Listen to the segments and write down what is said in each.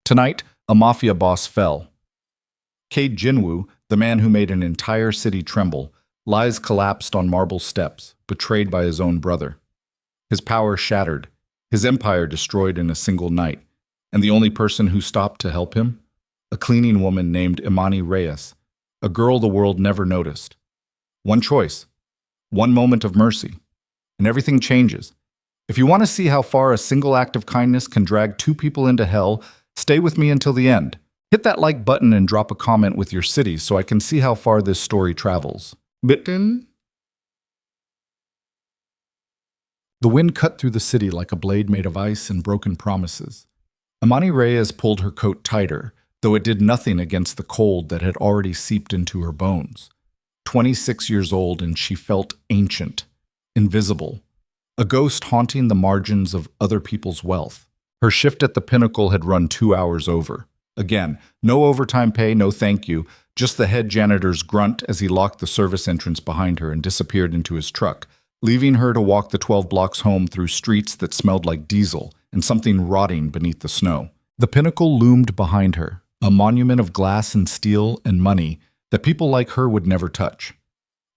Tonight, a mafia boss fell. Cade Jinwoo, the man who made an entire city tremble, lies collapsed on marble steps, betrayed by his own brother. His power shattered, his empire destroyed in a single night, and the only person who stopped to help him? A cleaning woman named Imani Reyes, a girl the world never noticed. One choice, one moment of mercy, and everything changes. If you want to see how far a single act of kindness can drag two people into hell, stay with me until the end. Hit that like button and drop a comment with your city so I can see how far this story travels. Bitten? The wind cut through the city like a blade made of ice and broken promises. Imani Reyes pulled her coat tighter, though it did nothing against the cold that had already seeped into her bones. 26 years old, and she felt ancient, invisible, a ghost haunting the margins of other people's wealth. Her shift at the Pinnacle had run 2 hours over. Again, no overtime pay, no thank you, just the head janitor's grunt as he locked the service entrance behind her and disappeared into his truck, leaving her to walk the 12 blocks home through streets that smelled like diesel and something rotting beneath the snow. The Pinnacle loomed behind her, a monument of glass and steel and money that people like her would never touch.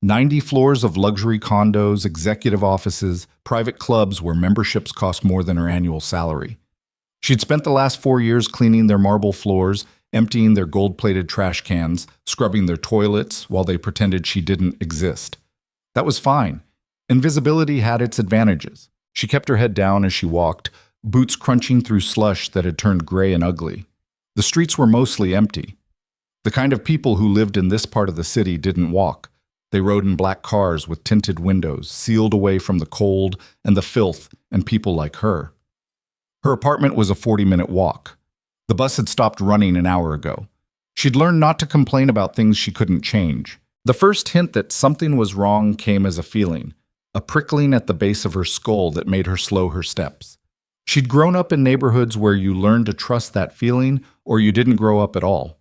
90 floors of luxury condos, executive offices, private clubs where memberships cost more than her annual salary. She'd spent the last 4 years cleaning their marble floors, emptying their gold-plated trash cans, scrubbing their toilets while they pretended she didn't exist. That was fine. Invisibility had its advantages. She kept her head down as she walked, boots crunching through slush that had turned gray and ugly. The streets were mostly empty. The kind of people who lived in this part of the city didn't walk. They rode in black cars with tinted windows, sealed away from the cold and the filth and people like her. Her apartment was a 40-minute walk. The bus had stopped running an hour ago. She'd learned not to complain about things she couldn't change. The first hint that something was wrong came as a feeling, a prickling at the base of her skull that made her slow her steps. She'd grown up in neighborhoods where you learned to trust that feeling or you didn't grow up at all.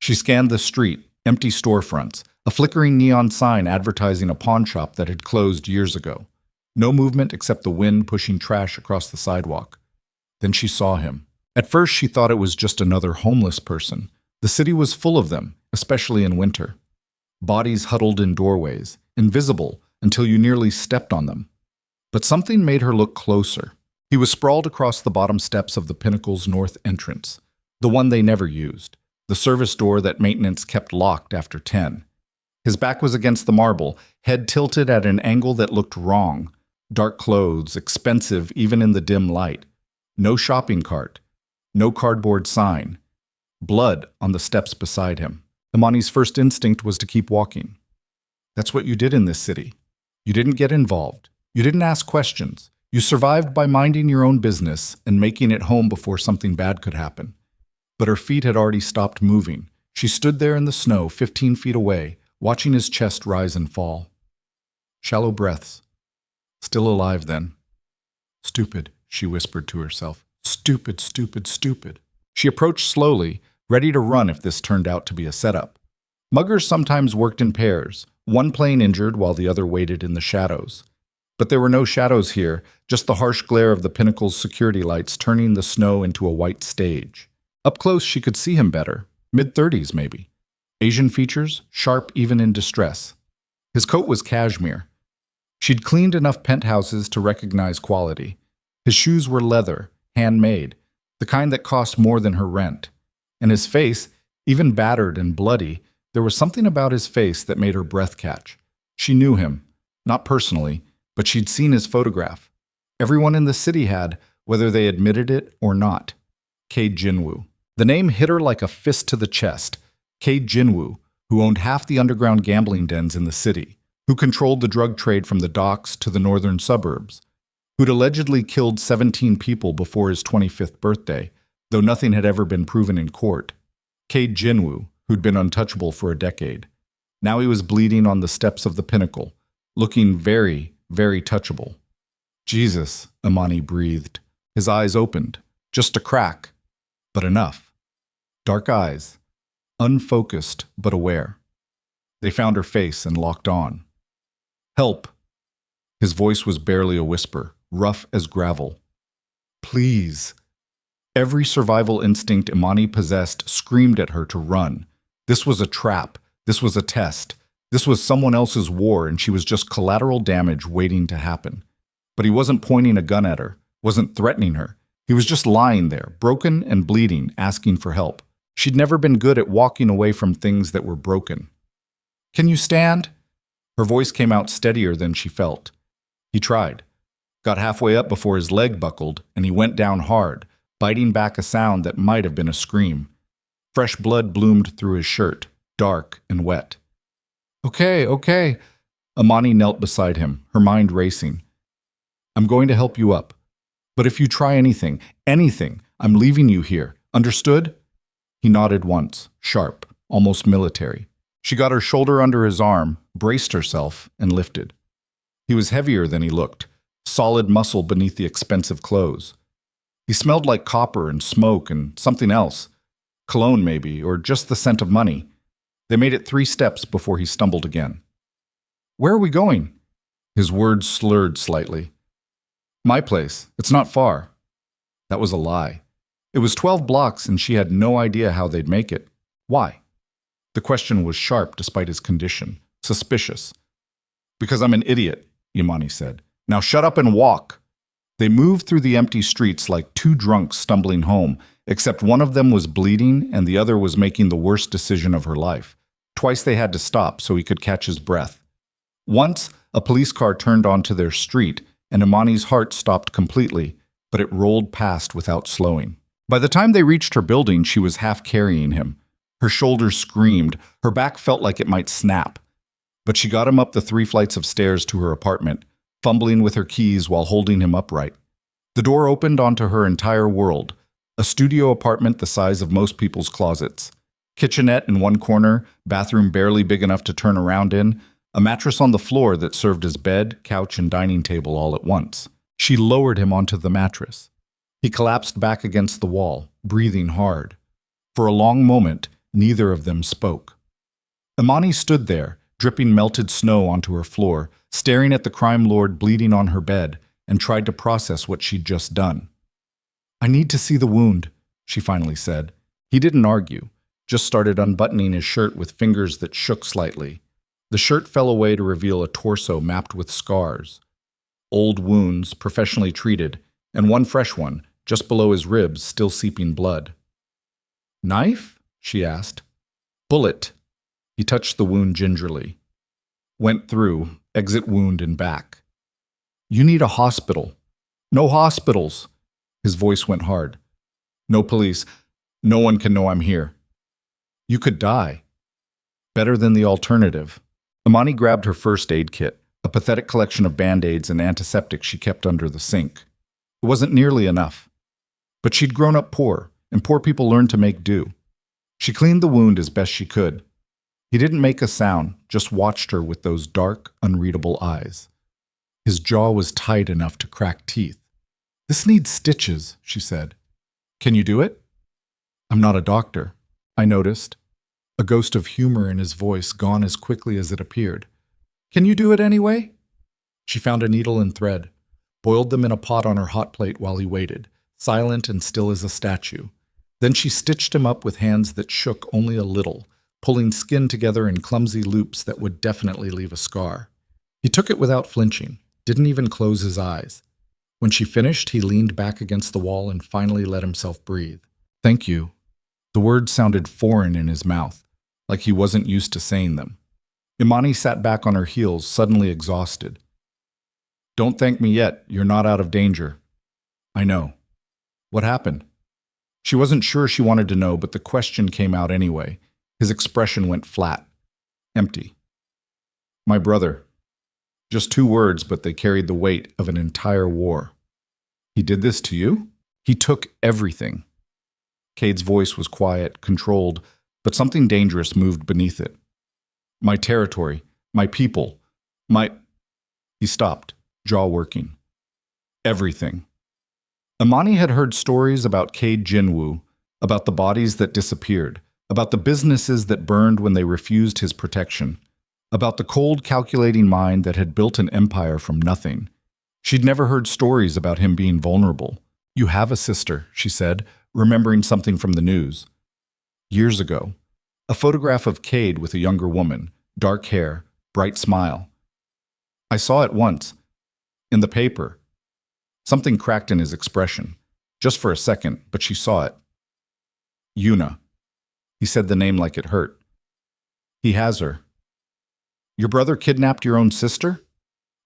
She scanned the street, empty storefronts, a flickering neon sign advertising a pawn shop that had closed years ago. No movement except the wind pushing trash across the sidewalk. Then she saw him. At first, she thought it was just another homeless person. The city was full of them, especially in winter. Bodies huddled in doorways, invisible until you nearly stepped on them. But something made her look closer. He was sprawled across the bottom steps of the Pinnacle's north entrance, the one they never used, the service door that maintenance kept locked after 10. His back was against the marble, head tilted at an angle that looked wrong. Dark clothes, expensive even in the dim light. No shopping cart. No cardboard sign. Blood on the steps beside him. Imani's first instinct was to keep walking. That's what you did in this city. You didn't get involved. You didn't ask questions. You survived by minding your own business and making it home before something bad could happen. But her feet had already stopped moving. She stood there in the snow 15 feet away, watching his chest rise and fall. Shallow breaths. Still alive then. Stupid, she whispered to herself. Stupid, stupid, stupid. She approached slowly, ready to run if this turned out to be a setup. Muggers sometimes worked in pairs, one playing injured while the other waited in the shadows. But there were no shadows here, just the harsh glare of the Pinnacle's security lights turning the snow into a white stage. Up close, she could see him better. Mid-30s, maybe. Asian features, sharp even in distress. His coat was cashmere. She'd cleaned enough penthouses to recognize quality. His shoes were leather, handmade, the kind that cost more than her rent. And his face, even battered and bloody, there was something about his face that made her breath catch. She knew him, not personally, but she'd seen his photograph. Everyone in the city had, whether they admitted it or not. Cade Jinwoo. The name hit her like a fist to the chest. Cade Jinwoo, who owned half the underground gambling dens in the city, who controlled the drug trade from the docks to the northern suburbs, who'd allegedly killed 17 people before his 25th birthday, though nothing had ever been proven in court. Cade Jinwoo, who'd been untouchable for a decade. Now he was bleeding on the steps of the Pinnacle, looking very, very touchable. Jesus, Imani breathed. His eyes opened. Just a crack, but enough. Dark eyes, unfocused but aware. They found her face and locked on. Help! His voice was barely a whisper, rough as gravel. Please. Every survival instinct Imani possessed screamed at her to run. This was a trap. This was a test. This was someone else's war, and she was just collateral damage waiting to happen. But he wasn't pointing a gun at her, wasn't threatening her. He was just lying there, broken and bleeding, asking for help. She'd never been good at walking away from things that were broken. "Can you stand?" Her voice came out steadier than she felt. He tried. Got halfway up before his leg buckled, and he went down hard, biting back a sound that might have been a scream. Fresh blood bloomed through his shirt, dark and wet. Okay. Imani knelt beside him, her mind racing. "I'm going to help you up. But if you try anything, I'm leaving you here. Understood?" He nodded once, sharp, almost military. She got her shoulder under his arm, braced herself, and lifted. He was heavier than he looked, solid muscle beneath the expensive clothes. He smelled like copper and smoke and something else. Cologne, maybe, or just the scent of money. They made it 3 steps before he stumbled again. "Where are we going?" His words slurred slightly. "My place. It's not far." That was a lie. It was 12 blocks, and she had no idea how they'd make it. Why? The question was sharp despite his condition, suspicious. "Because I'm an idiot," Imani said. "Now shut up and walk." They moved through the empty streets like 2 drunks stumbling home, except one of them was bleeding and the other was making the worst decision of her life. Twice they had to stop so he could catch his breath. Once, a police car turned onto their street, and Imani's heart stopped completely, but it rolled past without slowing. By the time they reached her building, she was half carrying him. Her shoulders screamed, her back felt like it might snap. But she got him up the 3 flights of stairs to her apartment, fumbling with her keys while holding him upright. The door opened onto her entire world, a studio apartment the size of most people's closets. Kitchenette in one corner, bathroom barely big enough to turn around in, a mattress on the floor that served as bed, couch, and dining table all at once. She lowered him onto the mattress. He collapsed back against the wall, breathing hard. For a long moment, neither of them spoke. Imani stood there, dripping melted snow onto her floor, staring at the crime lord bleeding on her bed, and tried to process what she'd just done. "I need to see the wound," she finally said. He didn't argue, just started unbuttoning his shirt with fingers that shook slightly. The shirt fell away to reveal a torso mapped with scars. Old wounds, professionally treated, and one fresh one, just below his ribs, still seeping blood. "Knife?" she asked. "Bullet." He touched the wound gingerly. Went through, exit wound and back. "You need a hospital." "No hospitals." His voice went hard. "No police. No one can know I'm here." "You could die." Better than the alternative. Imani grabbed her first aid kit, a pathetic collection of Band-Aids and antiseptics she kept under the sink. It wasn't nearly enough. But she'd grown up poor, and poor people learn to make do. She cleaned the wound as best she could. He didn't make a sound, just watched her with those dark, unreadable eyes. His jaw was tight enough to crack teeth. "This needs stitches," she said. "Can you do it?" "I'm not a doctor," I noticed, a ghost of humor in his voice gone as quickly as it appeared. "Can you do it anyway?" She found a needle and thread, boiled them in a pot on her hot plate while he waited, silent and still as a statue. Then she stitched him up with hands that shook only a little, pulling skin together in clumsy loops that would definitely leave a scar. He took it without flinching, didn't even close his eyes. When she finished, he leaned back against the wall and finally let himself breathe. "Thank you." The words sounded foreign in his mouth, like he wasn't used to saying them. Imani sat back on her heels, suddenly exhausted. "Don't thank me yet. You're not out of danger." "I know." "What happened?" She wasn't sure she wanted to know, but the question came out anyway. His expression went flat, empty. "My brother." Just 2 words, but they carried the weight of an entire war. "He did this to you?" "He took everything." Cade's voice was quiet, controlled, but something dangerous moved beneath it. "My territory, my people, my—" He stopped, jaw working. "Everything." Imani had heard stories about Cade Jinwoo, about the bodies that disappeared, about the businesses that burned when they refused his protection, about the cold, calculating mind that had built an empire from nothing. She'd never heard stories about him being vulnerable. "You have a sister," she said, remembering something from the news. Years ago, a photograph of Cade with a younger woman, dark hair, bright smile. I saw it once, in the paper. Something cracked in his expression, just for a second, but she saw it. Yuna. He said the name like it hurt. He has her. Your brother kidnapped your own sister?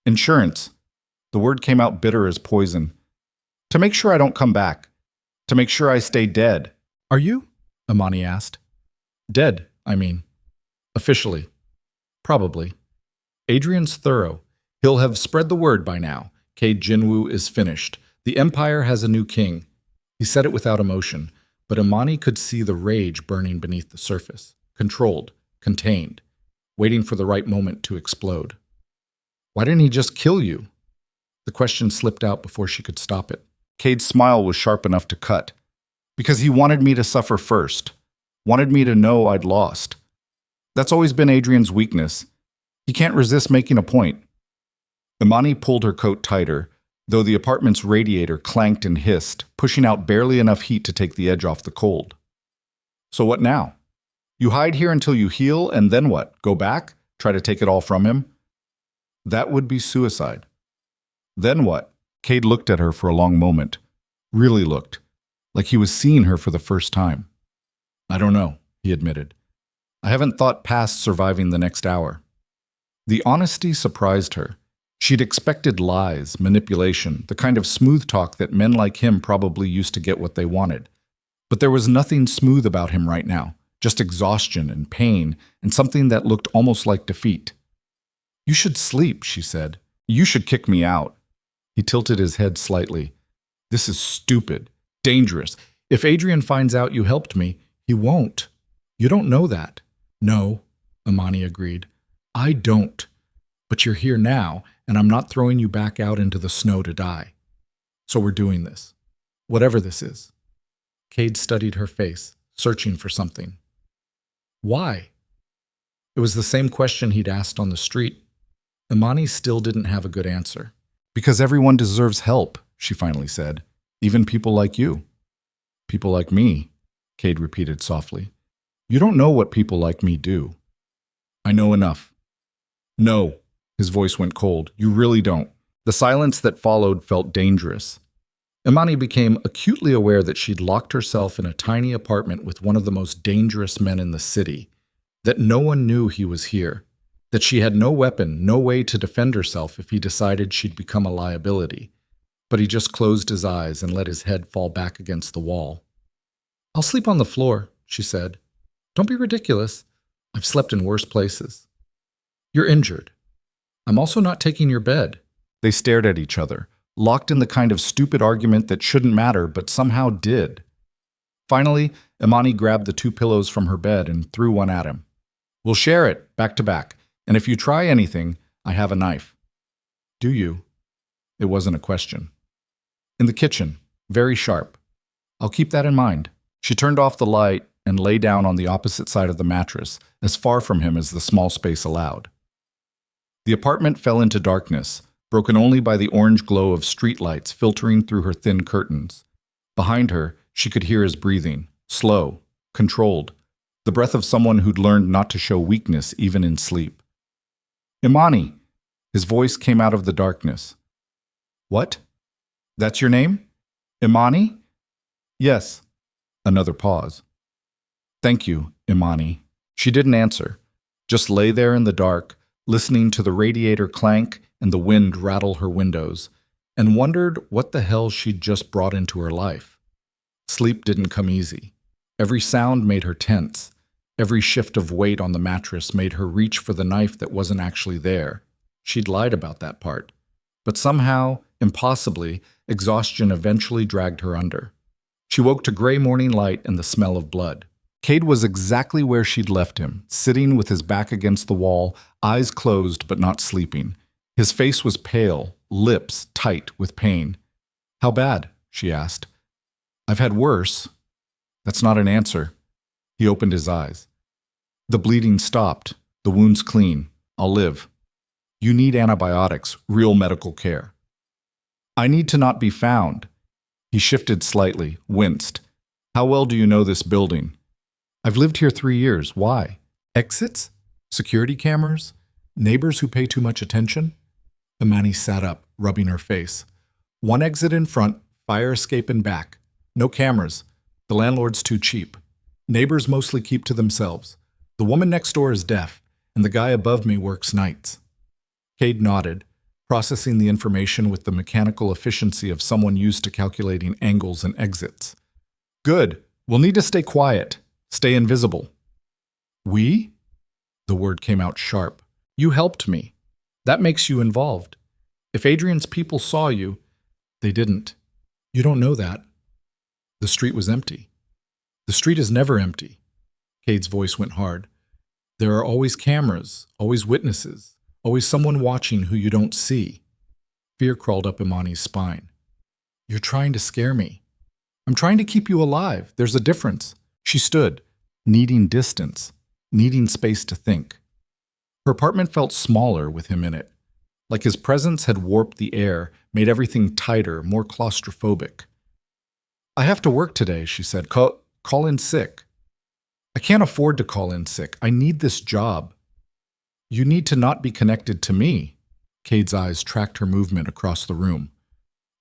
Insurance. The word came out bitter as poison. To make sure I don't come back. To make sure I stay dead. Are you? Imani asked. Dead, I mean. Officially. Probably. Adrian's thorough. He'll have spread the word by now. Cade Jinwoo is finished. The Empire has a new king. He said it without emotion, but Imani could see the rage burning beneath the surface. Controlled. Contained. Waiting for the right moment to explode. Why didn't he just kill you? The question slipped out before she could stop it. Cade's smile was sharp enough to cut. Because he wanted me to suffer first. Wanted me to know I'd lost. That's always been Adrian's weakness. He can't resist making a point. Imani pulled her coat tighter, though the apartment's radiator clanked and hissed, pushing out barely enough heat to take the edge off the cold. So what now? You hide here until you heal, and then what? Go back? Try to take it all from him? That would be suicide. Then what? Cade looked at her for a long moment. Really looked. Like he was seeing her for the first time. I don't know, he admitted. I haven't thought past surviving the next hour. The honesty surprised her. She'd expected lies, manipulation, the kind of smooth talk that men like him probably used to get what they wanted. But there was nothing smooth about him right now, just exhaustion and pain and something that looked almost like defeat. You should sleep, she said. You should kick me out. He tilted his head slightly. This is stupid, dangerous. If Adrian finds out you helped me, he won't. You don't know that. No, Imani agreed. I don't. But you're here now, and I'm not throwing you back out into the snow to die. So we're doing this. Whatever this is. Cade studied her face, searching for something. Why? It was the same question he'd asked on the street. Imani still didn't have a good answer. Because everyone deserves help, she finally said. Even people like you. People like me, Cade repeated softly. You don't know what people like me do. I know enough. No, his voice went cold. You really don't. The silence that followed felt dangerous. Imani became acutely aware that she'd locked herself in a tiny apartment with one of the most dangerous men in the city, that no one knew he was here, that she had no weapon, no way to defend herself if he decided she'd become a liability. But he just closed his eyes and let his head fall back against the wall. I'll sleep on the floor, she said. Don't be ridiculous. I've slept in worse places. You're injured. I'm also not taking your bed. They stared at each other, locked in the kind of stupid argument that shouldn't matter but somehow did. Finally, Imani grabbed the 2 pillows from her bed and threw one at him. We'll share it, back to back, and if you try anything, I have a knife. Do you? It wasn't a question. In the kitchen, very sharp. I'll keep that in mind. She turned off the light and lay down on the opposite side of the mattress, as far from him as the small space allowed. The apartment fell into darkness, broken only by the orange glow of streetlights filtering through her thin curtains. Behind her, she could hear his breathing, slow, controlled, the breath of someone who'd learned not to show weakness even in sleep. Imani! His voice came out of the darkness. What? That's your name? Imani? Yes. Another pause. Thank you, Imani. She didn't answer, just lay there in the dark, listening to the radiator clank and the wind rattle her windows, and wondered what the hell she'd just brought into her life. Sleep didn't come easy. Every sound made her tense. Every shift of weight on the mattress made her reach for the knife that wasn't actually there. She'd lied about that part. But somehow, impossibly, exhaustion eventually dragged her under. She woke to gray morning light and the smell of blood. Cade was exactly where she'd left him, sitting with his back against the wall, eyes closed but not sleeping. His face was pale, lips tight with pain. How bad? She asked. I've had worse. That's not an answer. He opened his eyes. The bleeding stopped. The wound's clean. I'll live. You need antibiotics, real medical care. I need to not be found. He shifted slightly, winced. How well do you know this building? I've lived here 3 years. Why? Exits? Security cameras? Neighbors who pay too much attention? Imani sat up, rubbing her face. One exit in front, fire escape in back. No cameras. The landlord's too cheap. Neighbors mostly keep to themselves. The woman next door is deaf, and the guy above me works nights. Cade nodded, processing the information with the mechanical efficiency of someone used to calculating angles and exits. Good. We'll need to stay quiet. Stay invisible. We? The word came out sharp. You helped me. That makes you involved. If Adrian's people saw you, they didn't. You don't know that. The street was empty. The street is never empty. Cade's voice went hard. There are always cameras, always witnesses, always someone watching who you don't see. Fear crawled up Imani's spine. You're trying to scare me. I'm trying to keep you alive. There's a difference. She stood, needing distance, needing space to think. Her apartment felt smaller with him in it, like his presence had warped the air, made everything tighter, more claustrophobic. I have to work today, she said. Call in sick. I can't afford to call in sick. I need this job. You need to not be connected to me. Cade's eyes tracked her movement across the room.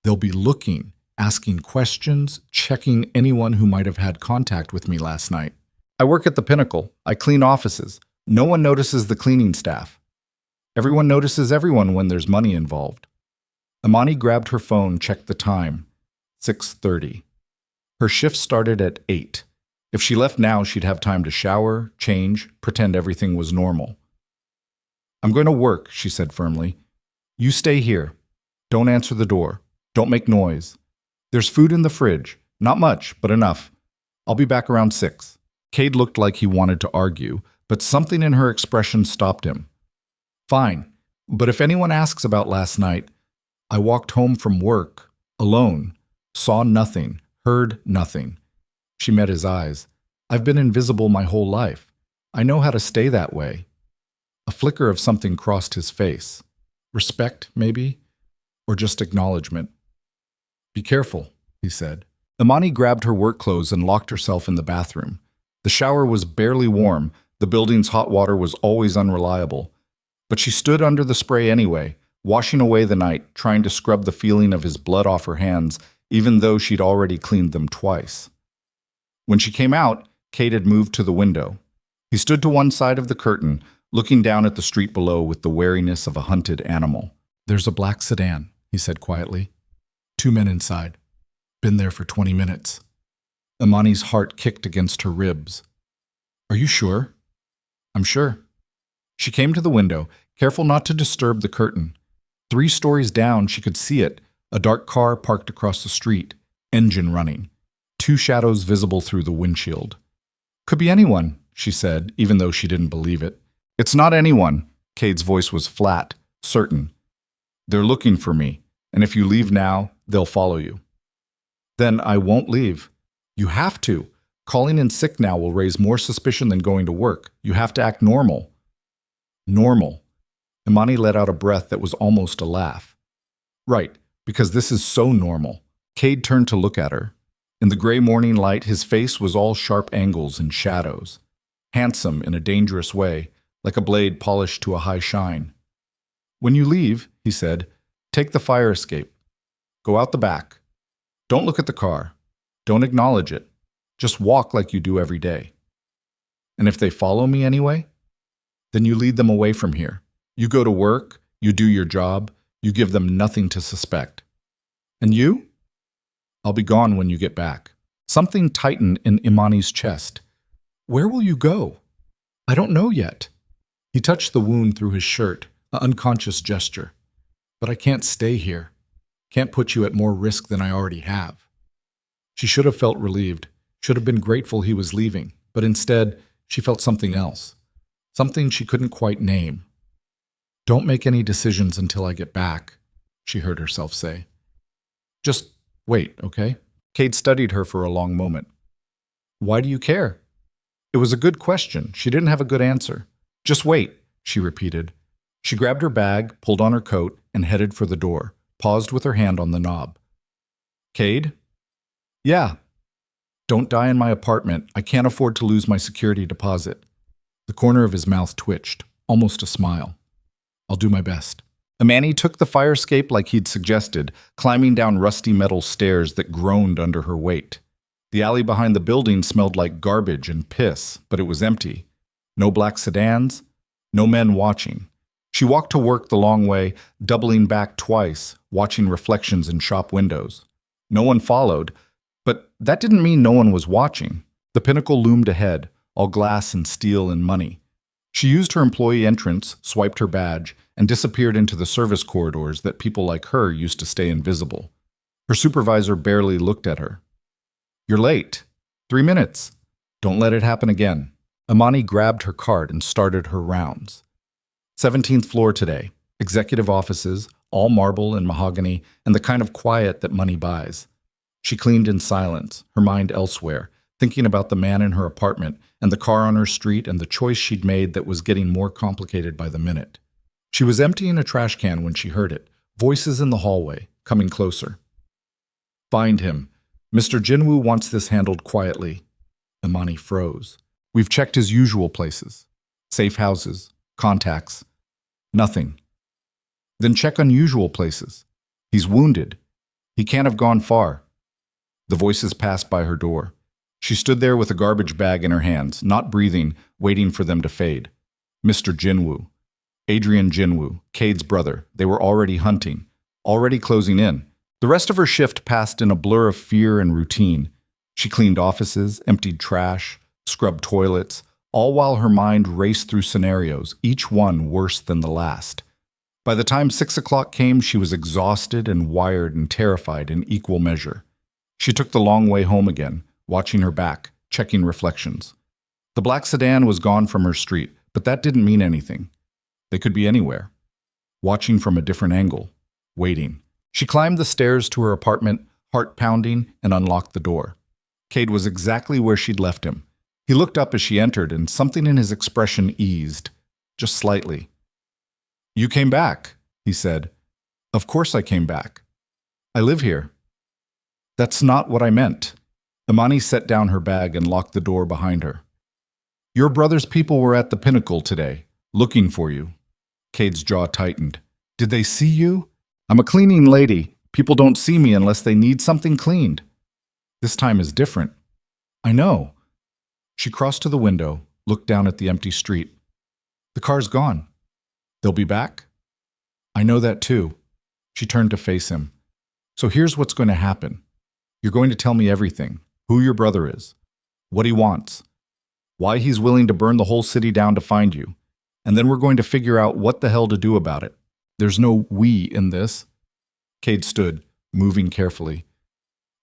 They'll be looking, asking questions, checking anyone who might have had contact with me last night. I work at the Pinnacle. I clean offices. No one notices the cleaning staff. Everyone notices everyone when there's money involved. Imani grabbed her phone, checked the time. 6:30. Her shift started at 8. If she left now, she'd have time to shower, change, pretend everything was normal. I'm going to work, she said firmly. You stay here. Don't answer the door. Don't make noise. There's food in the fridge. Not much, but enough. I'll be back around 6. Cade looked like he wanted to argue, but something in her expression stopped him. Fine, but if anyone asks about last night, I walked home from work, alone, saw nothing, heard nothing. She met his eyes. I've been invisible my whole life. I know how to stay that way. A flicker of something crossed his face. Respect, maybe? Or just acknowledgement. Be careful, he said. Imani grabbed her work clothes and locked herself in the bathroom. The shower was barely warm. The building's hot water was always unreliable. But she stood under the spray anyway, washing away the night, trying to scrub the feeling of his blood off her hands, even though she'd already cleaned them twice. When she came out, Cade had moved to the window. He stood to one side of the curtain, looking down at the street below with the wariness of a hunted animal. There's a black sedan, he said quietly. 2 men inside. Been there for 20 minutes. Imani's heart kicked against her ribs. Are you sure? I'm sure. She came to the window, careful not to disturb the curtain. 3 stories down, she could see it, a dark car parked across the street, engine running, 2 shadows visible through the windshield. Could be anyone, she said, even though she didn't believe it. It's not anyone. Cade's voice was flat, certain. They're looking for me, and if you leave now, they'll follow you. Then I won't leave. You have to. Calling in sick now will raise more suspicion than going to work. You have to act normal. Normal. Imani let out a breath that was almost a laugh. Right, because this is so normal. Cade turned to look at her. In the gray morning light, his face was all sharp angles and shadows. Handsome in a dangerous way, like a blade polished to a high shine. When you leave, he said, take the fire escape. Go out the back. Don't look at the car. Don't acknowledge it. Just walk like you do every day. And if they follow me anyway, then you lead them away from here. You go to work, you do your job, you give them nothing to suspect. And you? I'll be gone when you get back. Something tightened in Imani's chest. Where will you go? I don't know yet. He touched the wound through his shirt, an unconscious gesture. But I can't stay here. Can't put you at more risk than I already have. She should have felt relieved, should have been grateful he was leaving, but instead, she felt something else. Something she couldn't quite name. Don't make any decisions until I get back, she heard herself say. Just wait, okay? Cade studied her for a long moment. Why do you care? It was a good question. She didn't have a good answer. Just wait, she repeated. She grabbed her bag, pulled on her coat, and headed for the door, paused with her hand on the knob. Cade? Yeah. Don't die in my apartment. I can't afford to lose my security deposit. The corner of his mouth twitched, almost a smile. I'll do my best. Amani took the fire escape like he'd suggested, climbing down rusty metal stairs that groaned under her weight. The alley behind the building smelled like garbage and piss, but it was empty. No black sedans, no men watching. She walked to work the long way, doubling back twice, watching reflections in shop windows. No one followed, but that didn't mean no one was watching. The pinnacle loomed ahead, all glass and steel and money. She used her employee entrance, swiped her badge, and disappeared into the service corridors that people like her used to stay invisible. Her supervisor barely looked at her. You're late. 3 minutes. Don't let it happen again. Amani grabbed her card and started her rounds. 17th floor today. Executive offices, all marble and mahogany, and the kind of quiet that money buys. She cleaned in silence, her mind elsewhere, thinking about the man in her apartment and the car on her street and the choice she'd made that was getting more complicated by the minute. She was emptying a trash can when she heard it, voices in the hallway, coming closer. Find him. Mr. Jinwoo wants this handled quietly. Amani froze. We've checked his usual places. Safe houses, contacts. Nothing. Then check unusual places. He's wounded. He can't have gone far. The voices passed by her door. She stood there with a garbage bag in her hands, not breathing, waiting for them to fade. Mr. Jinwoo. Adrian Jinwoo, Cade's brother. They were already hunting, already closing in. The rest of her shift passed in a blur of fear and routine. She cleaned offices, emptied trash, scrubbed toilets, all while her mind raced through scenarios, each one worse than the last. By the time 6 o'clock came, she was exhausted and wired and terrified in equal measure. She took the long way home again, watching her back, checking reflections. The black sedan was gone from her street, but that didn't mean anything. They could be anywhere. Watching from a different angle, waiting. She climbed the stairs to her apartment, heart pounding, and unlocked the door. Cade was exactly where she'd left him. He looked up as she entered, and something in his expression eased, just slightly. You came back, he said. Of course I came back. I live here. That's not what I meant. Amani set down her bag and locked the door behind her. Your brother's people were at the pinnacle today, looking for you. Cade's jaw tightened. Did they see you? I'm a cleaning lady. People don't see me unless they need something cleaned. This time is different. I know. She crossed to the window, looked down at the empty street. The car's gone. They'll be back? I know that too. She turned to face him. So here's what's going to happen. You're going to tell me everything. Who your brother is. What he wants. Why he's willing to burn the whole city down to find you. And then we're going to figure out what the hell to do about it. There's no we in this. Cade stood, moving carefully.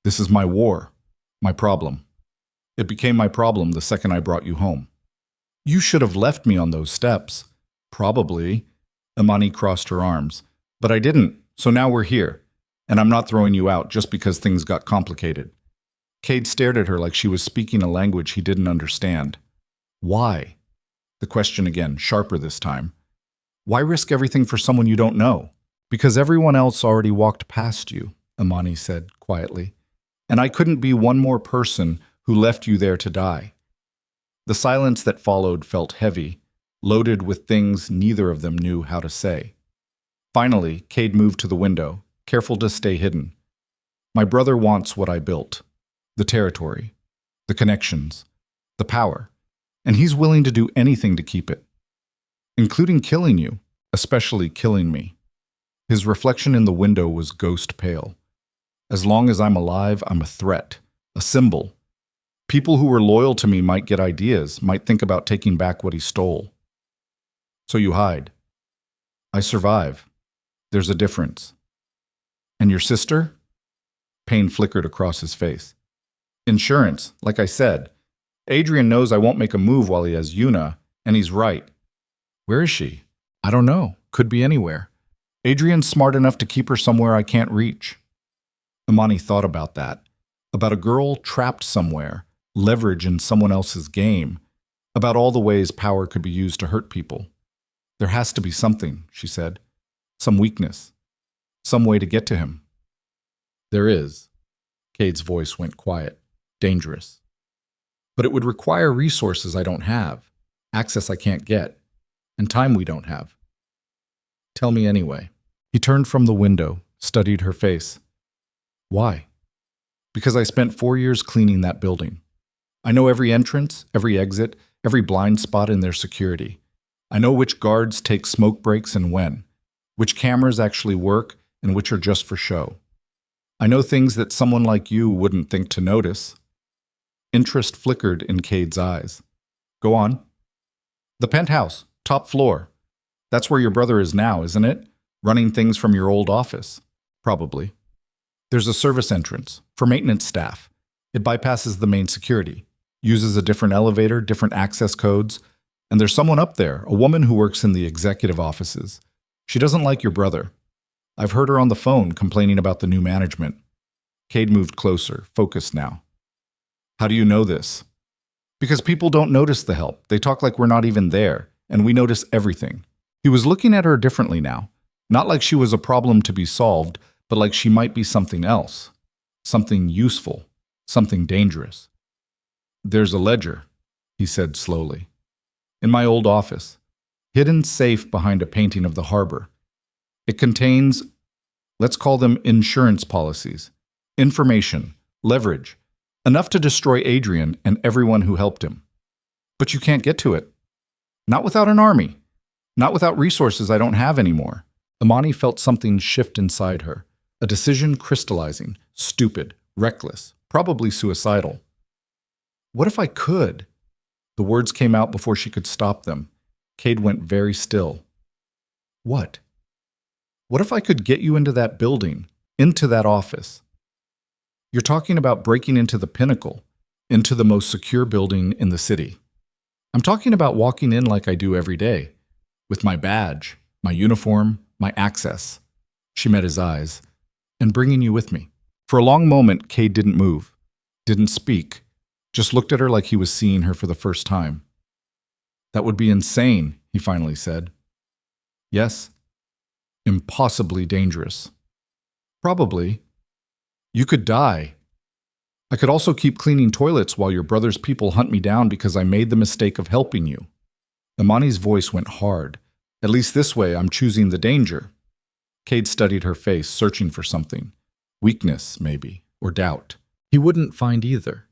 This is my war. My problem. It became my problem the second I brought you home. You should have left me on those steps. Probably. Amani crossed her arms. But I didn't, so now we're here. And I'm not throwing you out just because things got complicated. Cade stared at her like she was speaking a language he didn't understand. Why? The question again, sharper this time. Why risk everything for someone you don't know? Because everyone else already walked past you, Amani said quietly. And I couldn't be one more person who left you there to die. The silence that followed felt heavy, loaded with things neither of them knew how to say. Finally, Cade moved to the window, careful to stay hidden. My brother wants what I built. The territory, the connections, the power. And he's willing to do anything to keep it. Including killing you, especially killing me. His reflection in the window was ghost pale. As long as I'm alive, I'm a threat, a symbol. People who were loyal to me might get ideas, might think about taking back what he stole. So you hide. I survive. There's a difference. And your sister? Pain flickered across his face. Insurance, like I said. Adrian knows I won't make a move while he has Yuna, and he's right. Where is she? I don't know. Could be anywhere. Adrian's smart enough to keep her somewhere I can't reach. Amani thought about that. About a girl trapped somewhere, leverage in someone else's game. About all the ways power could be used to hurt people. There has to be something, she said. Some weakness. Some way to get to him. There is. Cade's voice went quiet. dangerous. But it would require resources I don't have, access I can't get, and time we don't have. Tell me anyway. He turned from the window, studied her face. Why? Because I spent 4 years cleaning that building. I know every entrance, every exit, every blind spot in their security. I know which guards take smoke breaks and when, which cameras actually work and which are just for show. I know things that someone like you wouldn't think to notice. Interest flickered in Cade's eyes. Go on. The penthouse, top floor. That's where your brother is now, isn't it? Running things from your old office. Probably. There's a service entrance for maintenance staff. It bypasses the main security, uses a different elevator, different access codes, and there's someone up there, a woman who works in the executive offices. She doesn't like your brother. I've heard her on the phone complaining about the new management. Cade moved closer, focused now. How do you know this? Because people don't notice the help. They talk like we're not even there, and we notice everything. He was looking at her differently now. Not like she was a problem to be solved, but like she might be something else. Something useful. Something dangerous. There's a ledger, he said slowly. In my old office. Hidden safe behind a painting of the harbor. It contains, let's call them insurance policies. Information. Leverage. Enough to destroy Adrian and everyone who helped him. But you can't get to it. Not without an army. Not without resources I don't have anymore. Imani felt something shift inside her. A decision crystallizing. Stupid. Reckless. Probably suicidal. What if I could? The words came out before she could stop them. Cade went very still. What? What if I could get you into that building, into that office? You're talking about breaking into the pinnacle, into the most secure building in the city. I'm talking about walking in like I do every day, with my badge, my uniform, my access. She met his eyes, and bringing you with me. For a long moment, Cade didn't move, didn't speak, just looked at her like he was seeing her for the first time. That would be insane, he finally said. Yes, impossibly dangerous. Probably. You could die. I could also keep cleaning toilets while your brother's people hunt me down because I made the mistake of helping you. Imani's voice went hard. At least this way I'm choosing the danger. Cade studied her face, searching for something. Weakness, maybe, or doubt. He wouldn't find either.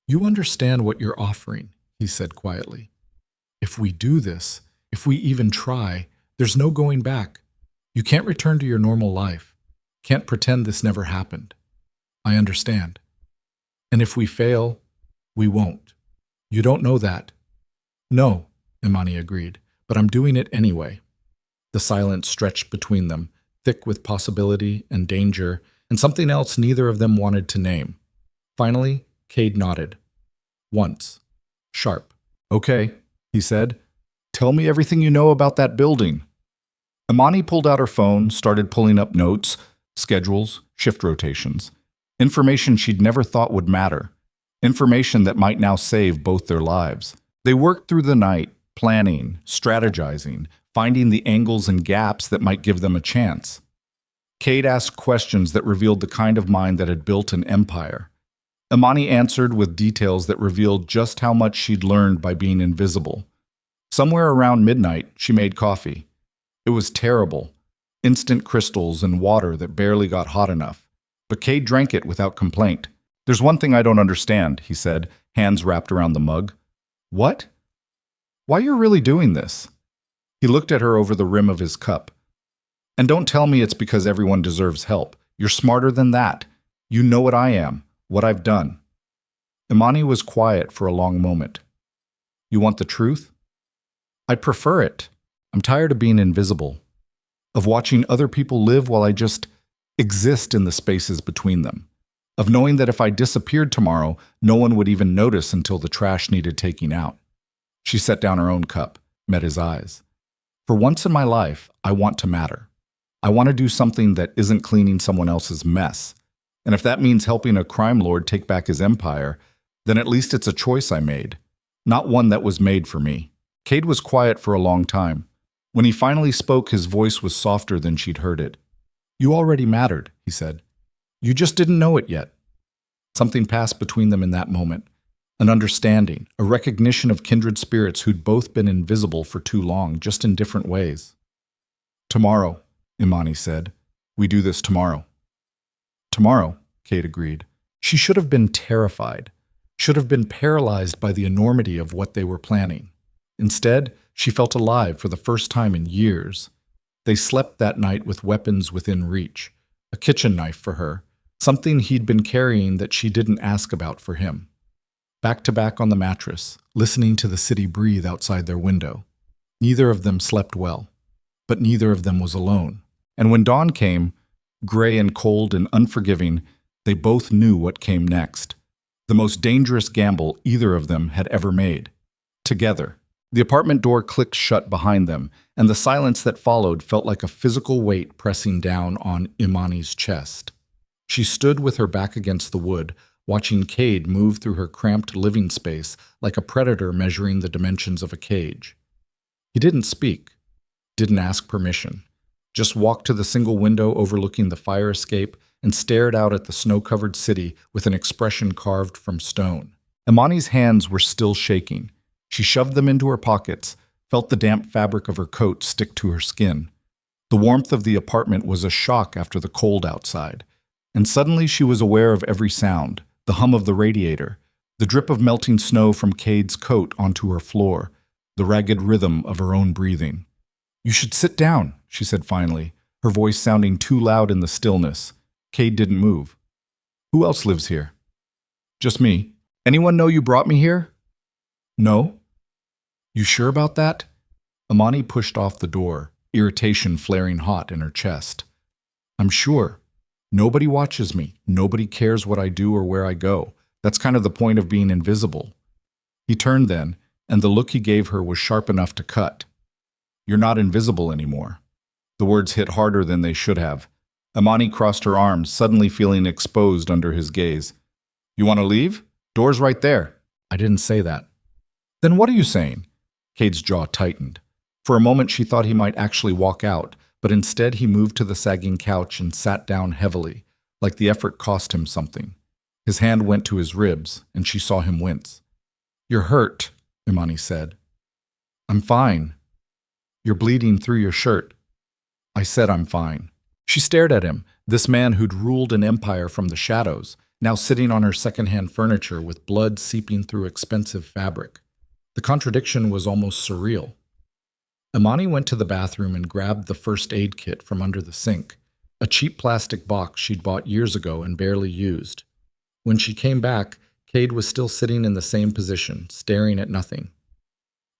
You understand what you're offering, he said quietly. If we do this, if we even try, there's no going back. You can't return to your normal life. Can't pretend this never happened. I understand. And if we fail, we won't. You don't know that. No, Imani agreed, but I'm doing it anyway. The silence stretched between them, thick with possibility and danger, and something else neither of them wanted to name. Finally, Cade nodded. Once. Sharp. Okay, he said. Tell me everything you know about that building. Imani pulled out her phone, started pulling up notes, schedules, shift rotations. Information she'd never thought would matter. Information that might now save both their lives. They worked through the night, planning, strategizing, finding the angles and gaps that might give them a chance. Cade asked questions that revealed the kind of mind that had built an empire. Imani answered with details that revealed just how much she'd learned by being invisible. Somewhere around midnight, she made coffee. It was terrible. Instant crystals and water that barely got hot enough. But Cade drank it without complaint. There's one thing I don't understand, he said, hands wrapped around the mug. What? Why you're really doing this? He looked at her over the rim of his cup. And don't tell me it's because everyone deserves help. You're smarter than that. You know what I am, what I've done. Imani was quiet for a long moment. You want the truth? I prefer it. I'm tired of being invisible, of watching other people live while I just exist in the spaces between them, of knowing that if I disappeared tomorrow, no one would even notice until the trash needed taking out. She set down her own cup, met his eyes. For once in my life, I want to matter. I want to do something that isn't cleaning someone else's mess. And if that means helping a crime lord take back his empire, then at least it's a choice I made, not one that was made for me. Cade was quiet for a long time. When he finally spoke, his voice was softer than she'd heard it. You already mattered, he said. You just didn't know it yet. Something passed between them in that moment. An understanding, a recognition of kindred spirits who'd both been invisible for too long, just in different ways. Tomorrow, Imani said. We do this tomorrow. Tomorrow, Kate agreed. She should have been terrified, should have been paralyzed by the enormity of what they were planning. Instead, she felt alive for the first time in years. They slept that night with weapons within reach, a kitchen knife for her, something he'd been carrying that she didn't ask about for him. Back to back on the mattress, listening to the city breathe outside their window. Neither of them slept well, but neither of them was alone. And when dawn came, gray and cold and unforgiving, they both knew what came next. The most dangerous gamble either of them had ever made. Together. The apartment door clicked shut behind them, and the silence that followed felt like a physical weight pressing down on Imani's chest. She stood with her back against the wood, watching Cade move through her cramped living space like a predator measuring the dimensions of a cage. He didn't speak, didn't ask permission, just walked to the single window overlooking the fire escape and stared out at the snow-covered city with an expression carved from stone. Imani's hands were still shaking. She shoved them into her pockets, felt the damp fabric of her coat stick to her skin. The warmth of the apartment was a shock after the cold outside, and suddenly she was aware of every sound, the hum of the radiator, the drip of melting snow from Cade's coat onto her floor, the ragged rhythm of her own breathing. "You should sit down," she said finally, her voice sounding too loud in the stillness. Cade didn't move. "Who else lives here?" "Just me. Anyone know you brought me here?" "No." "You sure about that?" Imani pushed off the door, irritation flaring hot in her chest. "I'm sure. Nobody watches me. Nobody cares what I do or where I go. That's kind of the point of being invisible." He turned then, and the look he gave her was sharp enough to cut. "You're not invisible anymore." The words hit harder than they should have. Imani crossed her arms, suddenly feeling exposed under his gaze. "You want to leave? Door's right there." "I didn't say that." "Then what are you saying?" Cade's jaw tightened. For a moment she thought he might actually walk out, but instead he moved to the sagging couch and sat down heavily, like the effort cost him something. His hand went to his ribs, and she saw him wince. "You're hurt," Imani said. "I'm fine." "You're bleeding through your shirt." "I said I'm fine." She stared at him, this man who'd ruled an empire from the shadows, now sitting on her secondhand furniture with blood seeping through expensive fabric. The contradiction was almost surreal. Imani went to the bathroom and grabbed the first aid kit from under the sink, a cheap plastic box she'd bought years ago and barely used. When she came back, Cade was still sitting in the same position, staring at nothing.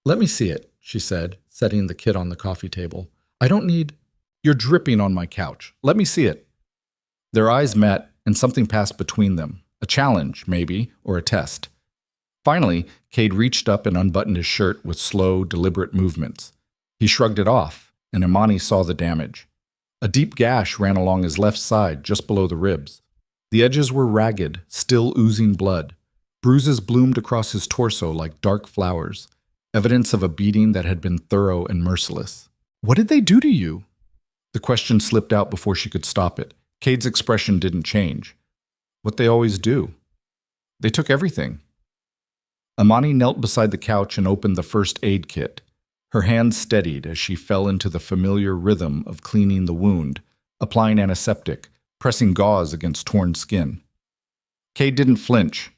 "Let me see it," she said, setting the kit on the coffee table. "I don't need—" "You're dripping on my couch. Let me see it." Their eyes met, and something passed between them. A challenge, maybe, or a test. Finally, Cade reached up and unbuttoned his shirt with slow, deliberate movements. He shrugged it off, and Imani saw the damage. A deep gash ran along his left side, just below the ribs. The edges were ragged, still oozing blood. Bruises bloomed across his torso like dark flowers, evidence of a beating that had been thorough and merciless. "What did they do to you?" The question slipped out before she could stop it. Cade's expression didn't change. "What they always do. They took everything." Imani knelt beside the couch and opened the first aid kit. Her hands steadied as she fell into the familiar rhythm of cleaning the wound, applying antiseptic, pressing gauze against torn skin. Cade didn't flinch,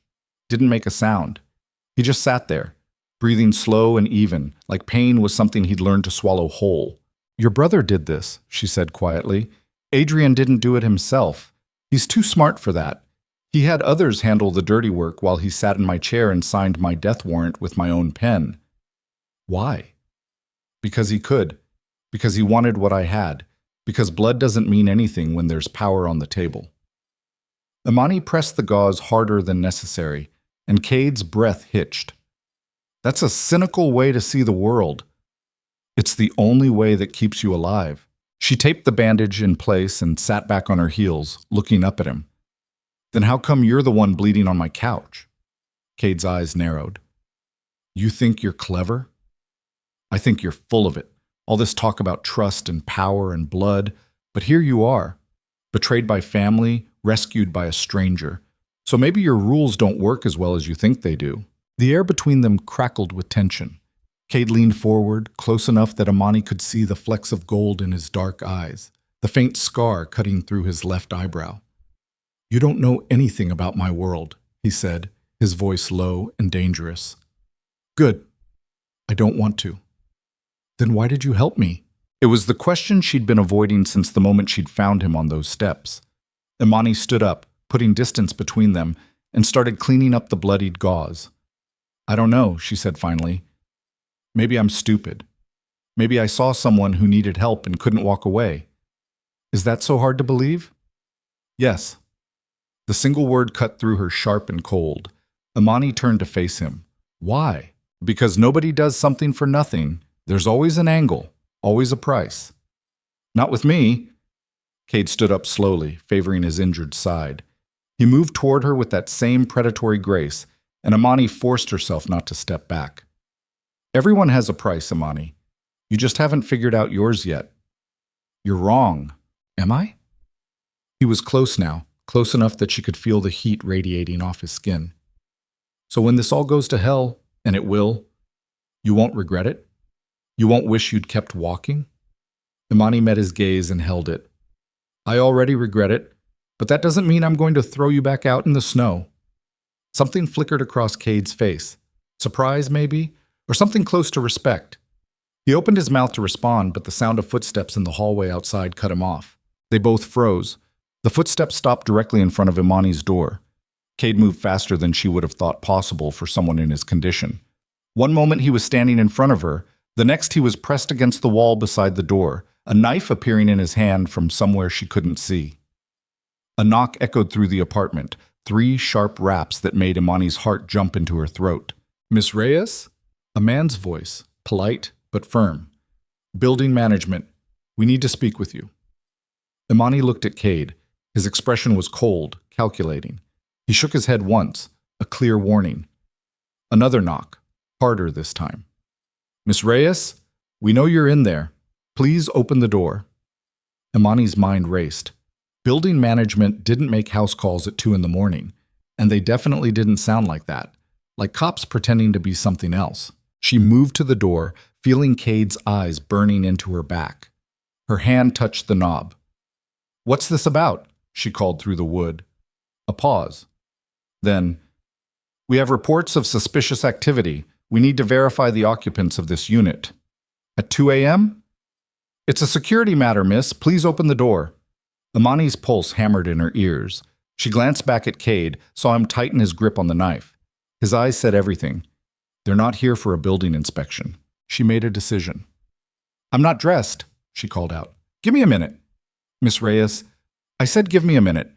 didn't make a sound. He just sat there, breathing slow and even, like pain was something he'd learned to swallow whole. "Your brother did this," she said quietly. "Adrian didn't do it himself. He's too smart for that. He had others handle the dirty work while he sat in my chair and signed my death warrant with my own pen." "Why?" "Because he could. Because he wanted what I had. Because blood doesn't mean anything when there's power on the table." Imani pressed the gauze harder than necessary, and Cade's breath hitched. "That's a cynical way to see the world." "It's the only way that keeps you alive." She taped the bandage in place and sat back on her heels, looking up at him. "Then how come you're the one bleeding on my couch?" Cade's eyes narrowed. "You think you're clever? I think you're full of it. All this talk about trust and power and blood, but here you are, betrayed by family, rescued by a stranger, So maybe your rules don't work as well as you think they do. The air between them crackled with tension. Cade leaned forward, close enough that Amani could see the flecks of gold in his dark eyes, the faint scar cutting through his left eyebrow. "You don't know anything about my world," he said, his voice low and dangerous. "Good. I don't want to." "Then why did you help me?" It was the question she'd been avoiding since the moment she'd found him on those steps. Imani stood up, putting distance between them, and started cleaning up the bloodied gauze. "I don't know," she said finally. "Maybe I'm stupid. Maybe I saw someone who needed help and couldn't walk away." "Is that so hard to believe?" "Yes." The single word cut through her sharp and cold. Imani turned to face him. "Why?" "Because nobody does something for nothing. There's always an angle, always a price." "Not with me." Cade stood up slowly, favoring his injured side. He moved toward her with that same predatory grace, and Imani forced herself not to step back. "Everyone has a price, Imani. You just haven't figured out yours yet." "You're wrong." "Am I?" He was close now, close enough that she could feel the heat radiating off his skin. "So when this all goes to hell, and it will, you won't regret it? You won't wish you'd kept walking?" Imani met his gaze and held it. "I already regret it, but that doesn't mean I'm going to throw you back out in the snow." Something flickered across Cade's face. Surprise, maybe? Or something close to respect. He opened his mouth to respond, but the sound of footsteps in the hallway outside cut him off. They both froze. The footsteps stopped directly in front of Imani's door. Cade moved faster than she would have thought possible for someone in his condition. One moment he was standing in front of her, the next he was pressed against the wall beside the door, a knife appearing in his hand from somewhere she couldn't see. A knock echoed through the apartment, 3 sharp raps that made Imani's heart jump into her throat. "Miss Reyes?" A man's voice, polite but firm. "Building management. We need to speak with you." Imani looked at Cade. His expression was cold, calculating. He shook his head once, a clear warning. Another knock, harder this time. "Miss Reyes, we know you're in there. Please open the door." Imani's mind raced. Building management didn't make house calls at 2 in the morning, and they definitely didn't sound like that, like cops pretending to be something else. She moved to the door, feeling Cade's eyes burning into her back. Her hand touched the knob. "What's this about?" she called through the wood. A pause. Then, "We have reports of suspicious activity. We need to verify the occupants of this unit." "At 2 a.m.? "It's a security matter, miss. Please open the door." Imani's pulse hammered in her ears. She glanced back at Cade, saw him tighten his grip on the knife. His eyes said everything. They're not here for a building inspection. She made a decision. "I'm not dressed," she called out. "Give me a minute." "Miss Reyes, I said give me a minute."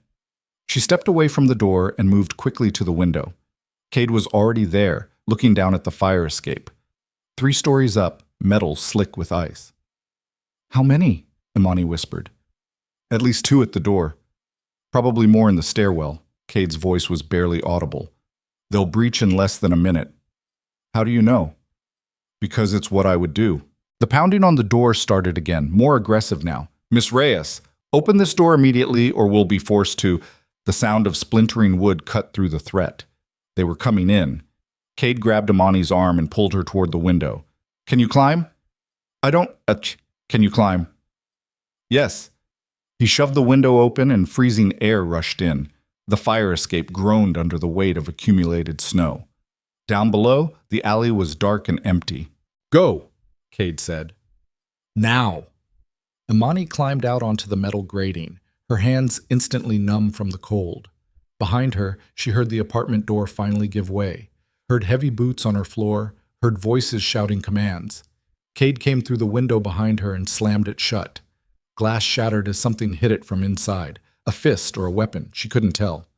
She stepped away from the door and moved quickly to the window. Cade was already there, looking down at the fire escape. 3 stories up, metal slick with ice. "How many?" Imani whispered. "At least 2 at the door. Probably more in the stairwell." Cade's voice was barely audible. "They'll breach in less than a minute." "How do you know?" "Because it's what I would do." The pounding on the door started again, more aggressive now. "Miss Reyes, open this door immediately or we'll be forced to—" The sound of splintering wood cut through the threat. They were coming in. Cade grabbed Imani's arm and pulled her toward the window. "Can you climb?" "I don't— Can you climb?" "Yes." He shoved the window open and freezing air rushed in. The fire escape groaned under the weight of accumulated snow. Down below, the alley was dark and empty. "Go," Cade said. "Now." Imani climbed out onto the metal grating, her hands instantly numb from the cold. Behind her, she heard the apartment door finally give way, heard heavy boots on her floor, heard voices shouting commands. Cade came through the window behind her and slammed it shut. Glass shattered as something hit it from inside, a fist or a weapon, she couldn't tell.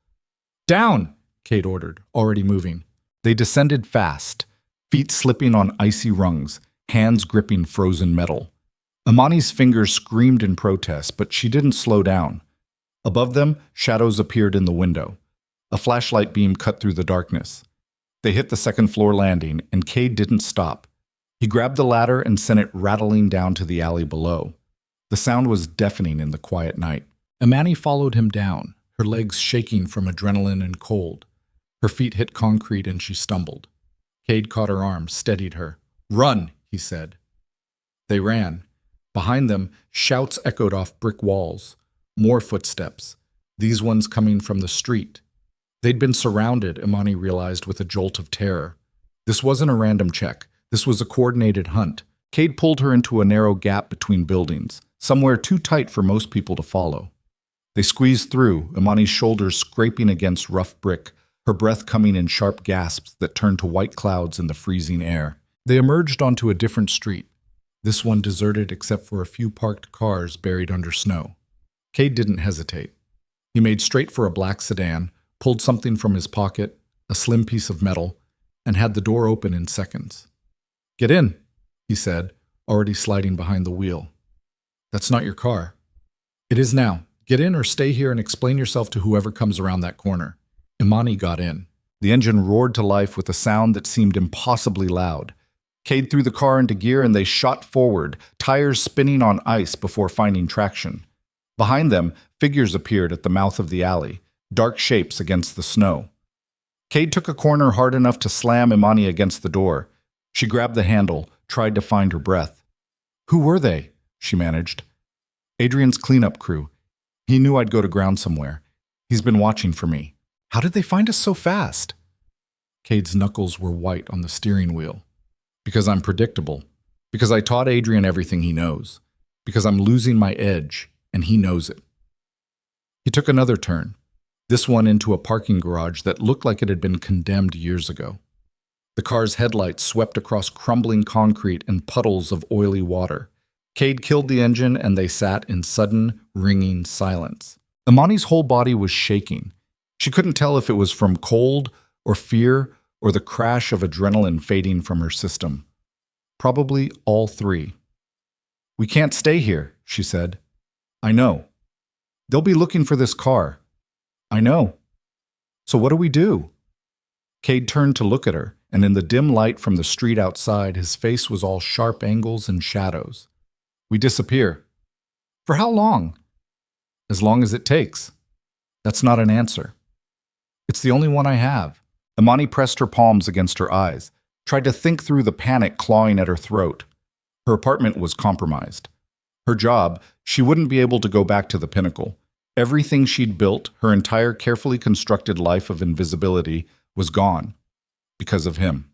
"Down!" Cade ordered, already moving. They descended fast, feet slipping on icy rungs, hands gripping frozen metal. Imani's fingers screamed in protest, but she didn't slow down. Above them, shadows appeared in the window. A flashlight beam cut through the darkness. They hit the second-floor landing, and Cade didn't stop. He grabbed the ladder and sent it rattling down to the alley below. The sound was deafening in the quiet night. Imani followed him down, her legs shaking from adrenaline and cold. Her feet hit concrete and she stumbled. Cade caught her arm, steadied her. "Run," he said. They ran. Behind them, shouts echoed off brick walls. More footsteps, these ones coming from the street. They'd been surrounded, Imani realized with a jolt of terror. This wasn't a random check. This was a coordinated hunt. Cade pulled her into a narrow gap between buildings, somewhere too tight for most people to follow. They squeezed through, Imani's shoulders scraping against rough brick, her breath coming in sharp gasps that turned to white clouds in the freezing air. They emerged onto a different street, this one deserted except for a few parked cars buried under snow. Cade didn't hesitate. He made straight for a black sedan, pulled something from his pocket, a slim piece of metal, and had the door open in seconds. "Get in," he said, already sliding behind the wheel. "That's not your car." "It is now. Get in or stay here and explain yourself to whoever comes around that corner." Imani got in. The engine roared to life with a sound that seemed impossibly loud. Cade threw the car into gear and they shot forward, tires spinning on ice before finding traction. Behind them, figures appeared at the mouth of the alley, dark shapes against the snow. Cade took a corner hard enough to slam Imani against the door. She grabbed the handle, tried to find her breath. "Who were they?" she managed. "Adrian's cleanup crew. He knew I'd go to ground somewhere. He's been watching for me." "How did they find us so fast?" Cade's knuckles were white on the steering wheel. "Because I'm predictable. Because I taught Adrian everything he knows. Because I'm losing my edge, and he knows it." He took another turn, this one into a parking garage that looked like it had been condemned years ago. The car's headlights swept across crumbling concrete and puddles of oily water. Cade killed the engine and they sat in sudden, ringing silence. Imani's whole body was shaking. She couldn't tell if it was from cold or fear or the crash of adrenaline fading from her system. Probably all three. "We can't stay here," she said. "I know. They'll be looking for this car." "I know. So what do we do?" Cade turned to look at her, and in the dim light from the street outside, his face was all sharp angles and shadows. "We disappear." "For how long?" "As long as it takes." "That's not an answer." "It's the only one I have." Imani pressed her palms against her eyes, tried to think through the panic clawing at her throat. Her apartment was compromised. Her job, she wouldn't be able to go back to the pinnacle. Everything she'd built, her entire carefully constructed life of invisibility, was gone. Because of him.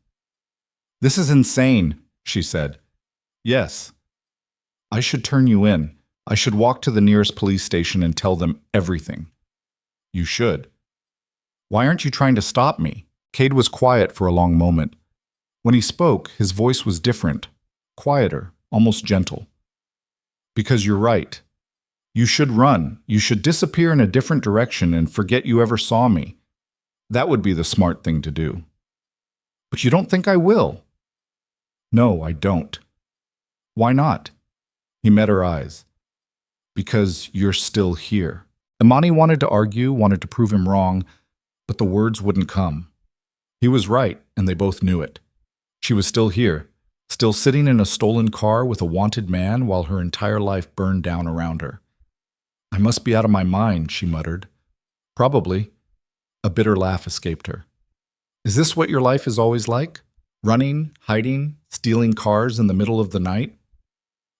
"This is insane," she said. "Yes. I should turn you in. I should walk to the nearest police station and tell them everything." "You should." "Why aren't you trying to stop me?" Cade was quiet for a long moment. When he spoke, his voice was different, quieter, almost gentle. "Because you're right. You should run. You should disappear in a different direction and forget you ever saw me. That would be the smart thing to do." "But you don't think I will?" "No, I don't." "Why not?" He met her eyes. "Because you're still here." Imani wanted to argue, wanted to prove him wrong, but the words wouldn't come. He was right, and they both knew it. She was still here, still sitting in a stolen car with a wanted man while her entire life burned down around her. "I must be out of my mind," she muttered. "Probably." A bitter laugh escaped her. "Is this what your life is always like? Running, hiding, stealing cars in the middle of the night?"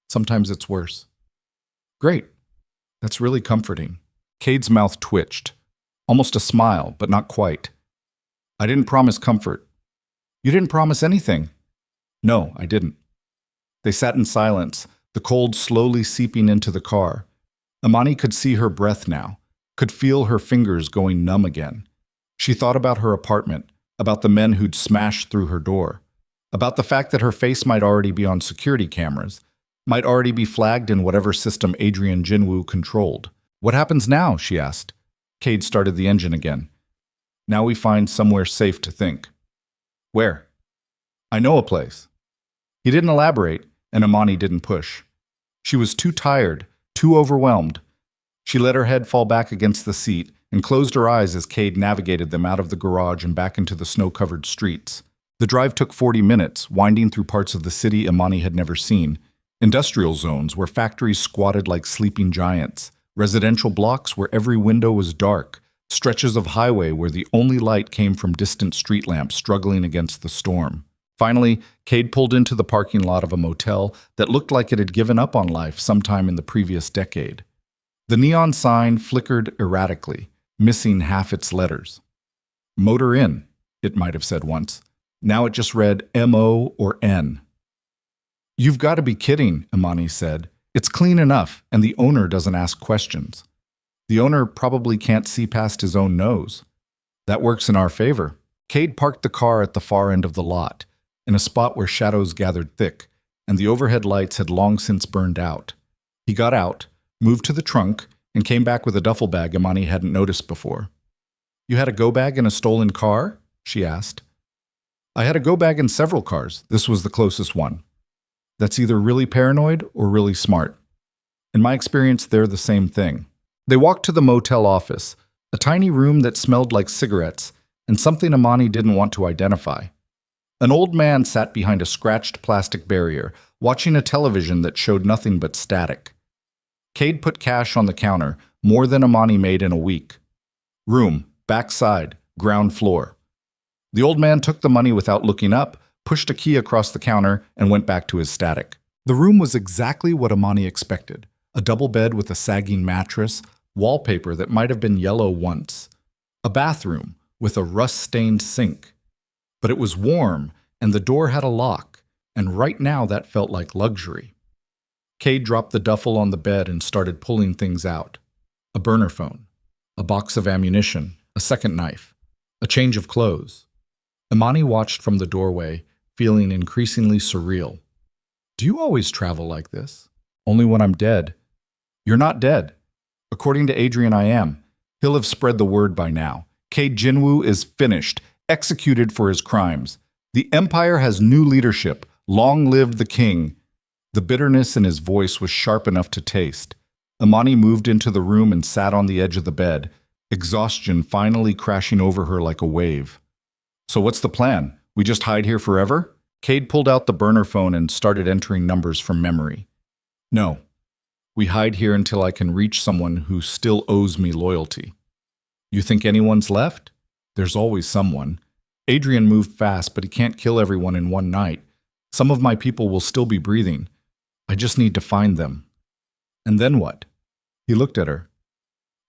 "Sometimes it's worse." "Great. That's really comforting." Cade's mouth twitched. Almost a smile, but not quite. "I didn't promise comfort." "You didn't promise anything." "No, I didn't." They sat in silence, the cold slowly seeping into the car. Imani could see her breath now, could feel her fingers going numb again. She thought about her apartment, about the men who'd smashed through her door, about the fact that her face might already be on security cameras, might already be flagged in whatever system Adrian Jinwoo controlled. "What happens now?" she asked. Cade started the engine again. "Now we find somewhere safe to think." "Where?" "I know a place." He didn't elaborate, and Imani didn't push. She was too tired, too overwhelmed. She let her head fall back against the seat and closed her eyes as Cade navigated them out of the garage and back into the snow-covered streets. The drive took 40 minutes, winding through parts of the city Imani had never seen. Industrial zones where factories squatted like sleeping giants, Residential blocks where every window was dark, stretches of highway where the only light came from distant street lamps struggling against the storm. Finally, Cade pulled into the parking lot of a motel that looked like it had given up on life sometime in the previous decade. The neon sign flickered erratically, missing half its letters. Motor in, it might have said once. Now it just read M-O or N. "You've got to be kidding," Imani said. "It's clean enough, and the owner doesn't ask questions. The owner probably can't see past his own nose. That works in our favor." Cade parked the car at the far end of the lot, in a spot where shadows gathered thick, and the overhead lights had long since burned out. He got out, moved to the trunk, and came back with a duffel bag Imani hadn't noticed before. "You had a go bag in a stolen car?" she asked. "I had a go bag in several cars. This was the closest one." That's either really paranoid or really smart. In my experience, they're the same thing. They walked to the motel office, a tiny room that smelled like cigarettes and something Imani didn't want to identify. An old man sat behind a scratched plastic barrier, watching a television that showed nothing but static. Cade put cash on the counter, more than Imani made in a week. Room, backside, ground floor. The old man took the money without looking up, pushed a key across the counter, and went back to his static. The room was exactly what Imani expected. A double bed with a sagging mattress, wallpaper that might have been yellow once. A bathroom with a rust-stained sink. But it was warm, and the door had a lock, and right now that felt like luxury. Cade dropped the duffel on the bed and started pulling things out. A burner phone, a box of ammunition, a second knife, a change of clothes. Imani watched from the doorway, feeling increasingly surreal. "Do you always travel like this?" "Only when I'm dead." "You're not dead. According to Adrian, I am. He'll have spread the word by now. Cade Jinwoo is finished, executed for his crimes. The Empire has new leadership. Long live the king." The bitterness in his voice was sharp enough to taste. Imani moved into the room and sat on the edge of the bed, exhaustion finally crashing over her like a wave. "So what's the plan? We just hide here forever?" Cade pulled out the burner phone and started entering numbers from memory. "No. We hide here until I can reach someone who still owes me loyalty." "You think anyone's left?" "There's always someone. Adrian moved fast, but he can't kill everyone in one night. Some of my people will still be breathing. I just need to find them." "And then what?" He looked at her.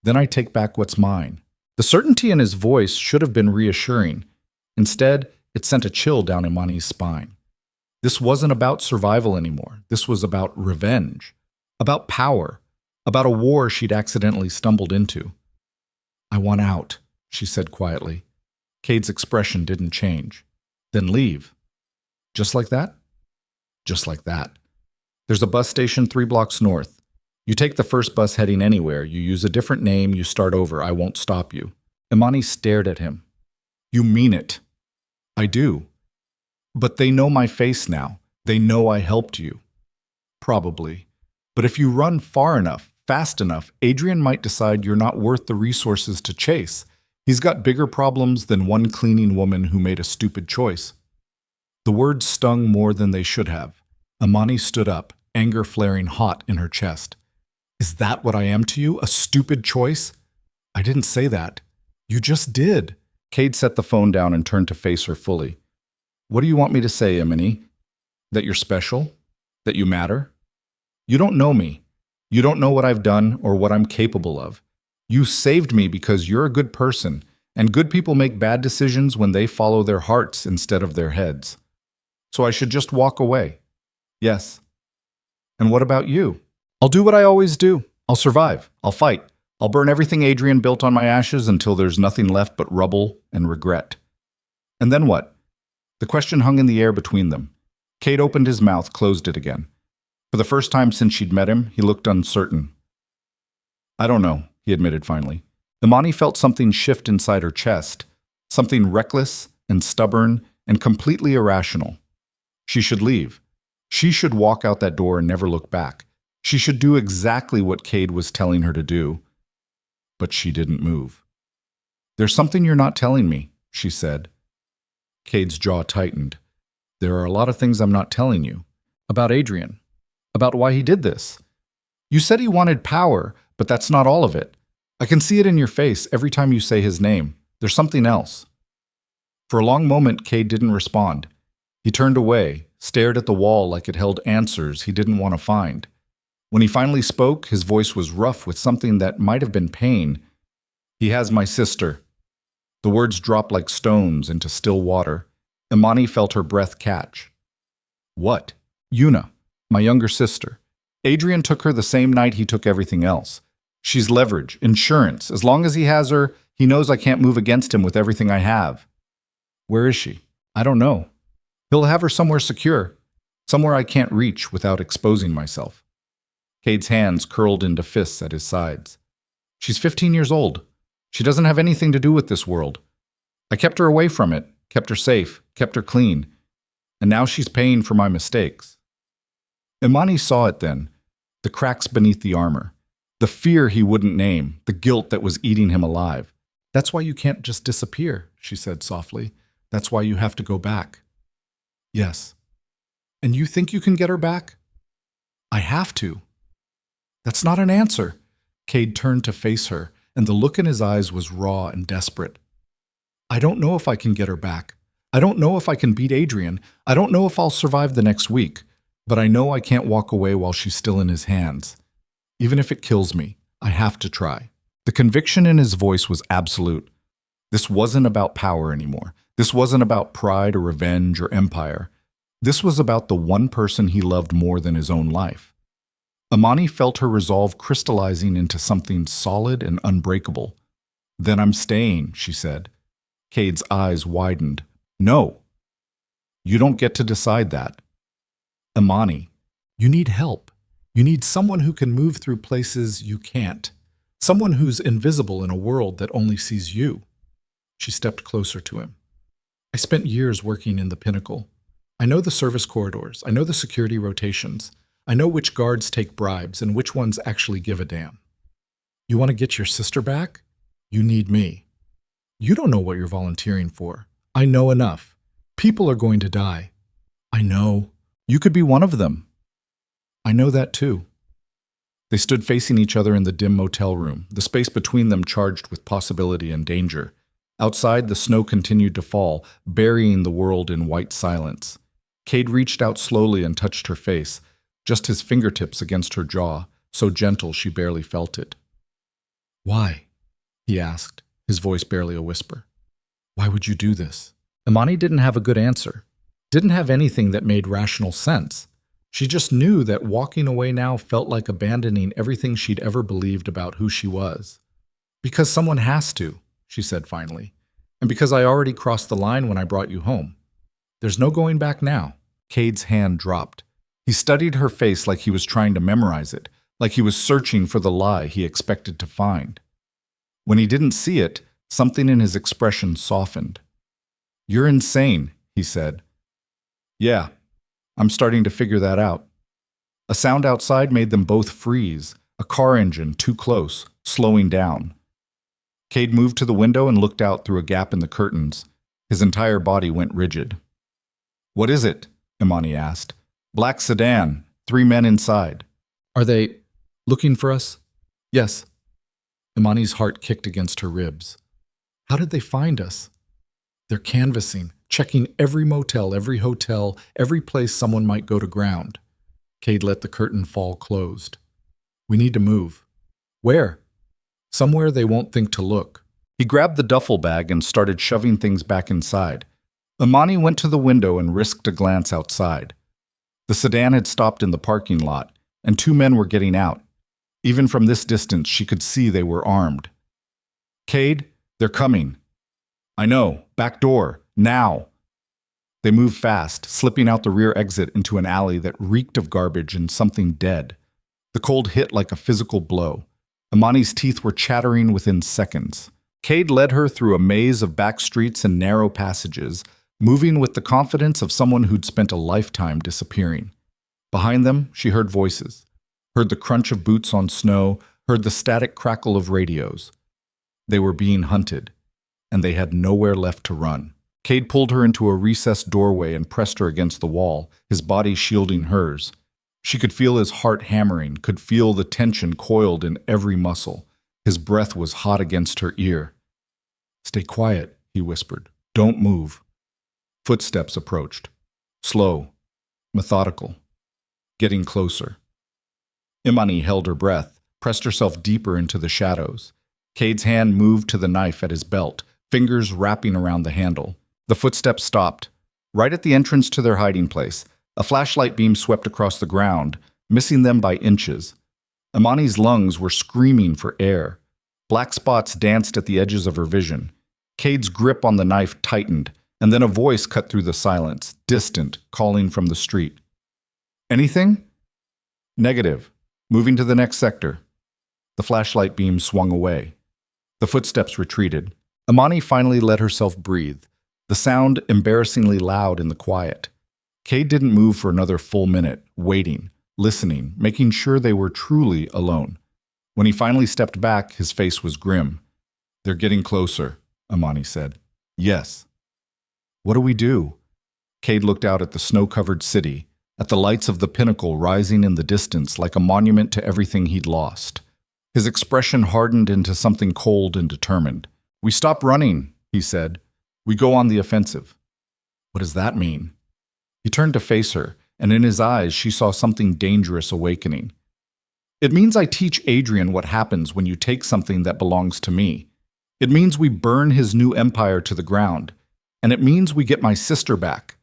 "Then I take back what's mine." The certainty in his voice should have been reassuring. Instead, it sent a chill down Imani's spine. This wasn't about survival anymore. This was about revenge. About power. About a war she'd accidentally stumbled into. "I want out," she said quietly. Cade's expression didn't change. "Then leave." "Just like that?" "Just like that. There's a bus station 3 blocks north. You take the first bus heading anywhere. You use a different name. You start over. I won't stop you." Imani stared at him. "You mean it?" "I do. But they know my face now. They know I helped you." "Probably. But if you run far enough, fast enough, Adrian might decide you're not worth the resources to chase. He's got bigger problems than one cleaning woman who made a stupid choice." The words stung more than they should have. Imani stood up, anger flaring hot in her chest. "Is that what I am to you? A stupid choice?" "I didn't say that." "You just did." Cade set the phone down and turned to face her fully. "What do you want me to say, Imani? That you're special? That you matter? You don't know me. You don't know what I've done or what I'm capable of. You saved me because you're a good person, and good people make bad decisions when they follow their hearts instead of their heads. So I should just walk away." "Yes." "And what about you?" "I'll do what I always do. I'll survive. I'll fight. I'll burn everything Adrian built on my ashes until there's nothing left but rubble and regret." "And then what?" The question hung in the air between them. Cade opened his mouth, closed it again. For the first time since she'd met him, he looked uncertain. "I don't know," he admitted finally. Imani felt something shift inside her chest, something reckless and stubborn and completely irrational. She should leave. She should walk out that door and never look back. She should do exactly what Cade was telling her to do. But she didn't move. "There's something you're not telling me," she said. Cade's jaw tightened. "There are a lot of things I'm not telling you. About Adrian. About why he did this. You said he wanted power, But that's not all of it. I can see it in your face every time you say his name. There's something else. For a long moment, Cade didn't respond. He turned away, stared at the wall like it held answers he didn't want to find. When he finally spoke, his voice was rough with something that might have been pain. He has my sister. The words dropped like stones into still water. Imani felt her breath catch. What? Yuna, my younger sister. Adrian took her the same night he took everything else. She's leverage, insurance. As long as he has her, he knows I can't move against him with everything I have. Where is she? I don't know. He'll have her somewhere secure, somewhere I can't reach without exposing myself. Cade's hands curled into fists at his sides. She's 15 years old. She doesn't have anything to do with this world. I kept her away from it, kept her safe, kept her clean. And now she's paying for my mistakes. Imani saw it then, the cracks beneath the armor, the fear he wouldn't name, the guilt that was eating him alive. That's why you can't just disappear, she said softly. That's why you have to go back. Yes. And you think you can get her back? I have to. That's not an answer. Cade turned to face her, and the look in his eyes was raw and desperate. I don't know if I can get her back. I don't know if I can beat Adrian. I don't know if I'll survive the next week. But I know I can't walk away while she's still in his hands. Even if it kills me, I have to try. The conviction in his voice was absolute. This wasn't about power anymore. This wasn't about pride or revenge or empire. This was about the one person he loved more than his own life. Imani felt her resolve crystallizing into something solid and unbreakable. Then I'm staying, she said. Cade's eyes widened. No. You don't get to decide that. Imani, you need help. You need someone who can move through places you can't. Someone who's invisible in a world that only sees you. She stepped closer to him. I spent years working in the Pinnacle. I know the service corridors. I know the security rotations. I know which guards take bribes and which ones actually give a damn. You want to get your sister back? You need me. You don't know what you're volunteering for. I know enough. People are going to die. I know. You could be one of them. I know that too. They stood facing each other in the dim motel room, the space between them charged with possibility and danger. Outside, the snow continued to fall, burying the world in white silence. Cade reached out slowly and touched her face, just his fingertips against her jaw, so gentle she barely felt it. Why? He asked, his voice barely a whisper. Why would you do this? Imani didn't have a good answer. Didn't have anything that made rational sense. She just knew that walking away now felt like abandoning everything she'd ever believed about who she was. Because someone has to, she said finally, and because I already crossed the line when I brought you home. There's no going back now. Cade's hand dropped. He studied her face like he was trying to memorize it, like he was searching for the lie he expected to find. When he didn't see it, something in his expression softened. You're insane, he said. Yeah, I'm starting to figure that out. A sound outside made them both freeze, a car engine too close, slowing down. Cade moved to the window and looked out through a gap in the curtains. His entire body went rigid. What is it? Imani asked. Black sedan, 3 men inside. Are they looking for us? Yes. Imani's heart kicked against her ribs. How did they find us? They're canvassing, checking every motel, every hotel, every place someone might go to ground. Cade let the curtain fall closed. We need to move. Where? Somewhere they won't think to look. He grabbed the duffel bag and started shoving things back inside. Imani went to the window and risked a glance outside. The sedan had stopped in the parking lot, and 2 men were getting out. Even from this distance, she could see they were armed. Cade, they're coming. I know. Back door. Now. They moved fast, slipping out the rear exit into an alley that reeked of garbage and something dead. The cold hit like a physical blow. Imani's teeth were chattering within seconds. Cade led her through a maze of back streets and narrow passages, moving with the confidence of someone who'd spent a lifetime disappearing. Behind them, she heard voices, heard the crunch of boots on snow, heard the static crackle of radios. They were being hunted, and they had nowhere left to run. Cade pulled her into a recessed doorway and pressed her against the wall, his body shielding hers. She could feel his heart hammering, could feel the tension coiled in every muscle. His breath was hot against her ear. "Stay quiet," he whispered. "Don't move." Footsteps approached. Slow, methodical, getting closer. Imani held her breath, pressed herself deeper into the shadows. Cade's hand moved to the knife at his belt, fingers wrapping around the handle. The footsteps stopped. Right at the entrance to their hiding place, a flashlight beam swept across the ground, missing them by inches. Imani's lungs were screaming for air. Black spots danced at the edges of her vision. Cade's grip on the knife tightened, and then a voice cut through the silence, distant, calling from the street. "Anything?" "Negative. Moving to the next sector." The flashlight beam swung away. The footsteps retreated. Imani finally let herself breathe, the sound embarrassingly loud in the quiet. Cade didn't move for another full minute, waiting, listening, making sure they were truly alone. When he finally stepped back, his face was grim. "They're getting closer," Imani said. "Yes." "What do we do?" Cade looked out at the snow-covered city, at the lights of the pinnacle rising in the distance like a monument to everything he'd lost. His expression hardened into something cold and determined. "We stop running," he said. "We go on the offensive." "What does that mean?" He turned to face her, and in his eyes she saw something dangerous awakening. "It means I teach Adrian what happens when you take something that belongs to me. It means we burn his new empire to the ground. And it means we get my sister back."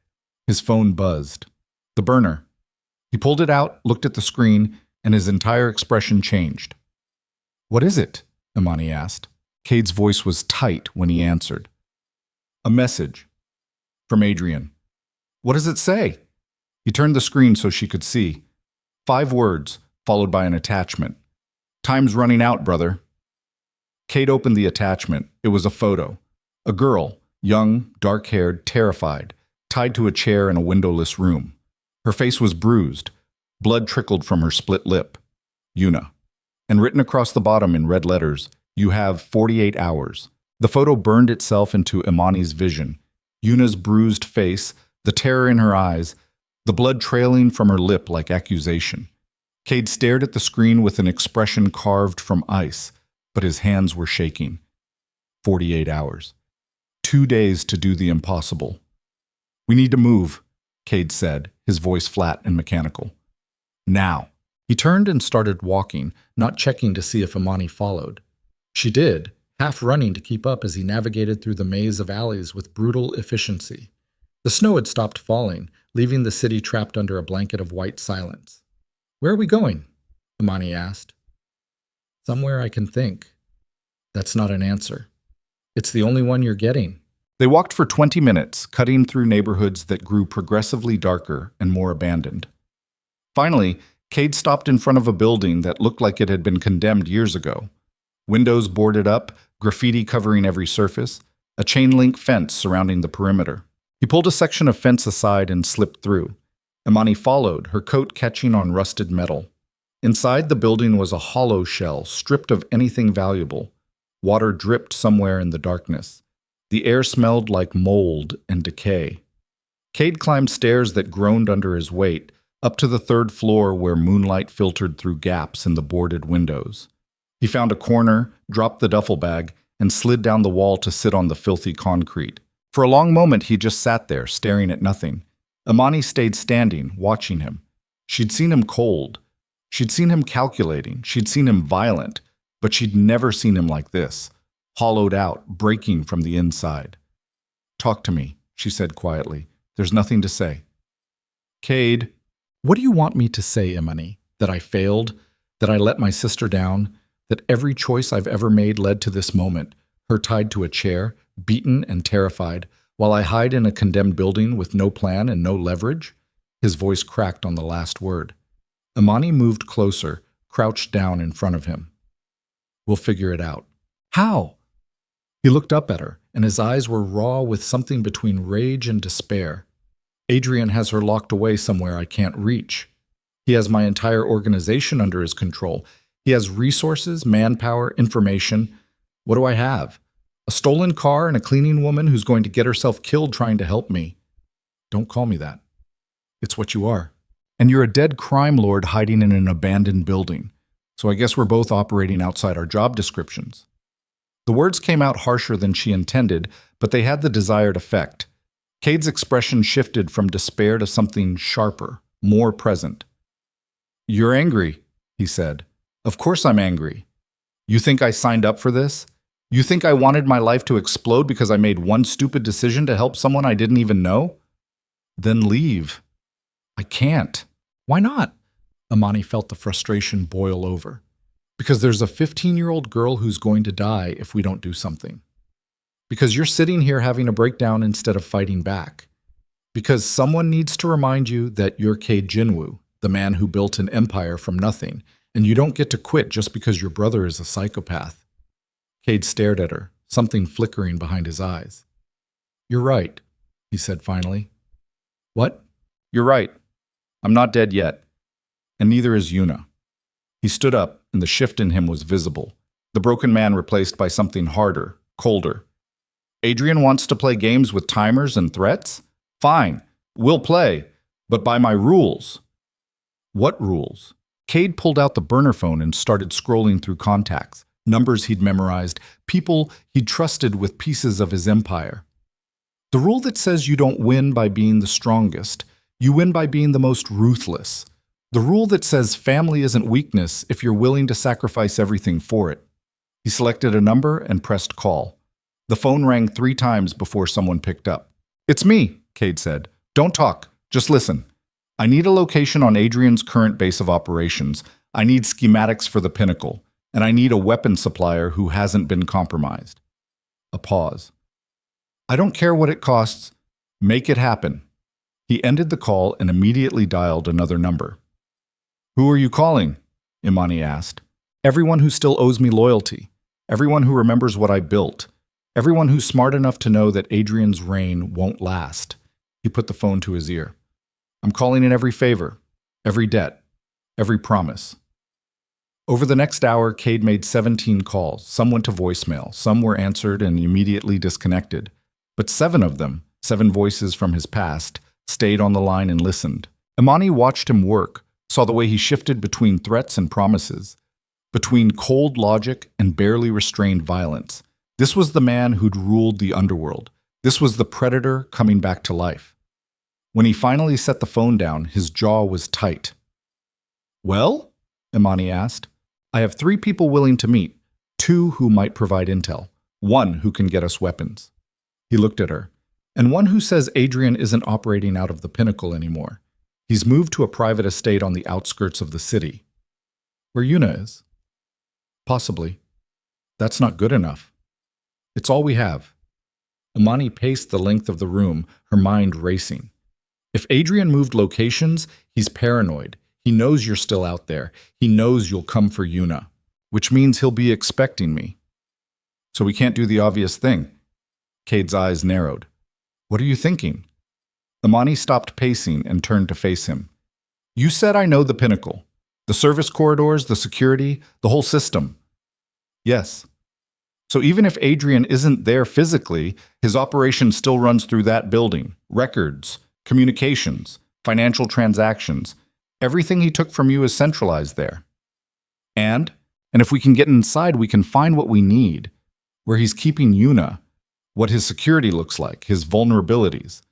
His phone buzzed. The burner. He pulled it out, looked at the screen, and his entire expression changed. "What is it?" Imani asked. Cade's voice was tight when he answered. "A message. From Adrian." "What does it say?" He turned the screen so she could see. 5 words, followed by an attachment. "Time's running out, brother." Cade opened the attachment. It was a photo. A girl, young, dark-haired, terrified, tied to a chair in a windowless room. Her face was bruised. Blood trickled from her split lip. "Yuna." And written across the bottom in red letters, "You have 48 hours." The photo burned itself into Imani's vision. Yuna's bruised face, the terror in her eyes, the blood trailing from her lip like accusation. Cade stared at the screen with an expression carved from ice, but his hands were shaking. 48 hours. 2 days to do the impossible. "We need to move," Cade said, his voice flat and mechanical. "Now." He turned and started walking, not checking to see if Imani followed. She did, half running to keep up as he navigated through the maze of alleys with brutal efficiency. The snow had stopped falling, leaving the city trapped under a blanket of white silence. "Where are we going?" Imani asked. "Somewhere I can think." "That's not an answer. It's the only one you're getting." They walked for 20 minutes, cutting through neighborhoods that grew progressively darker and more abandoned. Finally, Cade stopped in front of a building that looked like it had been condemned years ago. Windows boarded up, graffiti covering every surface, a chain-link fence surrounding the perimeter. He pulled a section of fence aside and slipped through. Imani followed, her coat catching on rusted metal. Inside the building was a hollow shell, stripped of anything valuable. Water dripped somewhere in the darkness. The air smelled like mold and decay. Cade climbed stairs that groaned under his weight, up to the 3rd floor where moonlight filtered through gaps in the boarded windows. He found a corner, dropped the duffel bag, and slid down the wall to sit on the filthy concrete. For a long moment he just sat there, staring at nothing. Imani stayed standing, watching him. She'd seen him cold. She'd seen him calculating. She'd seen him violent. But she'd never seen him like this, hollowed out, breaking from the inside. "Talk to me," she said quietly. "There's nothing to say." "Cade." "What do you want me to say, Imani? That I failed? That I let my sister down? That every choice I've ever made led to this moment, her tied to a chair, beaten and terrified, while I hide in a condemned building with no plan and no leverage?" His voice cracked on the last word. Imani moved closer, crouched down in front of him. "We'll figure it out." "How?" He looked up at her, and his eyes were raw with something between rage and despair. "Adrian has her locked away somewhere I can't reach. He has my entire organization under his control. He has resources, manpower, information. What do I have? A stolen car and a cleaning woman who's going to get herself killed trying to help me. Don't call me that. It's what you are." And you're a dead crime lord hiding in an abandoned building. So I guess we're both operating outside our job descriptions. The words came out harsher than she intended, but they had the desired effect. Cade's expression shifted from despair to something sharper, more present. "You're angry," he said. "Of course I'm angry. You think I signed up for this? You think I wanted my life to explode because I made one stupid decision to help someone I didn't even know? Then leave." "I can't." "Why not?" Amani felt the frustration boil over. "Because there's a 15-year-old girl who's going to die if we don't do something. Because you're sitting here having a breakdown instead of fighting back. Because someone needs to remind you that you're Cade Jinwoo, the man who built an empire from nothing, and you don't get to quit just because your brother is a psychopath." Cade stared at her, something flickering behind his eyes. "You're right," he said finally. "What?" "You're right. I'm not dead yet. And neither is Yuna." He stood up, and the shift in him was visible. The broken man replaced by something harder, colder. "Adrian wants to play games with timers and threats? Fine, we'll play, but by my rules." "What rules?" Cade pulled out the burner phone and started scrolling through contacts, numbers he'd memorized, people he'd trusted with pieces of his empire. "The rule that says you don't win by being the strongest, you win by being the most ruthless. The rule that says family isn't weakness if you're willing to sacrifice everything for it." He selected a number and pressed call. The phone rang 3 times before someone picked up. "It's me," Cade said. "Don't talk, just listen. I need a location on Adrian's current base of operations. I need schematics for the Pinnacle, and I need a weapon supplier who hasn't been compromised." A pause. "I don't care what it costs. Make it happen." He ended the call and immediately dialed another number. "Who are you calling?" Imani asked. "Everyone who still owes me loyalty. Everyone who remembers what I built. Everyone who's smart enough to know that Adrian's reign won't last." He put the phone to his ear. "I'm calling in every favor, every debt, every promise." Over the next hour, Cade made 17 calls. Some went to voicemail, some were answered and immediately disconnected. But 7 of them, 7 voices from his past, stayed on the line and listened. Imani watched him work, saw the way he shifted between threats and promises, between cold logic and barely restrained violence. This was the man who'd ruled the underworld. This was the predator coming back to life. When he finally set the phone down, his jaw was tight. "Well?" Imani asked. "I have 3 people willing to meet, 2 who might provide intel, 1 who can get us weapons." He looked at her. "And 1 who says Adrian isn't operating out of the Pinnacle anymore. He's moved to a private estate on the outskirts of the city." "Where Yuna is?" "Possibly. That's not good enough. It's all we have." Imani paced the length of the room, her mind racing. "If Adrian moved locations, he's paranoid. He knows you're still out there. He knows you'll come for Yuna, which means he'll be expecting me. So we can't do the obvious thing." Cade's eyes narrowed. "What are you thinking?" Imani stopped pacing and turned to face him. "You said I know the Pinnacle. The service corridors, the security, the whole system." "Yes. So even if Adrian isn't there physically, his operation still runs through that building. Records, communications, financial transactions. Everything he took from you is centralized there. And if we can get inside, we can find what we need. Where he's keeping Yuna, what his security looks like, his vulnerabilities."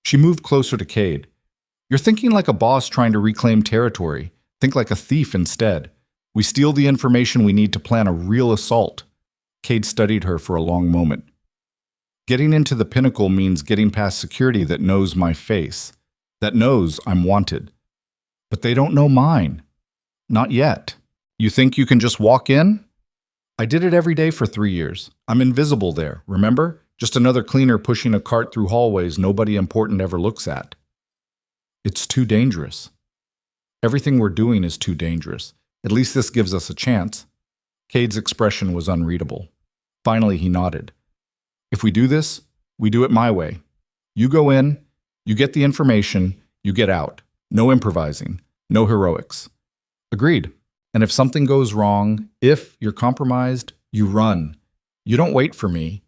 She moved closer to Cade. "You're thinking like a boss trying to reclaim territory. Think like a thief instead. We steal the information we need to plan a real assault." Cade studied her for a long moment. "Getting into the Pinnacle means getting past security that knows my face, that knows I'm wanted. But they don't know mine. Not yet. You think you can just walk in?" "I did it every day for 3 years. I'm invisible there, remember? Just another cleaner pushing a cart through hallways nobody important ever looks at." "It's too dangerous." "Everything we're doing is too dangerous. At least this gives us a chance." Cade's expression was unreadable. Finally, he nodded. "If we do this, we do it my way. You go in, you get the information, you get out. No improvising, no heroics." "Agreed. And if something goes wrong, if you're compromised, you run. You don't wait for me.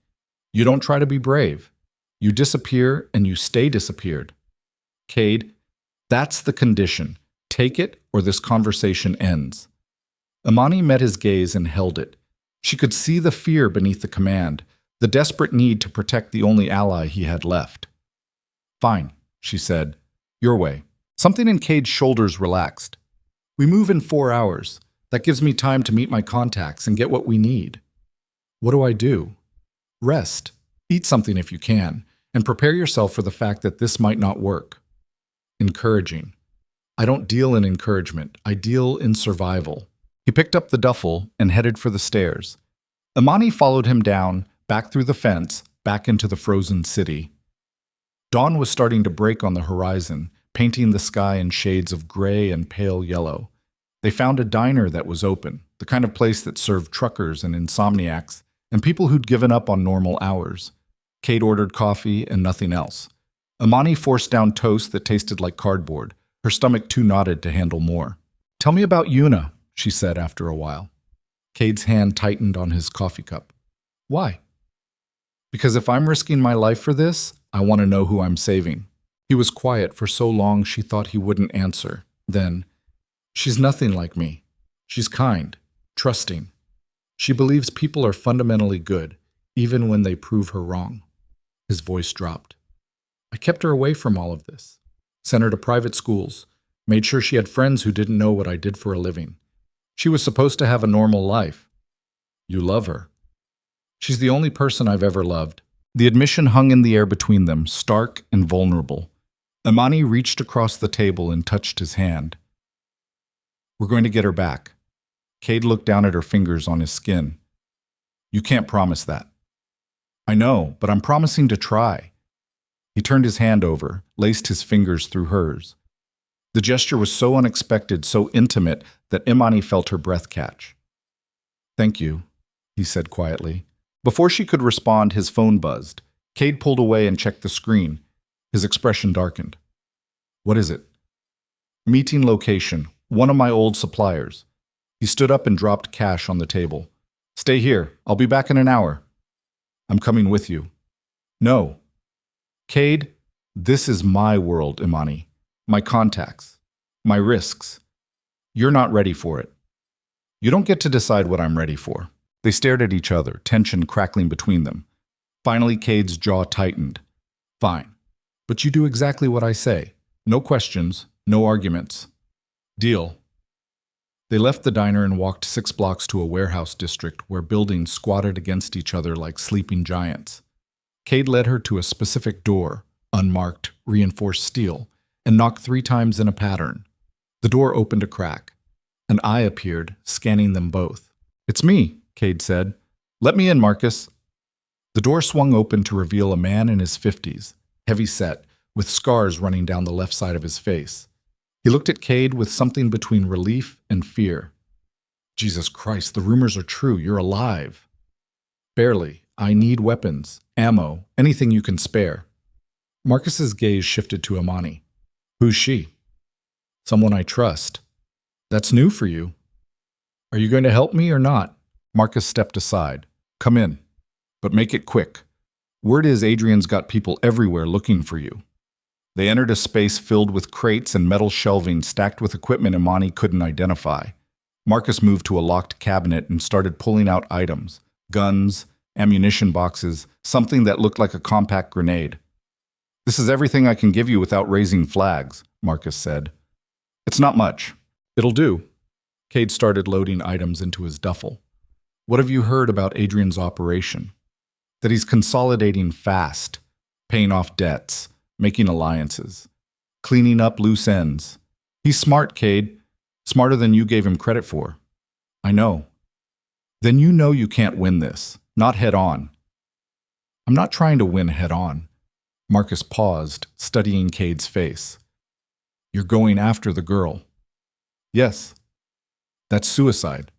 You don't try to be brave. You disappear and you stay disappeared." "Cade, That's the condition. Take it, or this conversation ends. Imani met his gaze and held it. She could see the fear beneath the command, the desperate need to protect the only ally he had left. Fine, she said. Your way. Something in Cade's shoulders relaxed. We move in 4 hours. That gives me time to meet my contacts and get what we need. What do I do? Rest. Eat something if you can, and prepare yourself for the fact that this might not work. Encouraging. I don't deal in encouragement. I deal in survival. He picked up the duffel and headed for the stairs. Imani followed him down, back through the fence, back into the frozen city. Dawn was starting to break on the horizon, painting the sky in shades of gray and pale yellow. They found a diner that was open, the kind of place that served truckers and insomniacs and people who'd given up on normal hours. Cade ordered coffee and nothing else. Imani forced down toast that tasted like cardboard, her stomach too knotted to handle more. Tell me about Yuna, she said after a while. Cade's hand tightened on his coffee cup. Why? Because if I'm risking my life for this, I want to know who I'm saving. He was quiet for so long she thought he wouldn't answer. Then, she's nothing like me. She's kind, trusting. She believes people are fundamentally good, even when they prove her wrong. His voice dropped. I kept her away from all of this. Sent her to private schools. Made sure she had friends who didn't know what I did for a living. She was supposed to have a normal life. You love her. She's the only person I've ever loved. The admission hung in the air between them, stark and vulnerable. Imani reached across the table and touched his hand. We're going to get her back. Cade looked down at her fingers on his skin. You can't promise that. I know, but I'm promising to try. He turned his hand over, laced his fingers through hers. The gesture was so unexpected, so intimate, that Imani felt her breath catch. Thank you, he said quietly. Before she could respond, his phone buzzed. Cade pulled away and checked the screen. His expression darkened. What is it? Meeting location, one of my old suppliers. He stood up and dropped cash on the table. Stay here. I'll be back in an hour. I'm coming with you. No. Cade, this is my world, Imani. My contacts. My risks. You're not ready for it. You don't get to decide what I'm ready for. They stared at each other, tension crackling between them. Finally, Cade's jaw tightened. Fine. But you do exactly what I say. No questions, no arguments. Deal. They left the diner and walked 6 blocks to a warehouse district where buildings squatted against each other like sleeping giants. Cade led her to a specific door, unmarked, reinforced steel, and knocked 3 times in a pattern. The door opened a crack. An eye appeared, scanning them both. It's me, Cade said. Let me in, Marcus. The door swung open to reveal a man in his 50s, heavy-set, with scars running down the left side of his face. He looked at Cade with something between relief and fear. Jesus Christ, the rumors are true. You're alive. Barely. I need weapons, ammo, anything you can spare. Marcus's gaze shifted to Imani. Who's she? Someone I trust. That's new for you. Are you going to help me or not? Marcus stepped aside. Come in. But make it quick. Word is Adrian's got people everywhere looking for you. They entered a space filled with crates and metal shelving stacked with equipment Imani couldn't identify. Marcus moved to a locked cabinet and started pulling out items. Guns, ammunition boxes, something that looked like a compact grenade. This is everything I can give you without raising flags, Marcus said. It's not much. It'll do. Cade started loading items into his duffel. What have you heard about Adrian's operation? That he's consolidating fast, paying off debts, making alliances, cleaning up loose ends. He's smart, Cade. Smarter than you gave him credit for. I know. Then you know you can't win this. Not head on. I'm not trying to win head on. Marcus paused, studying Cade's face. You're going after the girl. Yes. That's suicide.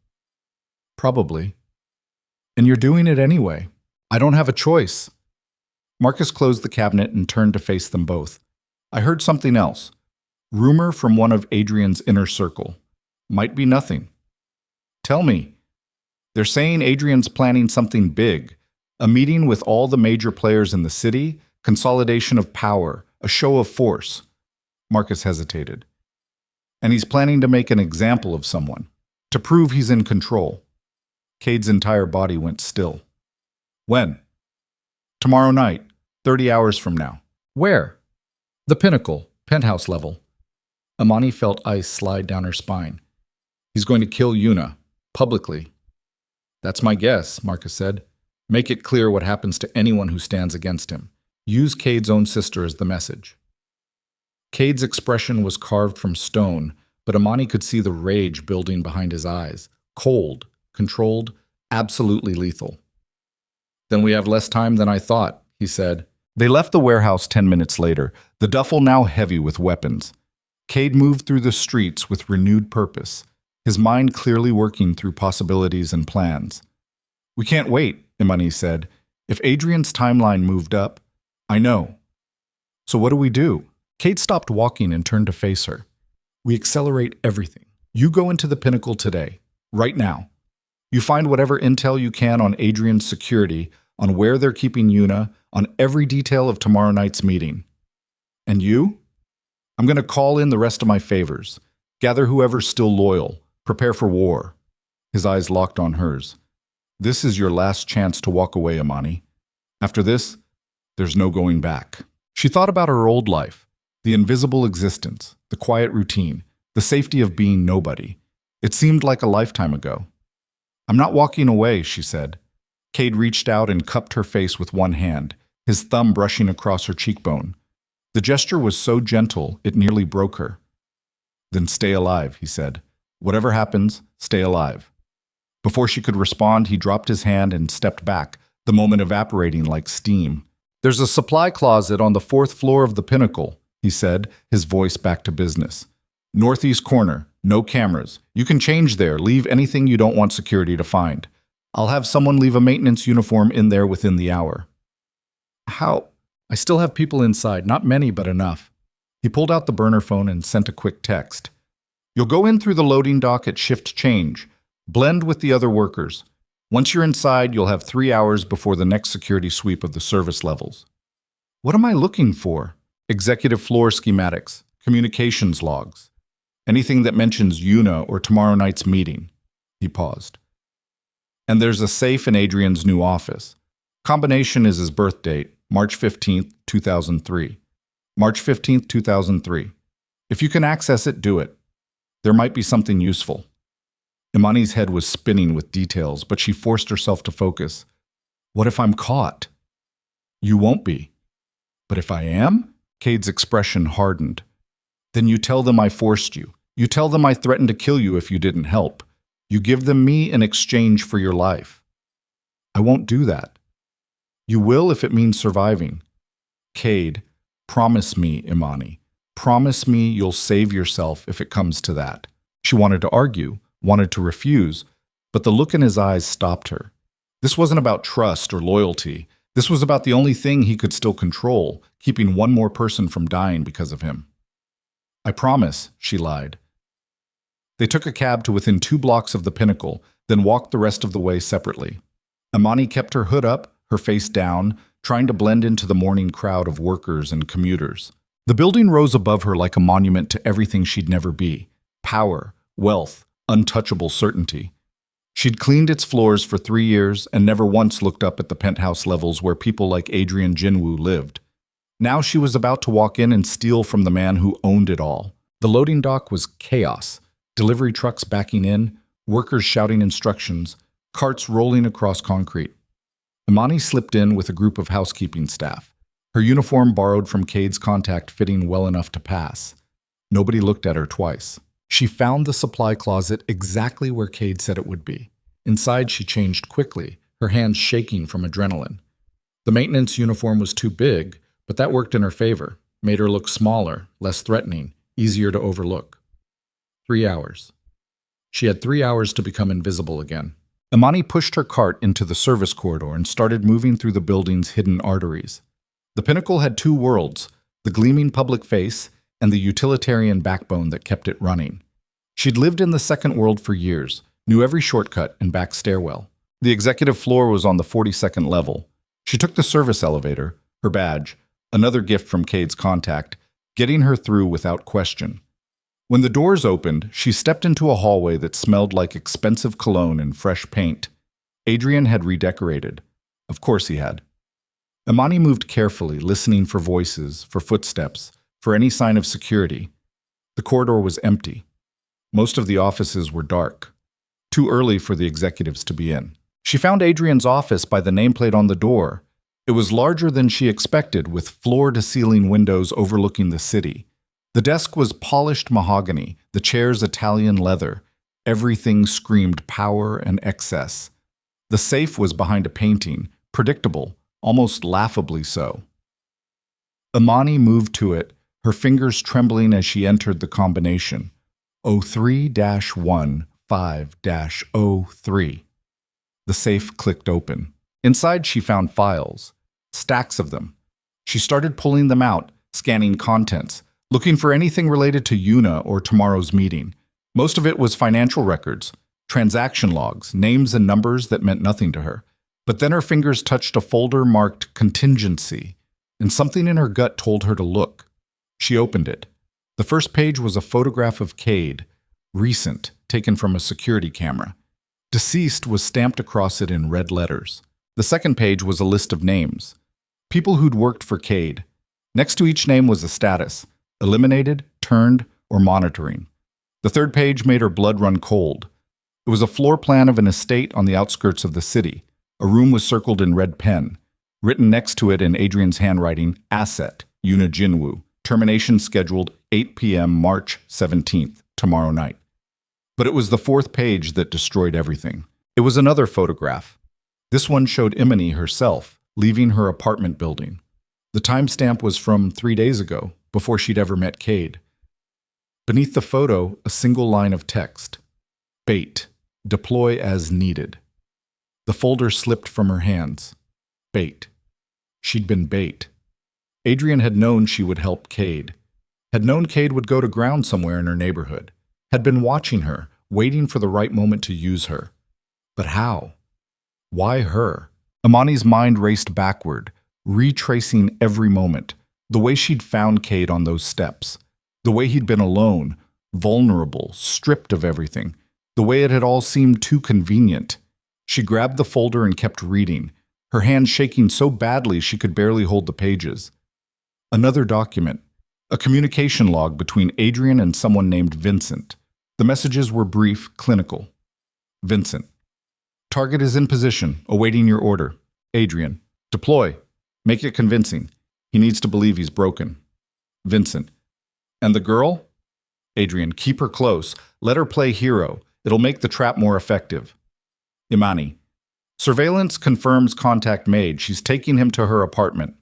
Probably. And you're doing it anyway. I don't have a choice. Marcus closed the cabinet and turned to face them both. I heard something else. Rumor from one of Adrian's inner circle. Might be nothing. Tell me. They're saying Adrian's planning something big. A meeting with all the major players in the city, consolidation of power, a show of force. Marcus hesitated. And he's planning to make an example of someone, to prove he's in control. Cade's entire body went still. When? Tomorrow night, 30 hours from now. Where? The Pinnacle, penthouse level. Amani felt ice slide down her spine. He's going to kill Yuna, publicly. That's my guess, Marcus said. Make it clear what happens to anyone who stands against him. Use Cade's own sister as the message. Cade's expression was carved from stone, but Amani could see the rage building behind his eyes. Cold, controlled, absolutely lethal. Then we have less time than I thought, he said. They left the warehouse 10 minutes later, the duffel now heavy with weapons. Cade moved through the streets with renewed purpose, his mind clearly working through possibilities and plans. We can't wait, Imani said. If Adrian's timeline moved up, I know. So what do we do? Cade stopped walking and turned to face her. We accelerate everything. You go into the Pinnacle today, right now. You find whatever intel you can on Adrian's security, on where they're keeping Yuna, on every detail of tomorrow night's meeting. And you? I'm going to call in the rest of my favors. Gather whoever's still loyal. Prepare for war. His eyes locked on hers. This is your last chance to walk away, Imani. After this, there's no going back. She thought about her old life, the invisible existence, the quiet routine, the safety of being nobody. It seemed like a lifetime ago. I'm not walking away, she said. Cade reached out and cupped her face with one hand, his thumb brushing across her cheekbone. The gesture was so gentle, it nearly broke her. Then stay alive, he said. Whatever happens, stay alive. Before she could respond, he dropped his hand and stepped back, the moment evaporating like steam. There's a supply closet on the 4th floor of the Pinnacle, he said, his voice back to business. Northeast corner, no cameras. You can change there, leave anything you don't want security to find. I'll have someone leave a maintenance uniform in there within the hour. How? I still have people inside, not many, but enough. He pulled out the burner phone and sent a quick text. You'll go in through the loading dock at shift change. Blend with the other workers. Once you're inside, you'll have 3 hours before the next security sweep of the service levels. What am I looking for? Executive floor schematics, communications logs, anything that mentions Yuna or tomorrow night's meeting. He paused. And there's a safe in Adrian's new office. Combination is his birth date, March 15th, 2003. March 15th, 2003. If you can access it, do it. There might be something useful. Imani's head was spinning with details, but she forced herself to focus. What if I'm caught? You won't be. But if I am? Cade's expression hardened. Then you tell them I forced you. You tell them I threatened to kill you if you didn't help. You give them me in exchange for your life. I won't do that. You will if it means surviving. Cade, promise me, Imani. Promise me you'll save yourself if it comes to that. She wanted to argue, wanted to refuse, but the look in his eyes stopped her. This wasn't about trust or loyalty. This was about the only thing he could still control, keeping one more person from dying because of him. I promise, she lied. They took a cab to within 2 blocks of the Pinnacle, then walked the rest of the way separately. Imani kept her hood up, her face down, trying to blend into the morning crowd of workers and commuters. The building rose above her like a monument to everything she'd never be. Power, wealth, untouchable certainty. She'd cleaned its floors for 3 years and never once looked up at the penthouse levels where people like Adrian Jinwoo lived. Now she was about to walk in and steal from the man who owned it all. The loading dock was chaos. Delivery trucks backing in, workers shouting instructions, carts rolling across concrete. Imani slipped in with a group of housekeeping staff, her uniform borrowed from Cade's contact fitting well enough to pass. Nobody looked at her twice. She found the supply closet exactly where Cade said it would be. Inside, she changed quickly, her hands shaking from adrenaline. The maintenance uniform was too big, but that worked in her favor, made her look smaller, less threatening, easier to overlook. 3 hours. She had 3 hours to become invisible again. Imani pushed her cart into the service corridor and started moving through the building's hidden arteries. The Pinnacle had 2 worlds, the gleaming public face and the utilitarian backbone that kept it running. She'd lived in the second world for years, knew every shortcut and back stairwell. The executive floor was on the 42nd level. She took the service elevator, her badge, another gift from Cade's contact, getting her through without question. When the doors opened, she stepped into a hallway that smelled like expensive cologne and fresh paint. Adrian had redecorated. Of course he had. Imani moved carefully, listening for voices, for footsteps, for any sign of security. The corridor was empty. Most of the offices were dark. Too early for the executives to be in. She found Adrian's office by the nameplate on the door. It was larger than she expected, with floor-to-ceiling windows overlooking the city. The desk was polished mahogany, the chairs Italian leather. Everything screamed power and excess. The safe was behind a painting, predictable, almost laughably so. Imani moved to it, her fingers trembling as she entered the combination. 03-15-03. The safe clicked open. Inside she found files, stacks of them. She started pulling them out, scanning contents, looking for anything related to Yuna or tomorrow's meeting. Most of it was financial records, transaction logs, names and numbers that meant nothing to her. But then her fingers touched a folder marked contingency, and something in her gut told her to look. She opened it. The first page was a photograph of Cade, recent, taken from a security camera. Deceased was stamped across it in red letters. The second page was a list of names. People who'd worked for Cade. Next to each name was a status: eliminated, turned, or monitoring. The third page made her blood run cold. It was a floor plan of an estate on the outskirts of the city. A room was circled in red pen. Written next to it in Adrian's handwriting, Asset, Yuna Jinwoo. Termination scheduled 8 p.m. March 17th, tomorrow night. But it was the fourth page that destroyed everything. It was another photograph. This one showed Imani herself, leaving her apartment building. The timestamp was from 3 days ago, before she'd ever met Cade. Beneath the photo, a single line of text. Bait. Deploy as needed. The folder slipped from her hands. Bait. She'd been bait. Adrian had known she would help Cade. Had known Cade would go to ground somewhere in her neighborhood. Had been watching her, waiting for the right moment to use her. But how? Why her? Imani's mind raced backward, retracing every moment. The way she'd found Cade on those steps. The way he'd been alone, vulnerable, stripped of everything. The way it had all seemed too convenient. She grabbed the folder and kept reading, her hand shaking so badly she could barely hold the pages. Another document. A communication log between Adrian and someone named Vincent. The messages were brief, clinical. Vincent. Target is in position, awaiting your order. Adrian. Deploy. Make it convincing. He needs to believe he's broken. Vincent. And the girl? Adrian. Keep her close. Let her play hero. It'll make the trap more effective. Imani. Surveillance confirms contact Maid. She's taking him to her apartment.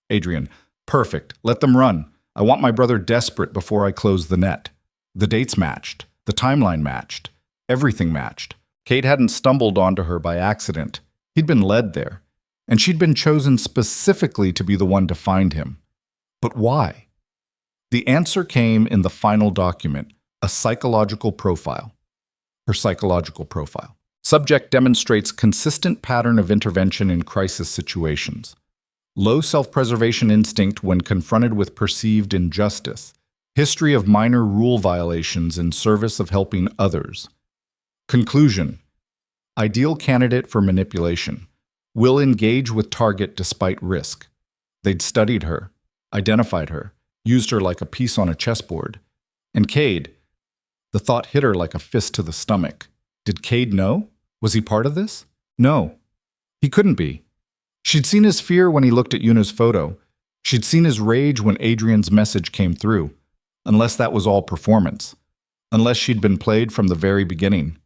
Adrian. Perfect. Let them run. I want my brother desperate before I close the net. The dates matched. The timeline matched. Everything matched. Cade hadn't stumbled onto her by accident. He'd been led there. And she'd been chosen specifically to be the one to find him. But why? The answer came in the final document, a psychological profile. Her psychological profile. Subject demonstrates consistent pattern of intervention in crisis situations. Low self-preservation instinct when confronted with perceived injustice. History of minor rule violations in service of helping others. Conclusion. Ideal candidate for manipulation. Will engage with target despite risk. They'd studied her, identified her, used her like a piece on a chessboard. And Cade, the thought hit her like a fist to the stomach. Did Cade know? Was he part of this? No. He couldn't be. She'd seen his fear when he looked at Yuna's photo. She'd seen his rage when Adrian's message came through. Unless that was all performance. Unless she'd been played from the very beginning.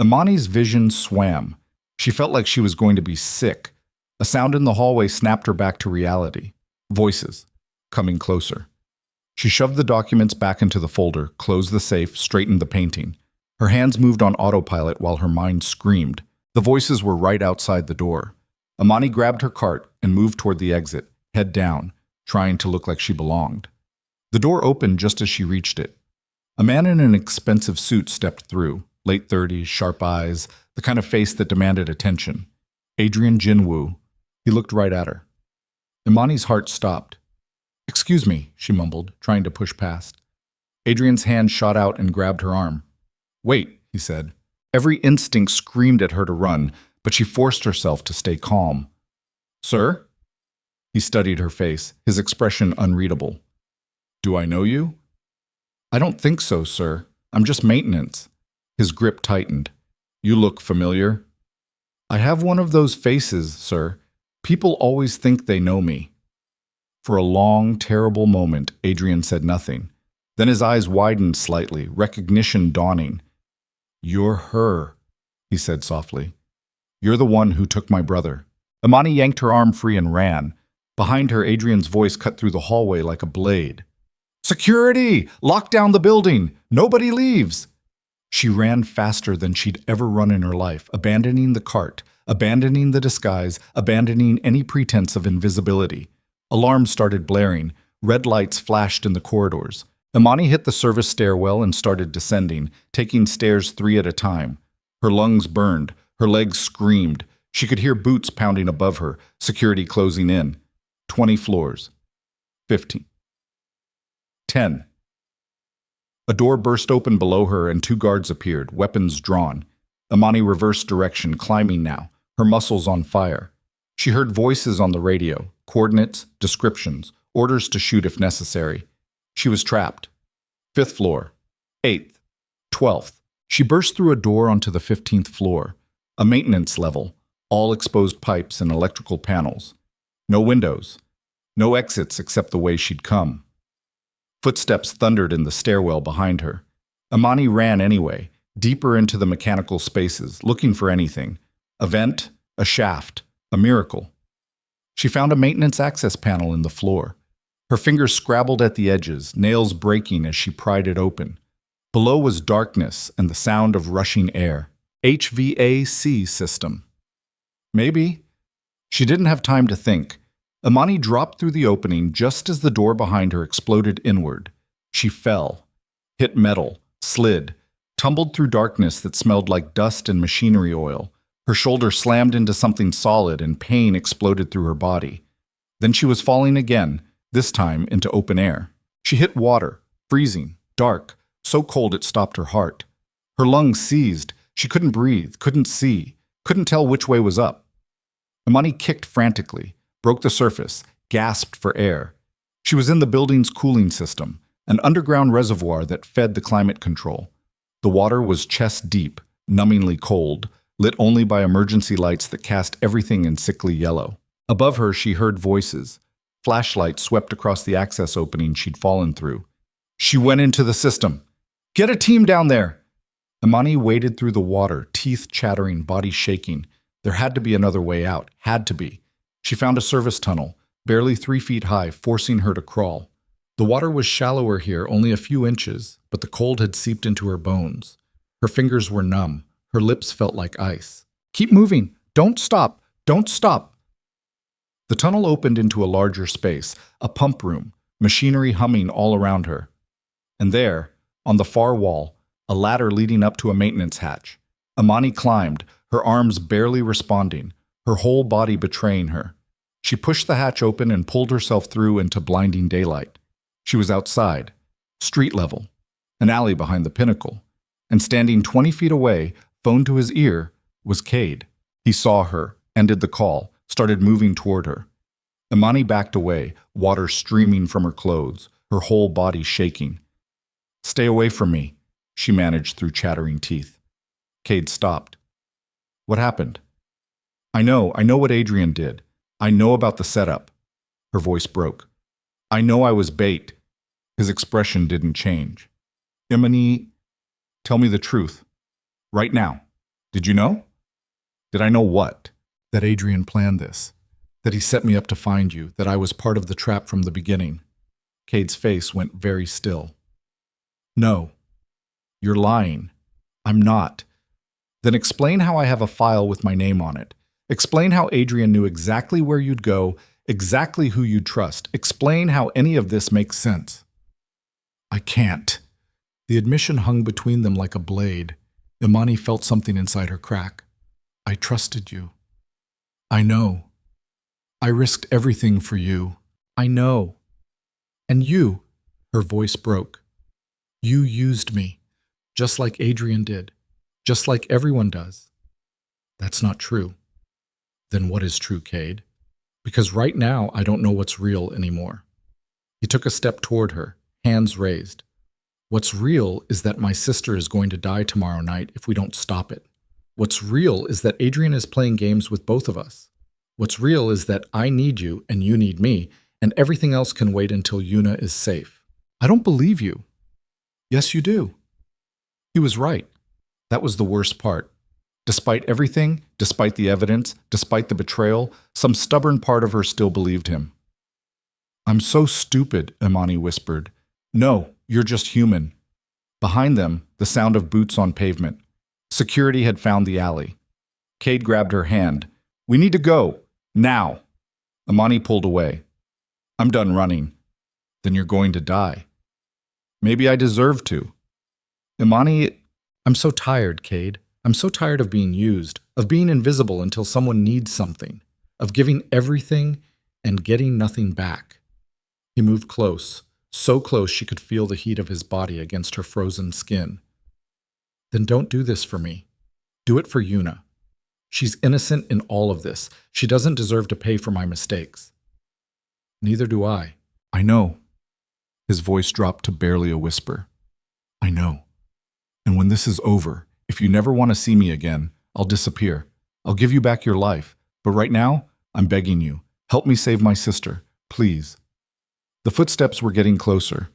Imani's vision swam. She felt like she was going to be sick. A sound in the hallway snapped her back to reality. Voices. Coming closer. She shoved the documents back into the folder, closed the safe, straightened the painting. Her hands moved on autopilot while her mind screamed. The voices were right outside the door. Imani grabbed her cart and moved toward the exit, head down, trying to look like she belonged. The door opened just as she reached it. A man in an expensive suit stepped through, late 30s, sharp eyes, the kind of face that demanded attention. Adrian Jinwoo. He looked right at her. Imani's heart stopped. Excuse me, she mumbled, trying to push past. Adrian's hand shot out and grabbed her arm. Wait, he said. Every instinct screamed at her to run, but she forced herself to stay calm. Sir? He studied her face, his expression unreadable. Do I know you? I don't think so, sir. I'm just maintenance. His grip tightened. You look familiar. I have one of those faces, sir. People always think they know me. For a long, terrible moment, Adrian said nothing. Then his eyes widened slightly, recognition dawning. You're her, he said softly. You're the one who took my brother. Imani yanked her arm free and ran. Behind her, Adrian's voice cut through the hallway like a blade. Security! Lock down the building! Nobody leaves! She ran faster than she'd ever run in her life, abandoning the cart, abandoning the disguise, abandoning any pretense of invisibility. Alarms started blaring. Red lights flashed in the corridors. Imani hit the service stairwell and started descending, taking stairs 3 at a time. Her lungs burned. Her legs screamed. She could hear boots pounding above her, security closing in. 20 floors. 15. 10. A door burst open below her and 2 guards appeared, weapons drawn. Imani reversed direction, climbing now, her muscles on fire. She heard voices on the radio, coordinates, descriptions, orders to shoot if necessary. She was trapped. 5th floor. 8th. 12th. She burst through a door onto the 15th floor. A maintenance level, all exposed pipes and electrical panels. No windows. No exits except the way she'd come. Footsteps thundered in the stairwell behind her. Imani ran anyway, deeper into the mechanical spaces, looking for anything. A vent, a shaft, a miracle. She found a maintenance access panel in the floor. Her fingers scrabbled at the edges, nails breaking as she pried it open. Below was darkness and the sound of rushing air. HVAC system. Maybe. She didn't have time to think. Imani dropped through the opening just as the door behind her exploded inward. She fell, hit metal, slid, tumbled through darkness that smelled like dust and machinery oil. Her shoulder slammed into something solid and pain exploded through her body. Then she was falling again, this time into open air. She hit water, freezing, dark, so cold it stopped her heart. Her lungs seized. She couldn't breathe, couldn't see, couldn't tell which way was up. Imani kicked frantically, broke the surface, gasped for air. She was in the building's cooling system, an underground reservoir that fed the climate control. The water was chest deep, numbingly cold, lit only by emergency lights that cast everything in sickly yellow. Above her, she heard voices. Flashlights swept across the access opening she'd fallen through. She went into the system. Get a team down there! Imani waded through the water, teeth chattering, body shaking. There had to be another way out. Had to be. She found a service tunnel, barely 3 feet high, forcing her to crawl. The water was shallower here, only a few inches, but the cold had seeped into her bones. Her fingers were numb. Her lips felt like ice. Keep moving! Don't stop! Don't stop! The tunnel opened into a larger space, a pump room, machinery humming all around her. And there, on the far wall, a ladder leading up to a maintenance hatch. Imani climbed, her arms barely responding, her whole body betraying her. She pushed the hatch open and pulled herself through into blinding daylight. She was outside, street level, an alley behind the pinnacle, and standing 20 feet away, phone to his ear, was Cade. He saw her, ended the call, started moving toward her. Imani backed away, water streaming from her clothes, her whole body shaking. Stay away from me, she managed through chattering teeth. Cade stopped. What happened? I know what Adrian did. I know about the setup. Her voice broke. I know I was bait. His expression didn't change. Imani, tell me the truth. Right now. Did you know? Did I know what? That Adrian planned this. That he set me up to find you. That I was part of the trap from the beginning. Cade's face went very still. No. You're lying. I'm not. Then explain how I have a file with my name on it. Explain how Adrian knew exactly where you'd go, exactly who you'd trust. Explain how any of this makes sense. I can't. The admission hung between them like a blade. Imani felt something inside her crack. I trusted you. I know. I risked everything for you. I know. And you, her voice broke. You used me, just like Adrian did, just like everyone does. That's not true. Then what is true, Cade? Because right now I don't know what's real anymore. He took a step toward her, hands raised. What's real is that my sister is going to die tomorrow night if we don't stop it. What's real is that Adrian is playing games with both of us. What's real is that I need you and you need me, and everything else can wait until Yuna is safe. I don't believe you. Yes, you do. He was right. That was the worst part. Despite everything, despite the evidence, despite the betrayal, some stubborn part of her still believed him. I'm so stupid, Imani whispered. No, you're just human. Behind them, the sound of boots on pavement. Security had found the alley. Cade grabbed her hand. We need to go. Now. Imani pulled away. I'm done running. Then you're going to die. Maybe I deserve to. Imani, I'm so tired, Cade. I'm so tired of being used, of being invisible until someone needs something, of giving everything and getting nothing back. He moved close, so close she could feel the heat of his body against her frozen skin. Then don't do this for me. Do it for Yuna. She's innocent in all of this. She doesn't deserve to pay for my mistakes. Neither do I. I know. His voice dropped to barely a whisper. I know. And when this is over, if you never want to see me again, I'll disappear. I'll give you back your life. But right now, I'm begging you. Help me save my sister. Please. The footsteps were getting closer.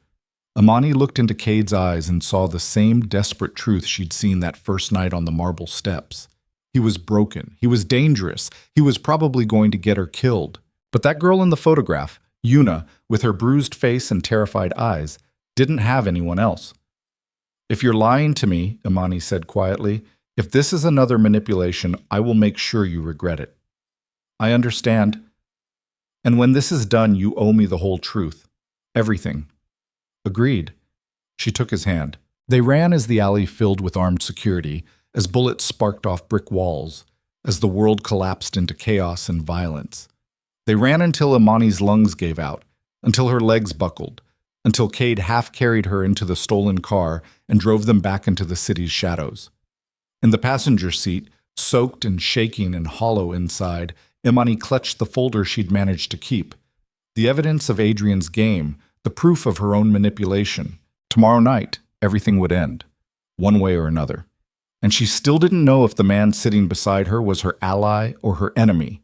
Imani looked into Cade's eyes and saw the same desperate truth she'd seen that first night on the marble steps. He was broken. He was dangerous. He was probably going to get her killed. But that girl in the photograph, Yuna, with her bruised face and terrified eyes, didn't have anyone else. If you're lying to me, Imani said quietly, if this is another manipulation, I will make sure you regret it. I understand. And when this is done, you owe me the whole truth. Everything. Agreed. She took his hand. They ran as the alley filled with armed security, as bullets sparked off brick walls, as the world collapsed into chaos and violence. They ran until Imani's lungs gave out, until her legs buckled, until Cade half carried her into the stolen car and drove them back into the city's shadows. In the passenger seat, soaked and shaking and hollow inside, Imani clutched the folder she'd managed to keep. The evidence of Adrian's game, the proof of her own manipulation. Tomorrow night, everything would end, one way or another. And she still didn't know if the man sitting beside her was her ally or her enemy.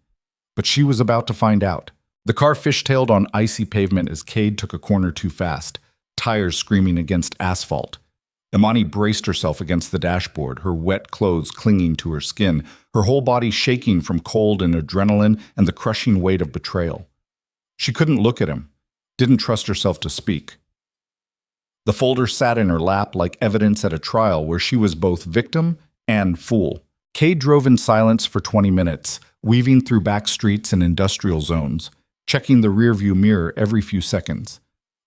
But she was about to find out. The car fishtailed on icy pavement as Cade took a corner too fast, tires screaming against asphalt. Imani braced herself against the dashboard, her wet clothes clinging to her skin, her whole body shaking from cold and adrenaline and the crushing weight of betrayal. She couldn't look at him, didn't trust herself to speak. The folder sat in her lap like evidence at a trial where she was both victim and fool. Cade drove in silence for 20 minutes, weaving through back streets and industrial zones, checking the rearview mirror every few seconds.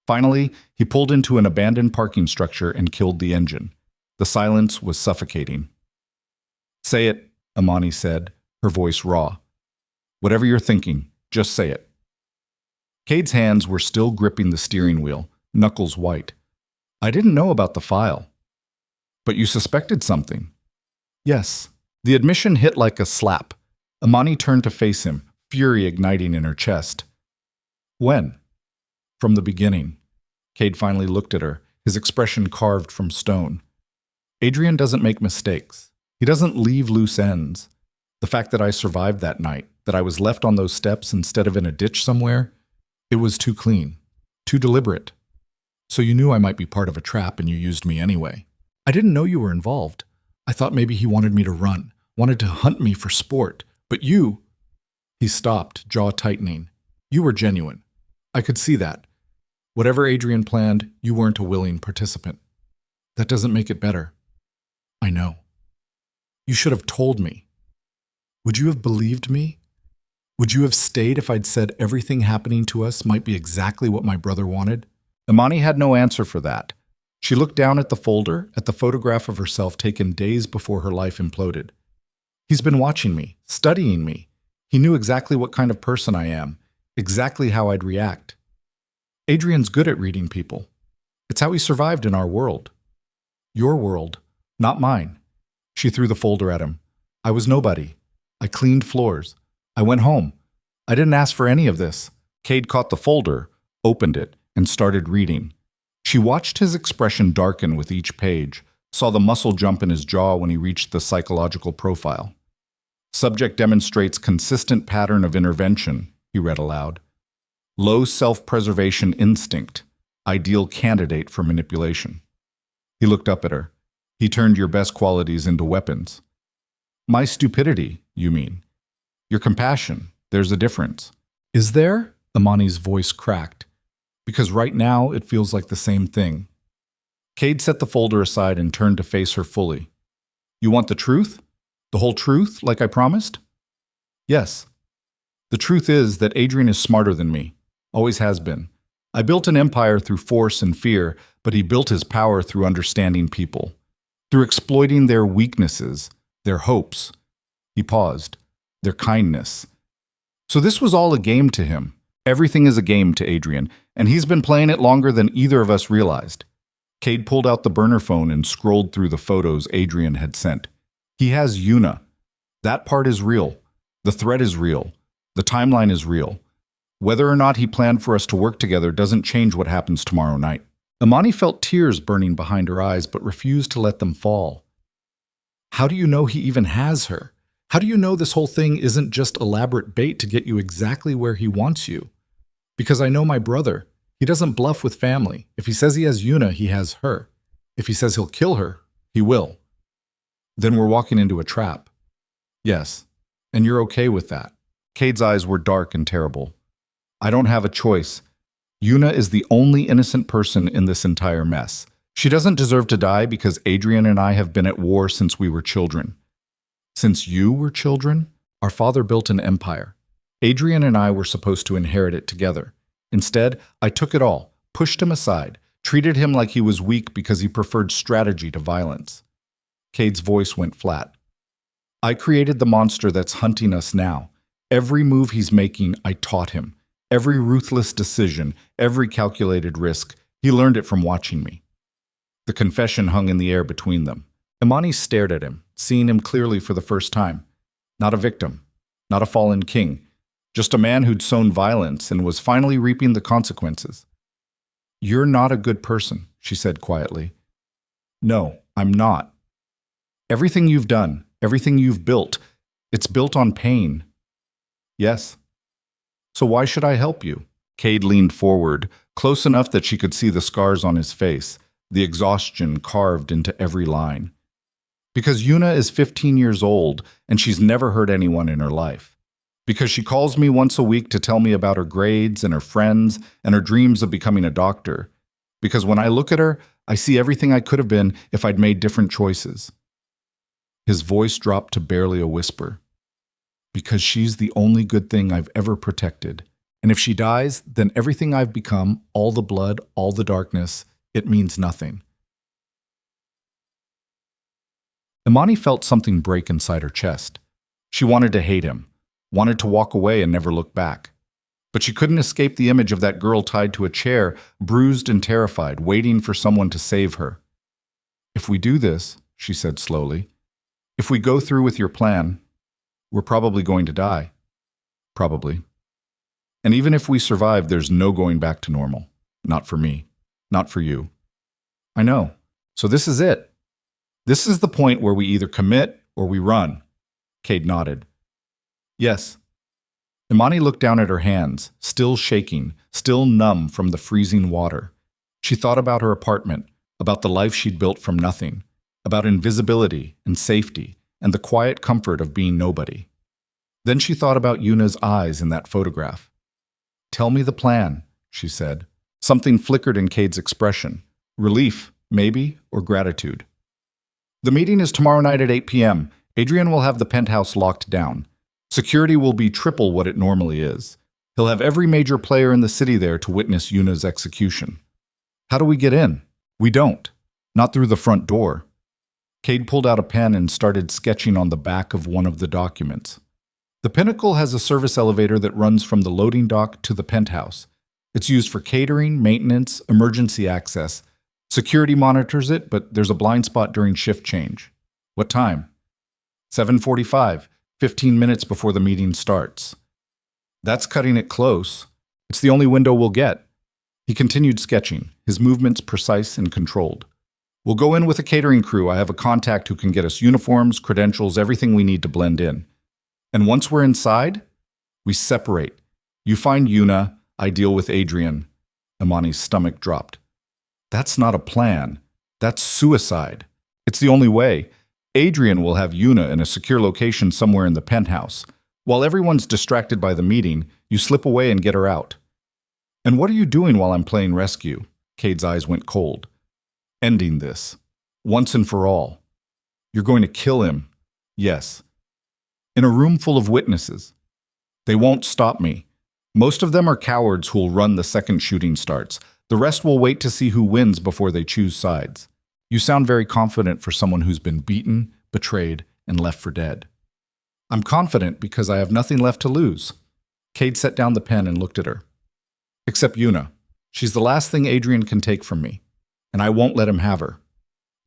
Finally, he pulled into an abandoned parking structure and killed the engine. The silence was suffocating. Say it, Imani said, her voice raw. Whatever you're thinking, just say it. Cade's hands were still gripping the steering wheel, knuckles white. I didn't know about the file. But you suspected something. Yes. The admission hit like a slap. Imani turned to face him, fury igniting in her chest. When? From the beginning. Cade finally looked at her, his expression carved from stone. Adrian doesn't make mistakes. He doesn't leave loose ends. The fact that I survived that night, that I was left on those steps instead of in a ditch somewhere, it was too clean, too deliberate. So you knew I might be part of a trap and you used me anyway. I didn't know you were involved. I thought maybe he wanted me to run, wanted to hunt me for sport. But you... He stopped, jaw tightening. You were genuine. I could see that. Whatever Adrian planned, you weren't a willing participant. That doesn't make it better. I know. You should have told me. Would you have believed me? Would you have stayed if I'd said everything happening to us might be exactly what my brother wanted? Imani had no answer for that. She looked down at the folder, at the photograph of herself taken days before her life imploded. He's been watching me, studying me. He knew exactly what kind of person I am, exactly how I'd react. Adrian's good at reading people. It's how he survived in our world. Your world, not mine. She threw the folder at him. I was nobody. I cleaned floors. I went home. I didn't ask for any of this. Cade caught the folder, opened it, and started reading. She watched his expression darken with each page, saw the muscle jump in his jaw when he reached the psychological profile. Subject demonstrates consistent pattern of intervention, he read aloud. Low self-preservation instinct, ideal candidate for manipulation. He looked up at her. He turned your best qualities into weapons. My stupidity, you mean? Your compassion, there's a difference. Is there? Imani's voice cracked. Because right now it feels like the same thing. Cade set the folder aside and turned to face her fully. You want the truth? The whole truth, like I promised? Yes. The truth is that Adrian is smarter than me. Always has been. I built an empire through force and fear, but he built his power through understanding people. Through exploiting their weaknesses, their hopes. He paused. Their kindness. So this was all a game to him. Everything is a game to Adrian, and he's been playing it longer than either of us realized. Cade pulled out the burner phone and scrolled through the photos Adrian had sent. He has Yuna. That part is real. The threat is real. The timeline is real. Whether or not he planned for us to work together doesn't change what happens tomorrow night. Imani felt tears burning behind her eyes but refused to let them fall. How do you know he even has her? How do you know this whole thing isn't just elaborate bait to get you exactly where he wants you? Because I know my brother. He doesn't bluff with family. If he says he has Yuna, he has her. If he says he'll kill her, he will. Then we're walking into a trap. Yes, and you're okay with that. Cade's eyes were dark and terrible. I don't have a choice. Yuna is the only innocent person in this entire mess. She doesn't deserve to die because Adrian and I have been at war since we were children. Since you were children, our father built an empire. Adrian and I were supposed to inherit it together. Instead, I took it all, pushed him aside, treated him like he was weak because he preferred strategy to violence. Cade's voice went flat. I created the monster that's hunting us now. Every move he's making, I taught him. Every ruthless decision, every calculated risk, he learned it from watching me. The confession hung in the air between them. Imani stared at him, seeing him clearly for the first time. Not a victim, not a fallen king, just a man who'd sown violence and was finally reaping the consequences. You're not a good person, she said quietly. No, I'm not. Everything you've done, everything you've built, it's built on pain. Yes. So why should I help you? Cade leaned forward, close enough that she could see the scars on his face, the exhaustion carved into every line. Because Yuna is 15 years old and she's never hurt anyone in her life. Because she calls me once a week to tell me about her grades and her friends and her dreams of becoming a doctor. Because when I look at her, I see everything I could have been if I'd made different choices. His voice dropped to barely a whisper. Because she's the only good thing I've ever protected. And if she dies, then everything I've become, all the blood, all the darkness, it means nothing. Imani felt something break inside her chest. She wanted to hate him, wanted to walk away and never look back. But she couldn't escape the image of that girl tied to a chair, bruised and terrified, waiting for someone to save her. If we do this, she said slowly, if we go through with your plan, we're probably going to die. Probably. And even if we survive, there's no going back to normal. Not for me. Not for you. I know. So this is it. This is the point where we either commit or we run. Cade nodded. Yes. Imani looked down at her hands, still shaking, still numb from the freezing water. She thought about her apartment, about the life she'd built from nothing, about invisibility and safety, and the quiet comfort of being nobody. Then she thought about Yuna's eyes in that photograph. Tell me the plan, she said. Something flickered in Cade's expression. Relief, maybe, or gratitude. The meeting is tomorrow night at 8 p.m. Adrian will have the penthouse locked down. Security will be triple what it normally is. He'll have every major player in the city there to witness Yuna's execution. How do we get in? We don't. Not through the front door. Cade pulled out a pen and started sketching on the back of one of the documents. The Pinnacle has a service elevator that runs from the loading dock to the penthouse. It's used for catering, maintenance, emergency access. Security monitors it, but there's a blind spot during shift change. What time? 7:45, 15 minutes before the meeting starts. That's cutting it close. It's the only window we'll get. He continued sketching, his movements precise and controlled. We'll go in with a catering crew. I have a contact who can get us uniforms, credentials, everything we need to blend in. And once we're inside, we separate. You find Yuna, I deal with Adrian. Imani's stomach dropped. That's not a plan. That's suicide. It's the only way. Adrian will have Yuna in a secure location somewhere in the penthouse. While everyone's distracted by the meeting, you slip away and get her out. And what are you doing while I'm playing rescue? Cade's eyes went cold. Ending this. Once and for all. You're going to kill him. Yes. In a room full of witnesses. They won't stop me. Most of them are cowards who'll run the second shooting starts. The rest will wait to see who wins before they choose sides. You sound very confident for someone who's been beaten, betrayed, and left for dead. I'm confident because I have nothing left to lose. Cade set down the pen and looked at her. Except Yuna. She's the last thing Adrian can take from me, and I won't let him have her.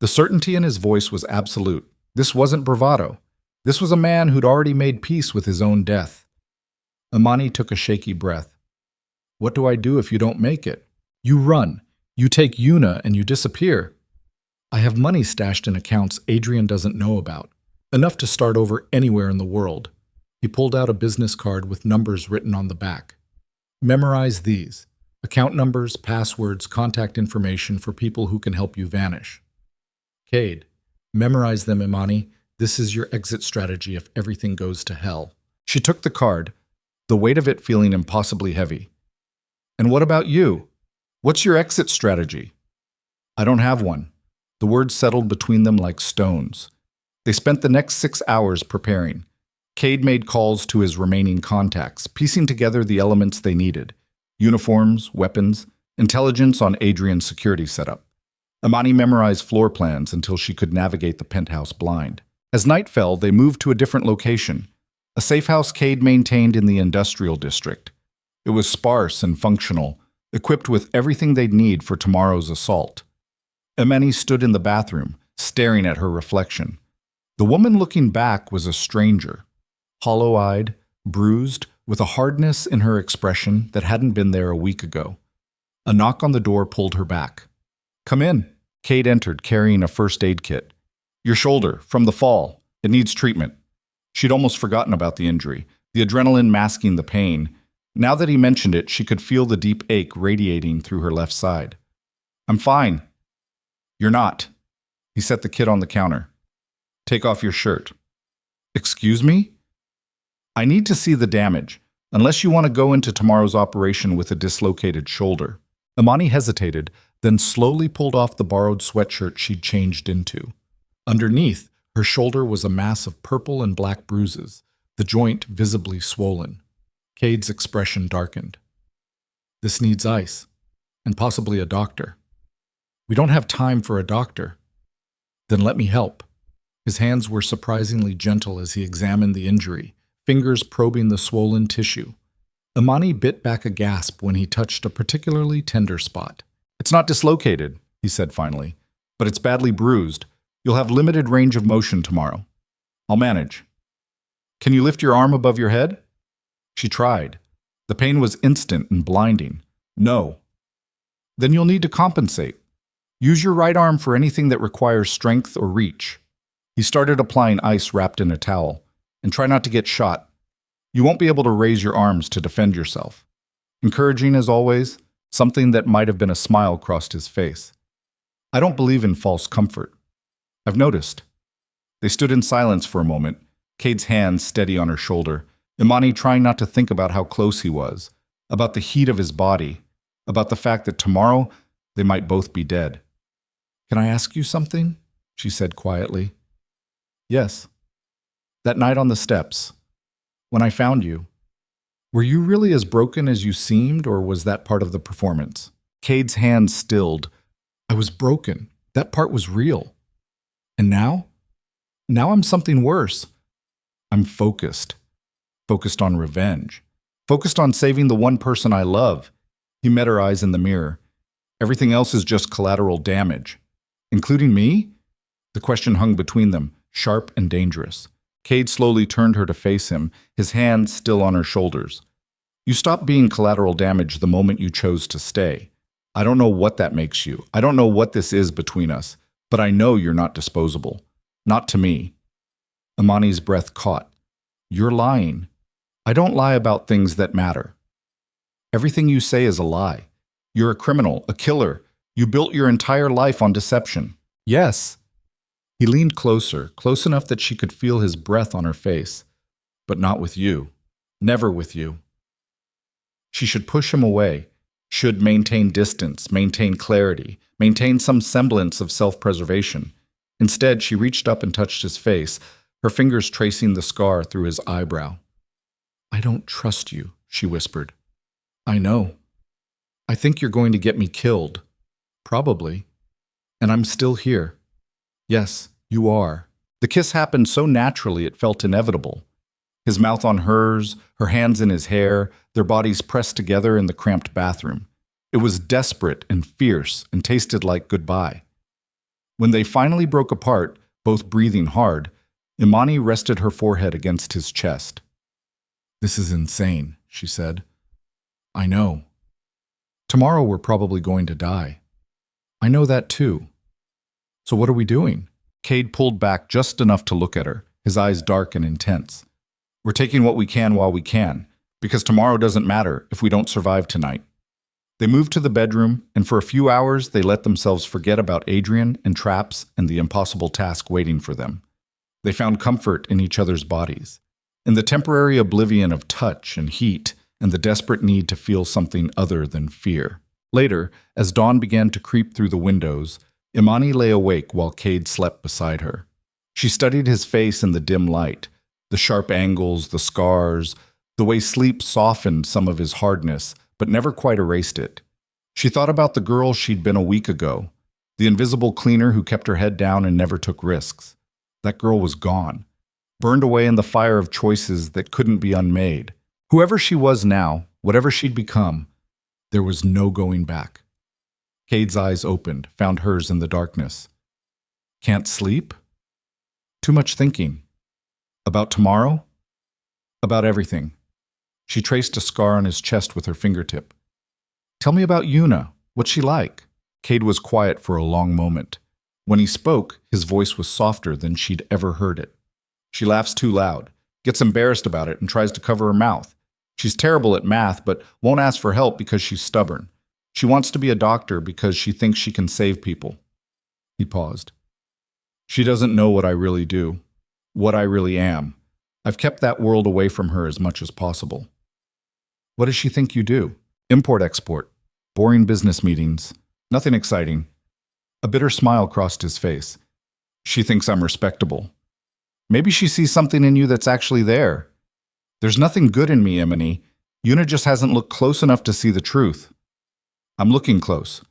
The certainty in his voice was absolute. This wasn't bravado. This was a man who'd already made peace with his own death. Imani took a shaky breath. What do I do if you don't make it? You run. You take Yuna and you disappear. I have money stashed in accounts Adrian doesn't know about. Enough to start over anywhere in the world. He pulled out a business card with numbers written on the back. Memorize these. Account numbers, passwords, contact information for people who can help you vanish. Cade, memorize them, Imani. This is your exit strategy if everything goes to hell. She took the card, the weight of it feeling impossibly heavy. And what about you? What's your exit strategy? I don't have one. The words settled between them like stones. They spent the next 6 hours preparing. Cade made calls to his remaining contacts, piecing together the elements they needed. Uniforms, weapons, intelligence on Adrian's security setup. Imani memorized floor plans until she could navigate the penthouse blind. As night fell, they moved to a different location, a safe house Cade maintained in the industrial district. It was sparse and functional, equipped with everything they'd need for tomorrow's assault. Imani stood in the bathroom, staring at her reflection. The woman looking back was a stranger, hollow-eyed, bruised, with a hardness in her expression that hadn't been there a week ago. A knock on the door pulled her back. Come in. Cade entered, carrying a first aid kit. Your shoulder, from the fall. It needs treatment. She'd almost forgotten about the injury, the adrenaline masking the pain. Now that he mentioned it, she could feel the deep ache radiating through her left side. I'm fine. You're not. He set the kit on the counter. Take off your shirt. Excuse me? I need to see the damage, unless you want to go into tomorrow's operation with a dislocated shoulder. Imani hesitated, then slowly pulled off the borrowed sweatshirt she'd changed into. Underneath, her shoulder was a mass of purple and black bruises, the joint visibly swollen. Cade's expression darkened. This needs ice, and possibly a doctor. We don't have time for a doctor. Then let me help. His hands were surprisingly gentle as he examined the injury, fingers probing the swollen tissue. Imani bit back a gasp when he touched a particularly tender spot. It's not dislocated, he said finally, but it's badly bruised. You'll have limited range of motion tomorrow. I'll manage. Can you lift your arm above your head? She tried. The pain was instant and blinding. No. Then you'll need to compensate. Use your right arm for anything that requires strength or reach. He started applying ice wrapped in a towel. And try not to get shot. You won't be able to raise your arms to defend yourself. Encouraging as always, something that might have been a smile crossed his face. I don't believe in false comfort. I've noticed. They stood in silence for a moment, Cade's hand steady on her shoulder, Imani trying not to think about how close he was, about the heat of his body, about the fact that tomorrow they might both be dead. Can I ask you something? She said quietly. Yes. That night on the steps, when I found you, were you really as broken as you seemed, or was that part of the performance? Cade's hand stilled. I was broken. That part was real. And now? Now I'm something worse. I'm focused. Focused on revenge. Focused on saving the one person I love. He met her eyes in the mirror. Everything else is just collateral damage. Including me? The question hung between them, sharp and dangerous. Cade slowly turned her to face him, his hands still on her shoulders. You stopped being collateral damage the moment you chose to stay. I don't know what that makes you. I don't know what this is between us, but I know you're not disposable. Not to me. Imani's breath caught. You're lying. I don't lie about things that matter. Everything you say is a lie. You're a criminal, a killer. You built your entire life on deception. Yes. He leaned closer, close enough that she could feel his breath on her face. But not with you. Never with you. She should push him away, should maintain distance, maintain clarity, maintain some semblance of self-preservation. Instead, she reached up and touched his face, her fingers tracing the scar through his eyebrow. I don't trust you, she whispered. I know. I think you're going to get me killed. Probably. And I'm still here. Yes, you are. The kiss happened so naturally it felt inevitable. His mouth on hers, her hands in his hair, their bodies pressed together in the cramped bathroom. It was desperate and fierce and tasted like goodbye. When they finally broke apart, both breathing hard, Imani rested her forehead against his chest. This is insane, she said. I know. Tomorrow we're probably going to die. I know that too. So what are we doing? Cade pulled back just enough to look at her, his eyes dark and intense. We're taking what we can while we can, because tomorrow doesn't matter if we don't survive tonight. They moved to the bedroom, and for a few hours they let themselves forget about Adrian and traps and the impossible task waiting for them. They found comfort in each other's bodies, in the temporary oblivion of touch and heat, and the desperate need to feel something other than fear. Later, as dawn began to creep through the windows, Imani lay awake while Cade slept beside her. She studied his face in the dim light, the sharp angles, the scars, the way sleep softened some of his hardness, but never quite erased it. She thought about the girl she'd been a week ago, the invisible cleaner who kept her head down and never took risks. That girl was gone, burned away in the fire of choices that couldn't be unmade. Whoever she was now, whatever she'd become, there was no going back. Cade's eyes opened, found hers in the darkness. Can't sleep? Too much thinking. About tomorrow? About everything. She traced a scar on his chest with her fingertip. Tell me about Yuna. What's she like? Cade was quiet for a long moment. When he spoke, his voice was softer than she'd ever heard it. She laughs too loud, gets embarrassed about it, and tries to cover her mouth. She's terrible at math, but won't ask for help because she's stubborn. She wants to be a doctor because she thinks she can save people. He paused. She doesn't know what I really do, what I really am. I've kept that world away from her as much as possible. What does she think you do? Import-export. Boring business meetings. Nothing exciting. A bitter smile crossed his face. She thinks I'm respectable. Maybe she sees something in you that's actually there. There's nothing good in me, Imani. Yuna just hasn't looked close enough to see the truth. I'm looking close,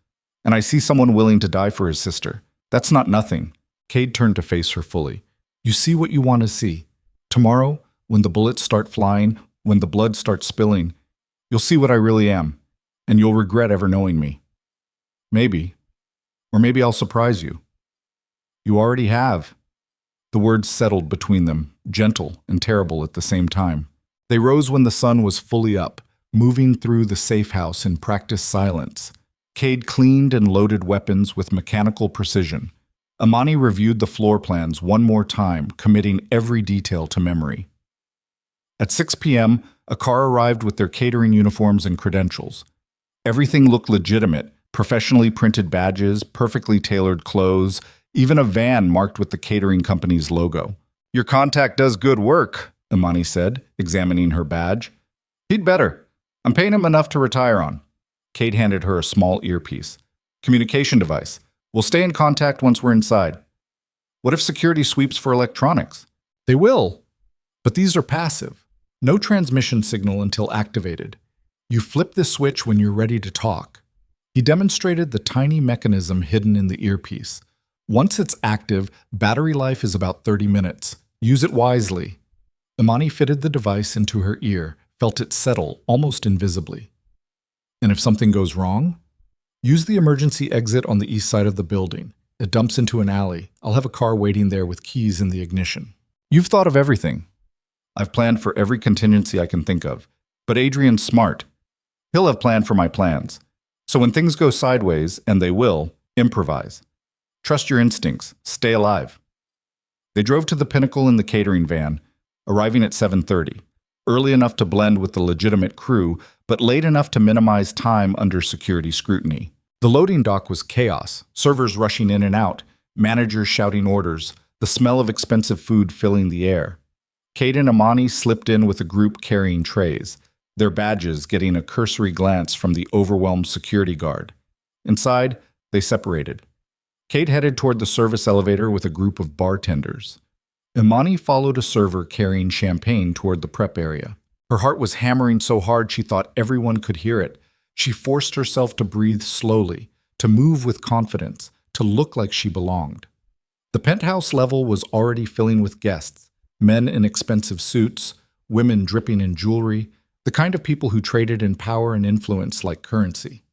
and I see someone willing to die for his sister. That's not nothing. Cade turned to face her fully. You see what you want to see. Tomorrow, when the bullets start flying, when the blood starts spilling, you'll see what I really am, and you'll regret ever knowing me. Maybe. Or maybe I'll surprise you. You already have. The words settled between them, gentle and terrible at the same time. They rose when the sun was fully up, moving through the safe house in practiced silence. Cade cleaned and loaded weapons with mechanical precision. Imani reviewed the floor plans one more time, committing every detail to memory. At 6 p.m., a car arrived with their catering uniforms and credentials. Everything looked legitimate, professionally printed badges, perfectly tailored clothes, even a van marked with the catering company's logo. Your contact does good work, Imani said, examining her badge. He'd better. I'm paying him enough to retire on. Cade handed her a small earpiece. Communication device. We'll stay in contact once we're inside. What if security sweeps for electronics? They will. But these are passive. No transmission signal until activated. You flip the switch when you're ready to talk. He demonstrated the tiny mechanism hidden in the earpiece. Once it's active, battery life is about 30 minutes. Use it wisely. Imani fitted the device into her ear, felt it settle almost invisibly. And if something goes wrong? Use the emergency exit on the east side of the building. It dumps into an alley. I'll have a car waiting there with keys in the ignition. You've thought of everything. I've planned for every contingency I can think of. But Adrian's smart. He'll have planned for my plans. So when things go sideways, and they will, improvise. Trust your instincts. Stay alive. They drove to the Pinnacle in the catering van, arriving at 7:30, early enough to blend with the legitimate crew, but late enough to minimize time under security scrutiny. The loading dock was chaos, servers rushing in and out, managers shouting orders, the smell of expensive food filling the air. Kate and Amani slipped in with a group carrying trays, their badges getting a cursory glance from the overwhelmed security guard. Inside, they separated. Kate headed toward the service elevator with a group of bartenders. Imani followed a server carrying champagne toward the prep area. Her heart was hammering so hard she thought everyone could hear it. She forced herself to breathe slowly, to move with confidence, to look like she belonged. The penthouse level was already filling with guests, men in expensive suits, women dripping in jewelry, the kind of people who traded in power and influence like currency.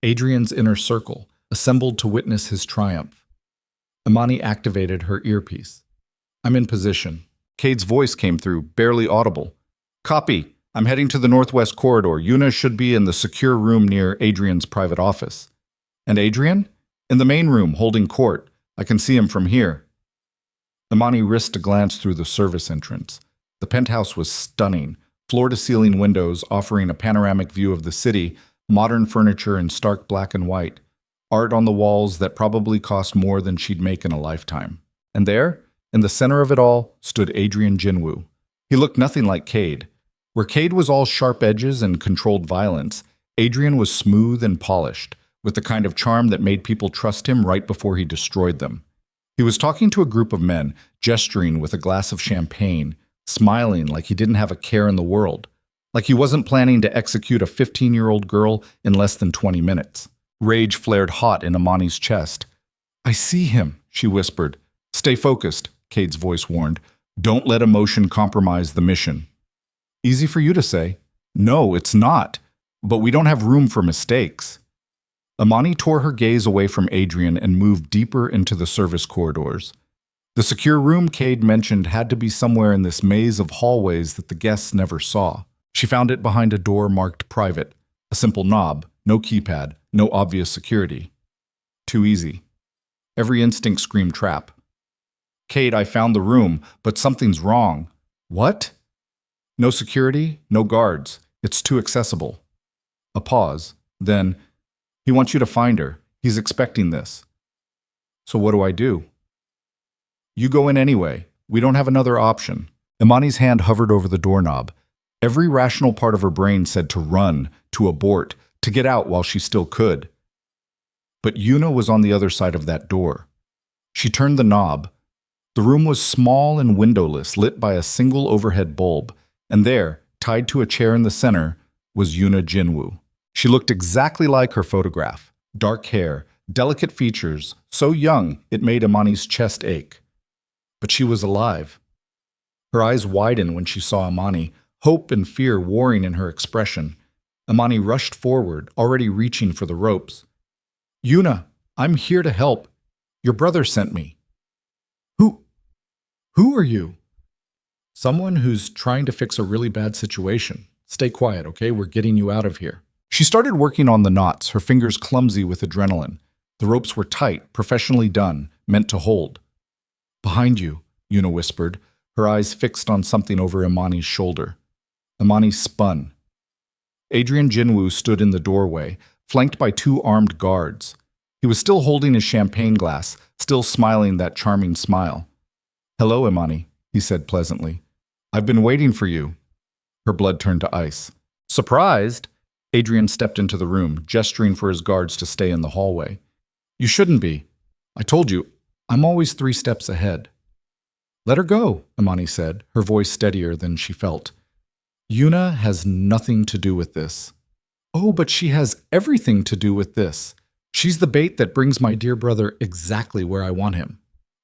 Adrian's inner circle, assembled to witness his triumph. Imani activated her earpiece. I'm in position. Cade's voice came through, barely audible. Copy. I'm heading to the northwest corridor. Yuna should be in the secure room near Adrian's private office. And Adrian? In the main room, holding court. I can see him from here. Imani risked a glance through the service entrance. The penthouse was stunning, floor-to-ceiling windows offering a panoramic view of the city, modern furniture in stark black and white, art on the walls that probably cost more than she'd make in a lifetime. And there, in the center of it all, stood Adrian Jinwoo. He looked nothing like Cade. Where Cade was all sharp edges and controlled violence, Adrian was smooth and polished, with the kind of charm that made people trust him right before he destroyed them. He was talking to a group of men, gesturing with a glass of champagne, smiling like he didn't have a care in the world, like he wasn't planning to execute a 15-year-old girl in less than 20 minutes. Rage flared hot in Amani's chest. I see him, she whispered. Stay focused, Cade's voice warned. Don't let emotion compromise the mission. Easy for you to say. No, it's not. But we don't have room for mistakes. Amani tore her gaze away from Adrian and moved deeper into the service corridors. The secure room Cade mentioned had to be somewhere in this maze of hallways that the guests never saw. She found it behind a door marked private, a simple knob, no keypad, no obvious security. Too easy. Every instinct screamed trap. Cade, I found the room, but something's wrong. What? No security, no guards. It's too accessible. A pause. Then, he wants you to find her. He's expecting this. So what do? You go in anyway. We don't have another option. Imani's hand hovered over the doorknob. Every rational part of her brain said to run, to abort, to get out while she still could. But Yuna was on the other side of that door. She turned the knob. The room was small and windowless, lit by a single overhead bulb, and there, tied to a chair in the center, was Yuna Jinwoo. She looked exactly like her photograph. Dark hair, delicate features, so young it made Imani's chest ache. But she was alive. Her eyes widened when she saw Imani, hope and fear warring in her expression. Imani rushed forward, already reaching for the ropes. Yuna, I'm here to help. Your brother sent me. Who are you? Someone who's trying to fix a really bad situation. Stay quiet, okay? We're getting you out of here. She started working on the knots, her fingers clumsy with adrenaline. The ropes were tight, professionally done, meant to hold. Behind you, Yuna whispered, her eyes fixed on something over Imani's shoulder. Imani spun. Adrian Jinwoo stood in the doorway, flanked by two armed guards. He was still holding his champagne glass, still smiling that charming smile. Hello, Imani, he said pleasantly. I've been waiting for you. Her blood turned to ice. Surprised, Adrian stepped into the room, gesturing for his guards to stay in the hallway. You shouldn't be. I told you, I'm always 3 steps ahead. Let her go, Imani said, her voice steadier than she felt. Yuna has nothing to do with this. Oh, but she has everything to do with this. She's the bait that brings my dear brother exactly where I want him.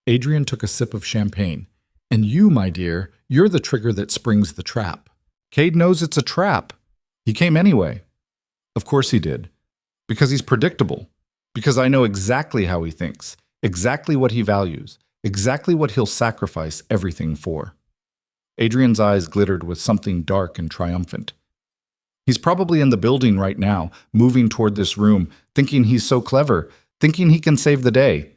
Adrian took a sip of champagne. And you, my dear, you're the trigger that springs the trap. Cade knows it's a trap. He came anyway. Of course he did. Because he's predictable. Because I know exactly how he thinks, exactly what he values, exactly what he'll sacrifice everything for. Adrian's eyes glittered with something dark and triumphant. He's probably in the building right now, moving toward this room, thinking he's so clever, thinking he can save the day.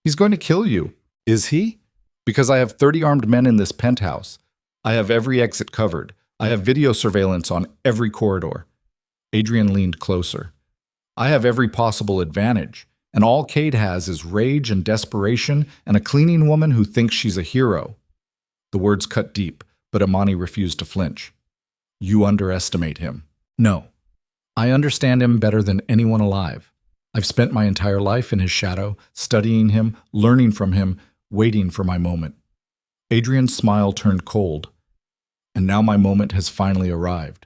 He's going to kill you. Is he? Because I have 30 armed men in this penthouse. I have every exit covered. I have video surveillance on every corridor. Adrian leaned closer. I have every possible advantage, and all Cade has is rage and desperation and a cleaning woman who thinks she's a hero. The words cut deep, but Imani refused to flinch. You underestimate him. No. I understand him better than anyone alive. I've spent my entire life in his shadow, studying him, learning from him, waiting for my moment. Adrian's smile turned cold, and now my moment has finally arrived.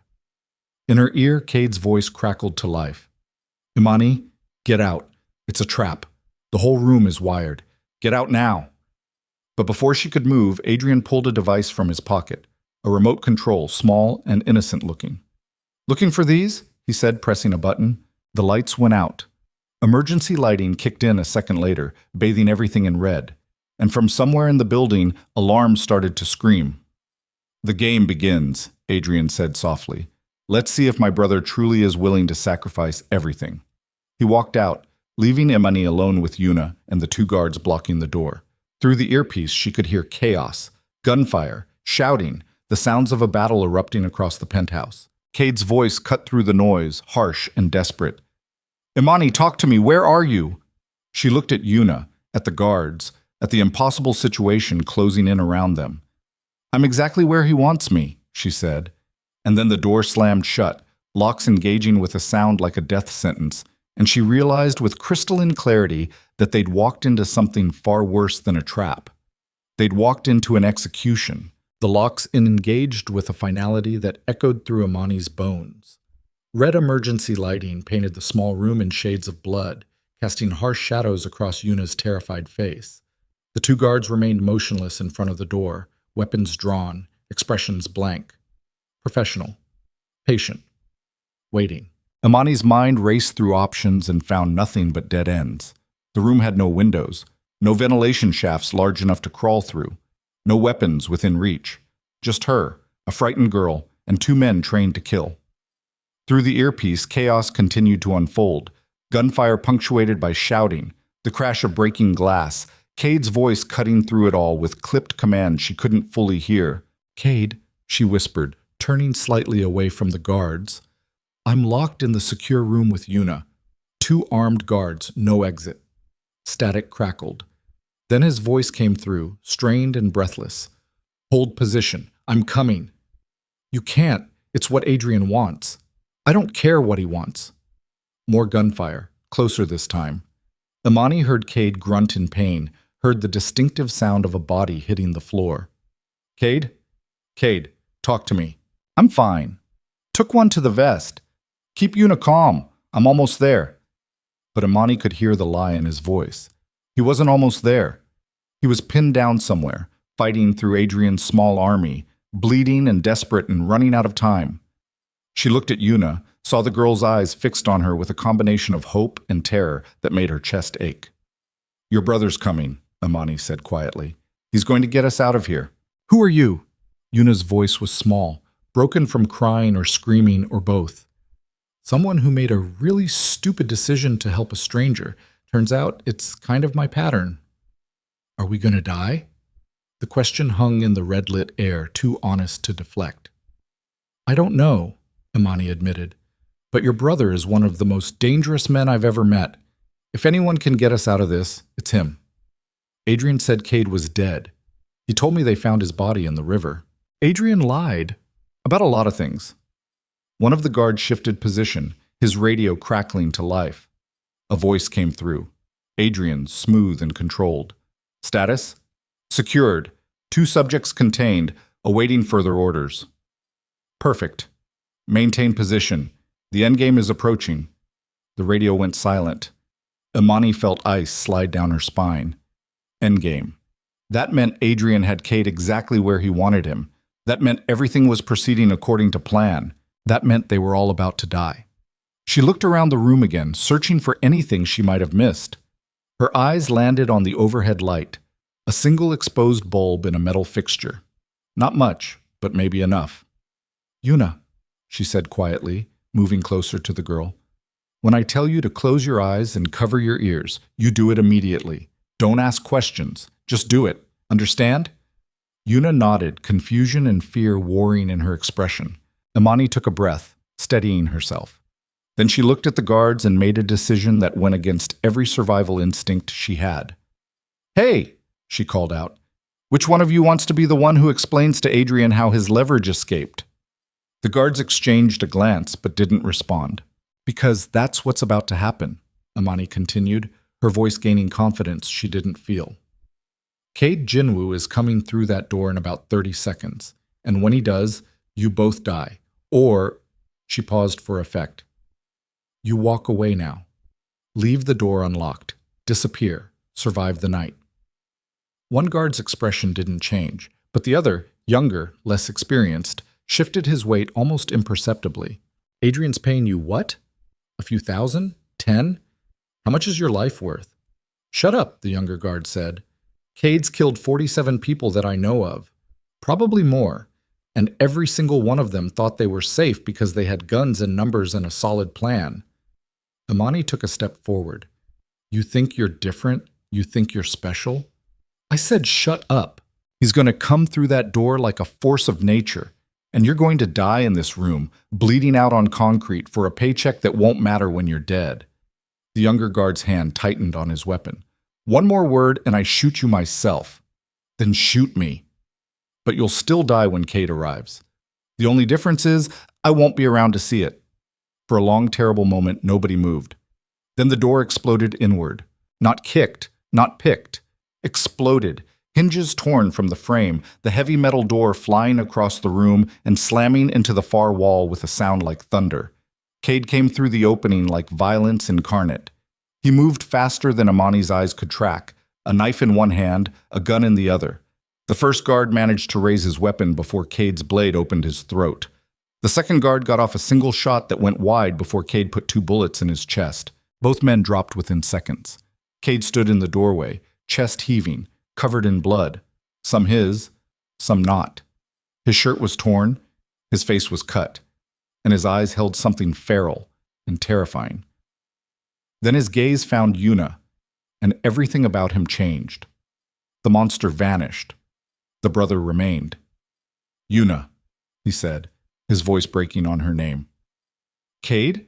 In her ear, Cade's voice crackled to life. Imani, get out. It's a trap. The whole room is wired. Get out now. But before she could move, Adrian pulled a device from his pocket, a remote control, small and innocent looking. Looking for these? He said, pressing a button. The lights went out. Emergency lighting kicked in a second later, bathing everything in red. And from somewhere in the building, alarms started to scream. The game begins, Adrian said softly. Let's see if my brother truly is willing to sacrifice everything. He walked out, leaving Imani alone with Yuna and the two guards blocking the door. Through the earpiece, she could hear chaos, gunfire, shouting, the sounds of a battle erupting across the penthouse. Cade's voice cut through the noise, harsh and desperate. Imani, talk to me. Where are you? She looked at Yuna, at the guards, at the impossible situation closing in around them. I'm exactly where he wants me, she said. And then the door slammed shut, locks engaging with a sound like a death sentence, and she realized with crystalline clarity that they'd walked into something far worse than a trap. They'd walked into an execution. The locks engaged with a finality that echoed through Imani's bones. Red emergency lighting painted the small room in shades of blood, casting harsh shadows across Yuna's terrified face. The two guards remained motionless in front of the door, weapons drawn, expressions blank. Professional. Patient. Waiting. Imani's mind raced through options and found nothing but dead ends. The room had no windows, no ventilation shafts large enough to crawl through, no weapons within reach. Just her, a frightened girl, and two men trained to kill. Through the earpiece, chaos continued to unfold, gunfire punctuated by shouting, the crash of breaking glass, Cade's voice cutting through it all with clipped commands she couldn't fully hear. Cade, she whispered, turning slightly away from the guards. I'm locked in the secure room with Yuna. 2 armed guards, no exit. Static crackled. Then his voice came through, strained and breathless. Hold position. I'm coming. You can't. It's what Adrian wants. I don't care what he wants. More gunfire, closer this time. Imani heard Cade grunt in pain, heard the distinctive sound of a body hitting the floor. Cade? Cade, talk to me. I'm fine. Took one to the vest. Keep Yuna calm. I'm almost there. But Imani could hear the lie in his voice. He wasn't almost there. He was pinned down somewhere, fighting through Adrian's small army, bleeding and desperate and running out of time. She looked at Yuna, saw the girl's eyes fixed on her with a combination of hope and terror that made her chest ache. Your brother's coming, Imani said quietly. He's going to get us out of here. Who are you? Yuna's voice was small, broken from crying or screaming or both. Someone who made a really stupid decision to help a stranger. Turns out it's kind of my pattern. Are we going to die? The question hung in the red-lit air, too honest to deflect. I don't know, Imani admitted, but your brother is one of the most dangerous men I've ever met. If anyone can get us out of this, it's him. Adrian said Cade was dead. He told me they found his body in the river. Adrian lied about a lot of things. One of the guards shifted position, his radio crackling to life. A voice came through. Adrian's, smooth and controlled. Status? Secured. 2 subjects contained, awaiting further orders. Perfect. Maintain position. The endgame is approaching. The radio went silent. Imani felt ice slide down her spine. Endgame. That meant Adrian had Cade exactly where he wanted him. That meant everything was proceeding according to plan. That meant they were all about to die. She looked around the room again, searching for anything she might have missed. Her eyes landed on the overhead light, a single exposed bulb in a metal fixture. Not much, but maybe enough. "Yuna," she said quietly, moving closer to the girl. "When I tell you to close your eyes and cover your ears, you do it immediately. Don't ask questions. Just do it. Understand?" Yuna nodded, confusion and fear warring in her expression. Imani took a breath, steadying herself. Then she looked at the guards and made a decision that went against every survival instinct she had. "Hey!" she called out. "Which one of you wants to be the one who explains to Adrian how his leverage escaped?" The guards exchanged a glance but didn't respond. "Because that's what's about to happen," Imani continued, her voice gaining confidence she didn't feel. "Cade Jinwoo is coming through that door in about 30 seconds, and when he does, you both die. Or," she paused for effect, "you walk away now. Leave the door unlocked. Disappear. Survive the night." One guard's expression didn't change, but the other, younger, less experienced, shifted his weight almost imperceptibly. "Adrian's paying you what? A few thousand? 10? How much is your life worth?" "Shut up," the younger guard said. "Cade's killed 47 people that I know of. Probably more. And every single one of them thought they were safe because they had guns and numbers and a solid plan." Imani took a step forward. "You think you're different? You think you're special?" "I said shut up. He's going to come through that door like a force of nature, and you're going to die in this room, bleeding out on concrete for a paycheck that won't matter when you're dead." The younger guard's hand tightened on his weapon. "One more word and I shoot you myself. Then shoot me. But you'll still die when Cade arrives. The only difference is I won't be around to see it." For a long, terrible moment, nobody moved. Then the door exploded inward. Not kicked, not picked. Exploded, hinges torn from the frame, the heavy metal door flying across the room and slamming into the far wall with a sound like thunder. Cade came through the opening like violence incarnate. He moved faster than Imani's eyes could track, a knife in one hand, a gun in the other. The first guard managed to raise his weapon before Cade's blade opened his throat. The second guard got off a single shot that went wide before Cade put 2 bullets in his chest. Both men dropped within seconds. Cade stood in the doorway, chest heaving, covered in blood. Some his, some not. His shirt was torn, his face was cut, and his eyes held something feral and terrifying. Then his gaze found Yuna, and everything about him changed. The monster vanished. The brother remained. "Yuna," he said, his voice breaking on her name. "Cade?"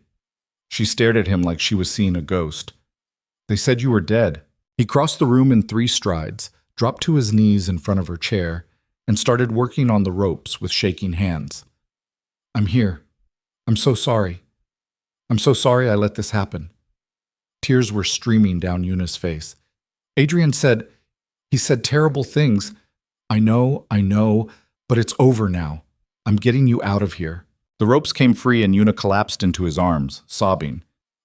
She stared at him like she was seeing a ghost. "They said you were dead." He crossed the room in 3 strides, dropped to his knees in front of her chair, and started working on the ropes with shaking hands. "I'm here. I'm so sorry. I'm so sorry I let this happen." Tears were streaming down Yuna's face. "Adrian said, he said terrible things. I know, but it's over now. I'm getting you out of here." The ropes came free and Yuna collapsed into his arms, sobbing.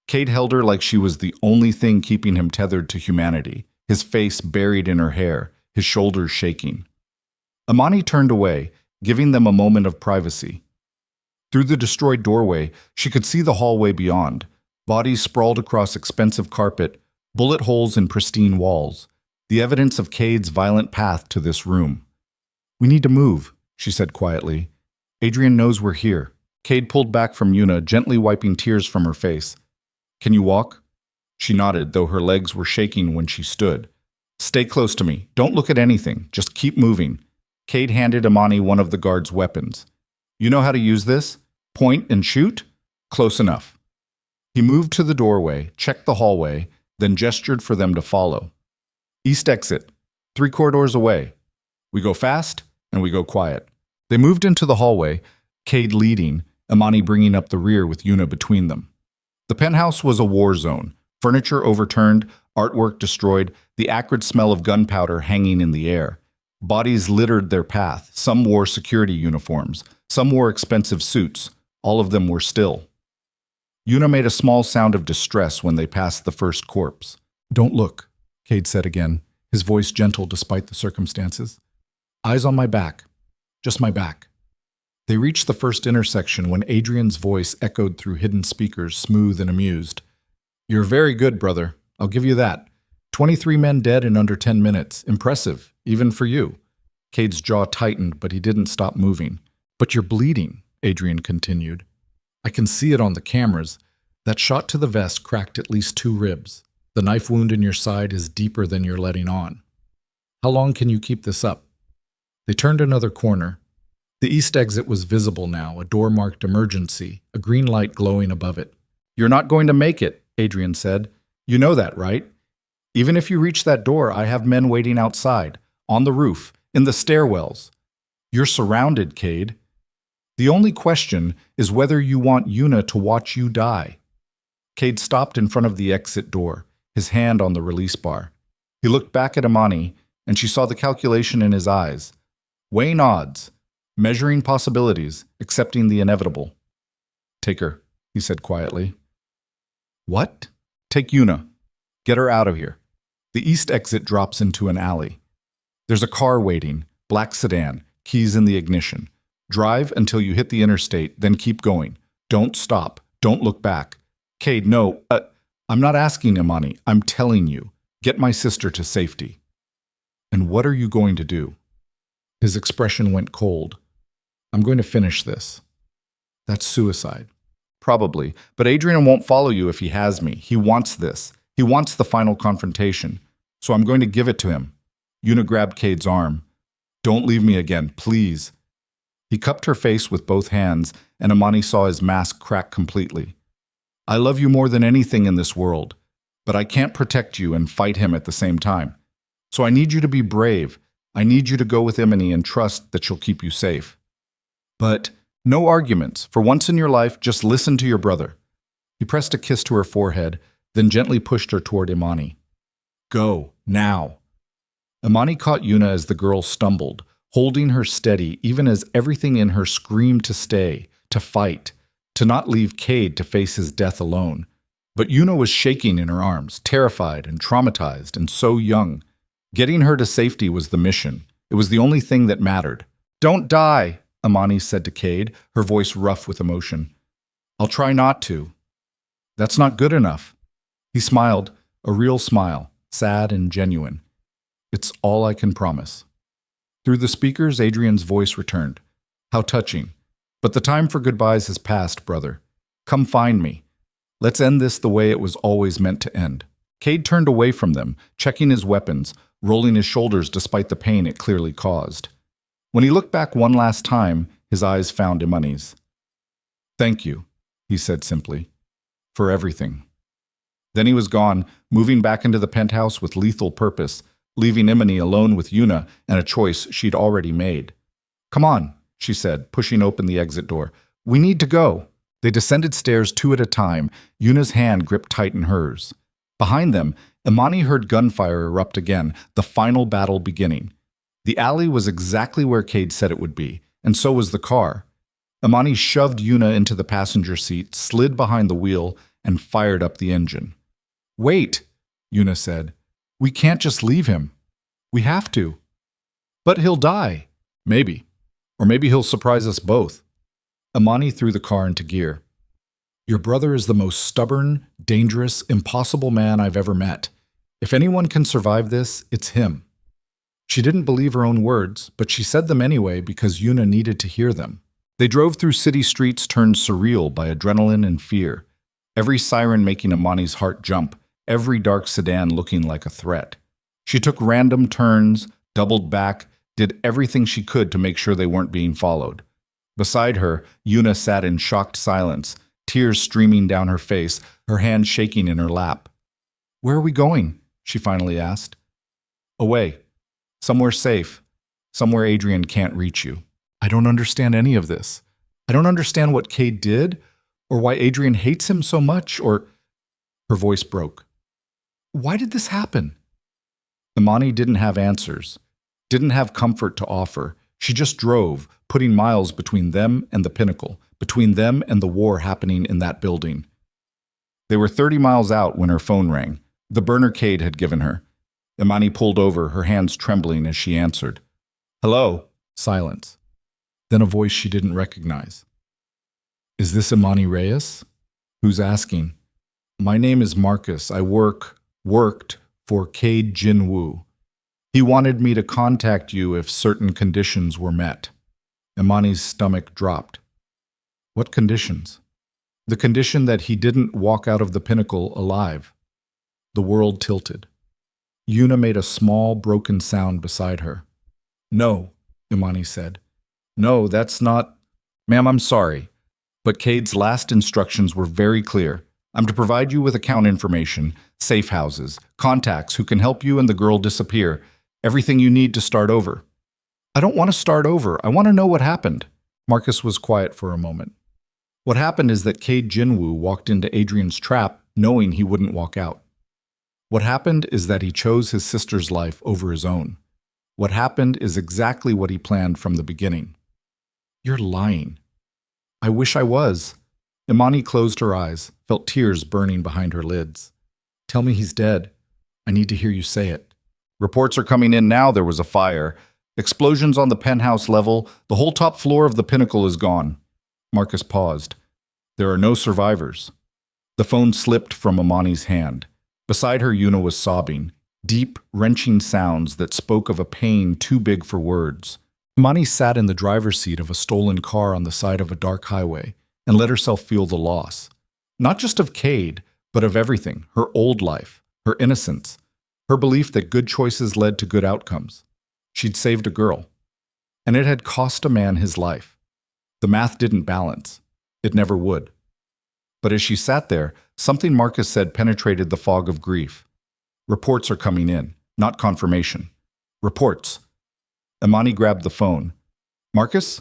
Cade held her like she was the only thing keeping him tethered to humanity, his face buried in her hair, his shoulders shaking. Imani turned away, giving them a moment of privacy. Through the destroyed doorway, she could see the hallway beyond, bodies sprawled across expensive carpet, bullet holes in pristine walls, the evidence of Cade's violent path to this room. "We need to move," she said quietly. "Adrian knows we're here." Cade pulled back from Yuna, gently wiping tears from her face. "Can you walk?" She nodded, though her legs were shaking when she stood. "Stay close to me. Don't look at anything. Just keep moving." Cade handed Imani one of the guard's weapons. "You know how to use this? Point and shoot? Close enough." He moved to the doorway, checked the hallway, then gestured for them to follow. "East exit. 3 corridors away. We go fast, and we go quiet." They moved into the hallway, Cade leading, Imani bringing up the rear with Yuna between them. The penthouse was a war zone, furniture overturned, artwork destroyed, the acrid smell of gunpowder hanging in the air. Bodies littered their path, some wore security uniforms, some wore expensive suits, all of them were still. Yuna made a small sound of distress when they passed the first corpse. "Don't look," Cade said again, his voice gentle despite the circumstances. "Eyes on my back. Just my back." They reached the first intersection when Adrian's voice echoed through hidden speakers, smooth and amused. "You're very good, brother. I'll give you that. 23 men dead in under 10 minutes. Impressive, even for you." Cade's jaw tightened, but he didn't stop moving. "But you're bleeding," Adrian continued. "I can see it on the cameras. That shot to the vest cracked at least 2 ribs. The knife wound in your side is deeper than you're letting on. How long can you keep this up?" They turned another corner. The east exit was visible now, a door marked emergency, a green light glowing above it. "You're not going to make it," Adrian said. "You know that, right? Even if you reach that door, I have men waiting outside, on the roof, in the stairwells. You're surrounded, Cade. The only question is whether you want Yuna to watch you die." Cade stopped in front of the exit door, his hand on the release bar. He looked back at Imani, and she saw the calculation in his eyes. Weighing odds, measuring possibilities, accepting the inevitable. "Take her," he said quietly. "What?" "Take Yuna. Get her out of here." The east exit drops into an alley. There's a car waiting, black sedan, keys in the ignition. Drive until you hit the interstate, then keep going. Don't stop. Don't look back. "Cade, no. I'm not asking, Imani. I'm telling you. Get my sister to safety." "And what are you going to do?" His expression went cold. "I'm going to finish this." "That's suicide." "Probably, but Adrian won't follow you if he has me. He wants this. He wants the final confrontation. So I'm going to give it to him." Yuna grabbed Cade's arm. "Don't leave me again, please." He cupped her face with both hands, and Imani saw his mask crack completely. "I love you more than anything in this world, but I can't protect you and fight him at the same time. So I need you to be brave. I need you to go with Imani and trust that she'll keep you safe. But no arguments. For once in your life, just listen to your brother." He pressed a kiss to her forehead, then gently pushed her toward Imani. "Go, now." Imani caught Yuna as the girl stumbled, holding her steady even as everything in her screamed to stay, to fight, to not leave Cade to face his death alone. But Yuna was shaking in her arms, terrified and traumatized and so young. Getting her to safety was the mission. It was the only thing that mattered. "Don't die," Imani said to Cade, her voice rough with emotion. "I'll try not to." "That's not good enough." He smiled, a real smile, sad and genuine. "It's all I can promise." Through the speakers, Adrian's voice returned. "How touching. But the time for goodbyes has passed, brother. Come find me. Let's end this the way it was always meant to end." Cade turned away from them, checking his weapons, rolling his shoulders despite the pain it clearly caused. When he looked back one last time, his eyes found Imani's. "Thank you," he said simply, "for everything." Then he was gone, moving back into the penthouse with lethal purpose, leaving Imani alone with Yuna and a choice she'd already made. "Come on," she said, pushing open the exit door. "We need to go." They descended stairs 2 at a time, Yuna's hand gripped tight in hers. Behind them, Imani heard gunfire erupt again, the final battle beginning. The alley was exactly where Cade said it would be, and so was the car. Imani shoved Yuna into the passenger seat, slid behind the wheel, and fired up the engine. "Wait," Yuna said. "We can't just leave him. We have to." "But he'll die." "Maybe. Or maybe he'll surprise us both." Imani threw the car into gear. "Your brother is the most stubborn, dangerous, impossible man I've ever met. If anyone can survive this, it's him." She didn't believe her own words, but she said them anyway because Yuna needed to hear them. They drove through city streets turned surreal by adrenaline and fear, every siren making Imani's heart jump, every dark sedan looking like a threat. She took random turns, doubled back, did everything she could to make sure they weren't being followed. Beside her, Yuna sat in shocked silence, tears streaming down her face, her hand shaking in her lap. "Where are we going?" she finally asked. "Away. Somewhere safe. Somewhere Adrian can't reach you." "I don't understand any of this. I don't understand what Cade did, or why Adrian hates him so much, or—" Her voice broke. "Why did this happen?" Imani didn't have answers, didn't have comfort to offer. She just drove, putting miles between them and the pinnacle, between them and the war happening in that building. They were 30 miles out when her phone rang, the burner Cade had given her. Imani pulled over, her hands trembling as she answered. "Hello?" Silence. Then a voice she didn't recognize. Is this Imani Reyes? Who's asking? My name is Marcus. I worked for Cade Jinwoo. He wanted me to contact you if certain conditions were met. Imani's stomach dropped. What conditions? The condition that he didn't walk out of the pinnacle alive. The world tilted. Yuna made a small, broken sound beside her. No, Imani said. No, that's not... Ma'am, I'm sorry. But Cade's last instructions were very clear. I'm to provide you with account information, safe houses, contacts who can help you and the girl disappear, everything you need to start over. I don't want to start over. I want to know what happened. Marcus was quiet for a moment. What happened is that Cade Jinwoo walked into Adrian's trap knowing he wouldn't walk out. What happened is that he chose his sister's life over his own. What happened is exactly what he planned from the beginning. You're lying. I wish I was. Imani closed her eyes, felt tears burning behind her lids. Tell me he's dead. I need to hear you say it. Reports are coming in now. There was a fire. Explosions on the penthouse level. The whole top floor of the pinnacle is gone. Marcus paused. There are no survivors. The phone slipped from Imani's hand. Beside her, Yuna was sobbing. Deep, wrenching sounds that spoke of a pain too big for words. Imani sat in the driver's seat of a stolen car on the side of a dark highway and let herself feel the loss. Not just of Cade, but of everything, her old life, her innocence, her belief that good choices led to good outcomes. She'd saved a girl, and it had cost a man his life. The math didn't balance. It never would. But as she sat there, something Marcus said penetrated the fog of grief. Reports are coming in, not confirmation. Reports. Imani grabbed the phone. Marcus?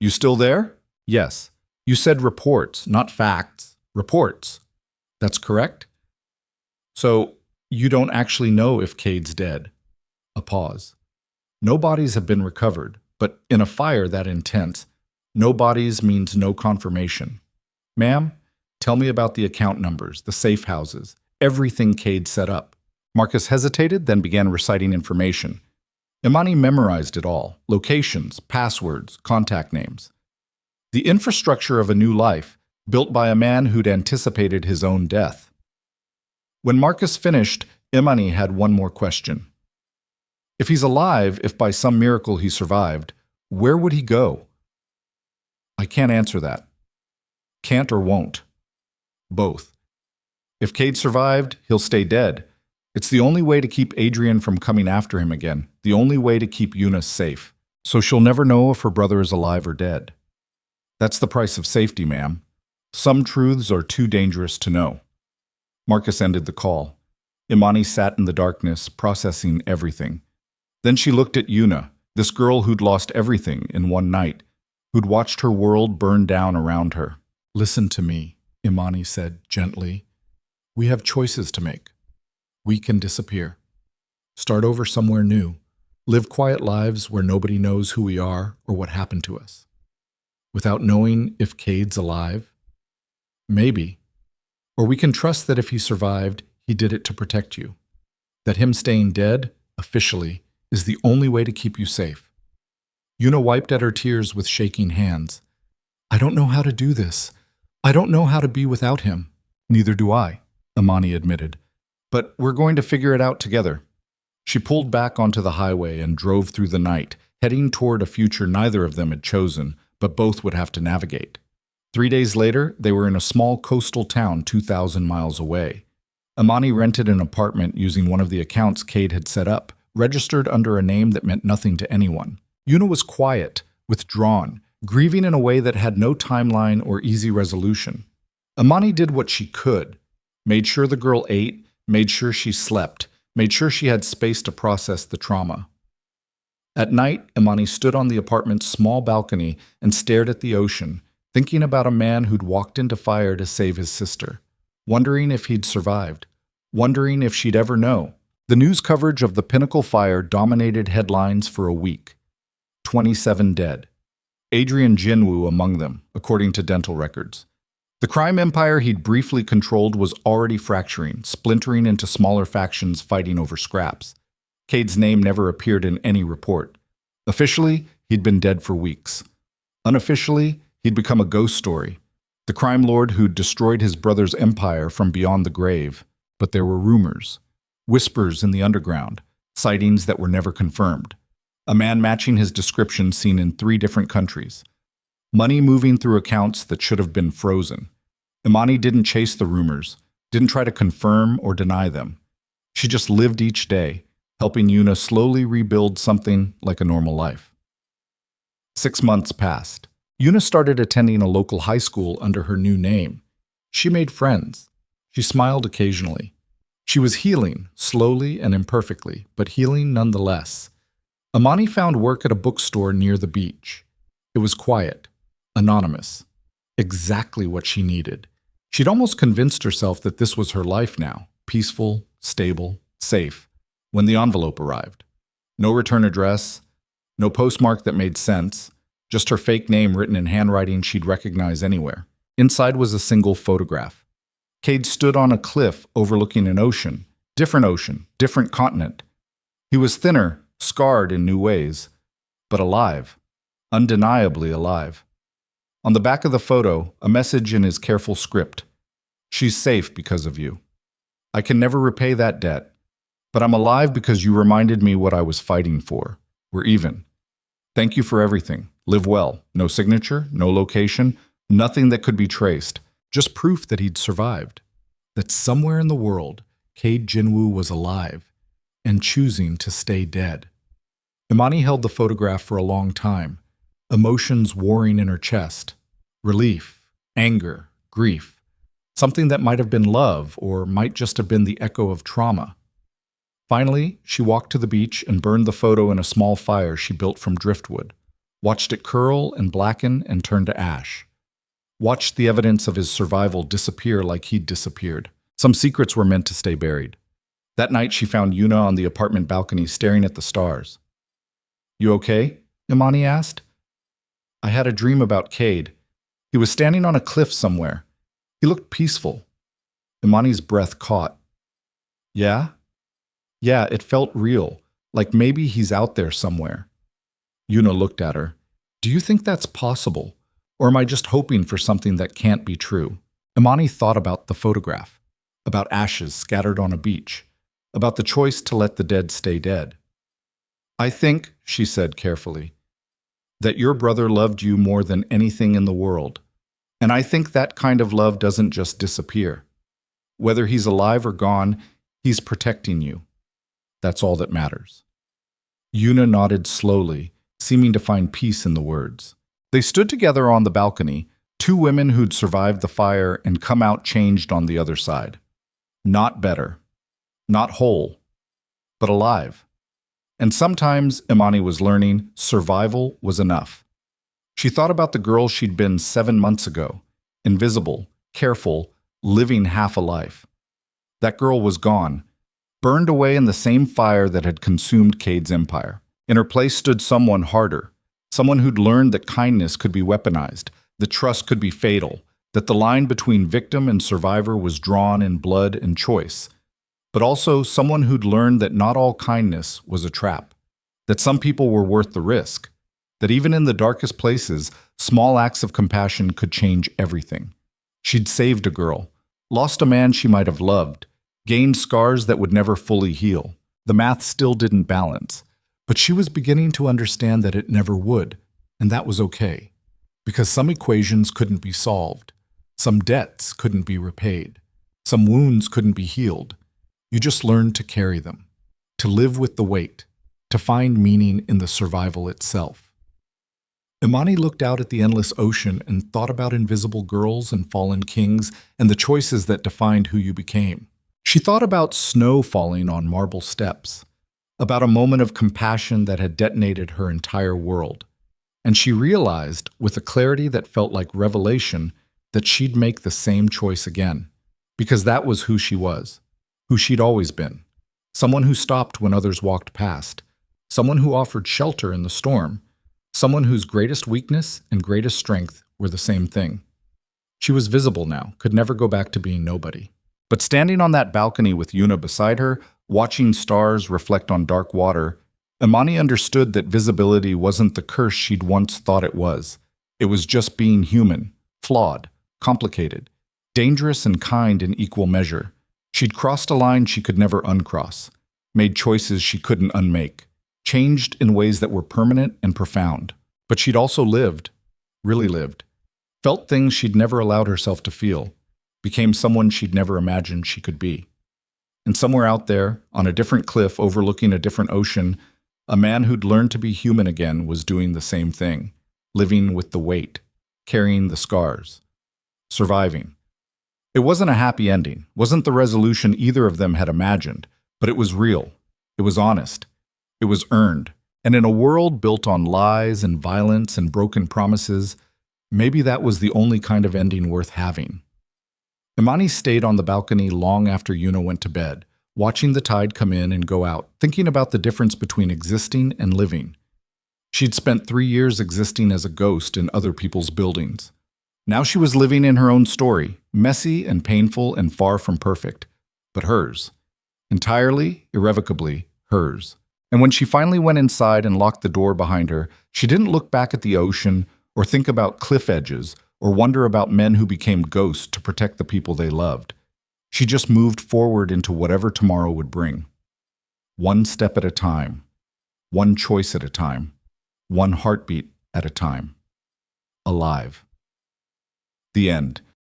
You still there? Yes. You said reports, not facts. Reports. That's correct? So, you don't actually know if Cade's dead. A pause. No bodies have been recovered, but in a fire that intense, no bodies means no confirmation. Ma'am, tell me about the account numbers, the safe houses, everything Cade set up. Marcus hesitated, then began reciting information. Imani memorized it all, locations, passwords, contact names. The infrastructure of a new life, built by a man who'd anticipated his own death. When Marcus finished, Imani had one more question. If he's alive, if by some miracle he survived, where would he go? I can't answer that. Can't or won't. Both. If Cade survived, he'll stay dead. It's the only way to keep Adrian from coming after him again, the only way to keep Eunice safe. So she'll never know if her brother is alive or dead. That's the price of safety, ma'am. Some truths are too dangerous to know. Marcus ended the call. Imani sat in the darkness, processing everything. Then she looked at Yuna, this girl who'd lost everything in one night, who'd watched her world burn down around her. Listen to me, Imani said gently. We have choices to make. We can disappear. Start over somewhere new. Live quiet lives where nobody knows who we are or what happened to us. Without knowing if Cade's alive? Maybe. Or we can trust that if he survived, he did it to protect you. That him staying dead, officially, is the only way to keep you safe. Yuna wiped at her tears with shaking hands. I don't know how to do this. I don't know how to be without him. Neither do I, Imani admitted. But we're going to figure it out together. She pulled back onto the highway and drove through the night, heading toward a future neither of them had chosen, but both would have to navigate. 3 days later, they were in a small coastal town 2,000 miles away. Imani rented an apartment using one of the accounts Cade had set up, registered under a name that meant nothing to anyone. Yuna was quiet, withdrawn, grieving in a way that had no timeline or easy resolution. Imani did what she could, made sure the girl ate, made sure she slept, made sure she had space to process the trauma. At night, Imani stood on the apartment's small balcony and stared at the ocean, thinking about a man who'd walked into fire to save his sister, wondering if he'd survived, wondering if she'd ever know. The news coverage of the Pinnacle fire dominated headlines for a week. 27 dead. Adrian Jinwoo among them, according to dental records. The crime empire he'd briefly controlled was already fracturing, splintering into smaller factions fighting over scraps. Cade's name never appeared in any report. Officially, he'd been dead for weeks. Unofficially, he'd become a ghost story, the crime lord who'd destroyed his brother's empire from beyond the grave. But there were rumors, whispers in the underground, sightings that were never confirmed. A man matching his description seen in 3 different countries. Money moving through accounts that should have been frozen. Imani didn't chase the rumors, didn't try to confirm or deny them. She just lived each day, helping Yuna slowly rebuild something like a normal life. 6 months passed. Yuna started attending a local high school under her new name. She made friends. She smiled occasionally. She was healing, slowly and imperfectly, but healing nonetheless. Imani found work at a bookstore near the beach. It was quiet, anonymous, exactly what she needed. She'd almost convinced herself that this was her life now, peaceful, stable, safe, when the envelope arrived. No return address, no postmark that made sense, just her fake name written in handwriting she'd recognize anywhere. Inside was a single photograph. Cade stood on a cliff overlooking an ocean, different continent. He was thinner, scarred in new ways, but alive, undeniably alive. On the back of the photo, a message in his careful script. "She's safe because of you. I can never repay that debt, but I'm alive because you reminded me what I was fighting for. We're even. Thank you for everything. Live well. No signature, no location, nothing that could be traced. Just proof that he'd survived. That somewhere in the world, Cade Jinwoo was alive and choosing to stay dead." Imani held the photograph for a long time, emotions warring in her chest. Relief, anger, grief. Something that might have been love or might just have been the echo of trauma. Finally, she walked to the beach and burned the photo in a small fire she built from driftwood. Watched it curl and blacken and turn to ash. Watched the evidence of his survival disappear like he'd disappeared. Some secrets were meant to stay buried. That night she found Yuna on the apartment balcony staring at the stars. "You okay?" Imani asked. "I had a dream about Cade. He was standing on a cliff somewhere. He looked peaceful." Imani's breath caught. "Yeah? Yeah, it felt real, like maybe he's out there somewhere." Yuna looked at her. "Do you think that's possible? Or am I just hoping for something that can't be true?" Imani thought about the photograph, about ashes scattered on a beach, about the choice to let the dead stay dead. "I think," she said carefully, "that your brother loved you more than anything in the world. And I think that kind of love doesn't just disappear. Whether he's alive or gone, he's protecting you. That's all that matters." Yuna nodded slowly, seeming to find peace in the words. They stood together on the balcony, 2 women who'd survived the fire and come out changed on the other side. Not better, not whole, but alive. And sometimes, Imani was learning, survival was enough. She thought about the girl she'd been 7 months ago, invisible, careful, living half a life. That girl was gone, burned away in the same fire that had consumed Cade's empire. In her place stood someone harder, someone who'd learned that kindness could be weaponized, that trust could be fatal, that the line between victim and survivor was drawn in blood and choice, but also someone who'd learned that not all kindness was a trap, that some people were worth the risk, that even in the darkest places, small acts of compassion could change everything. She'd saved a girl, lost a man she might have loved, gained scars that would never fully heal. The math still didn't balance, but she was beginning to understand that it never would, and that was okay, because some equations couldn't be solved, some debts couldn't be repaid, some wounds couldn't be healed. You just learned to carry them, to live with the weight, to find meaning in the survival itself. Imani looked out at the endless ocean and thought about invisible girls and fallen kings and the choices that defined who you became. She thought about snow falling on marble steps, about a moment of compassion that had detonated her entire world. And she realized, with a clarity that felt like revelation, that she'd make the same choice again, because that was who she was, who she'd always been. Someone who stopped when others walked past, someone who offered shelter in the storm, someone whose greatest weakness and greatest strength were the same thing. She was visible now, could never go back to being nobody. But standing on that balcony with Yuna beside her, watching stars reflect on dark water, Imani understood that visibility wasn't the curse she'd once thought it was. It was just being human, flawed, complicated, dangerous and kind in equal measure. She'd crossed a line she could never uncross, made choices she couldn't unmake, changed in ways that were permanent and profound. But she'd also lived, really lived, felt things she'd never allowed herself to feel, became someone she'd never imagined she could be. And somewhere out there, on a different cliff overlooking a different ocean, a man who'd learned to be human again was doing the same thing, living with the weight, carrying the scars, surviving. It wasn't a happy ending, wasn't the resolution either of them had imagined, but it was real, it was honest, it was earned. And in a world built on lies and violence and broken promises, maybe that was the only kind of ending worth having. Imani stayed on the balcony long after Yuna went to bed, watching the tide come in and go out, thinking about the difference between existing and living. She'd spent 3 years existing as a ghost in other people's buildings. Now she was living in her own story, messy and painful and far from perfect, but hers. Entirely, irrevocably, hers. And when she finally went inside and locked the door behind her, she didn't look back at the ocean or think about cliff edges or wonder about men who became ghosts to protect the people they loved. She just moved forward into whatever tomorrow would bring. One step at a time. One choice at a time. One heartbeat at a time. Alive. The end.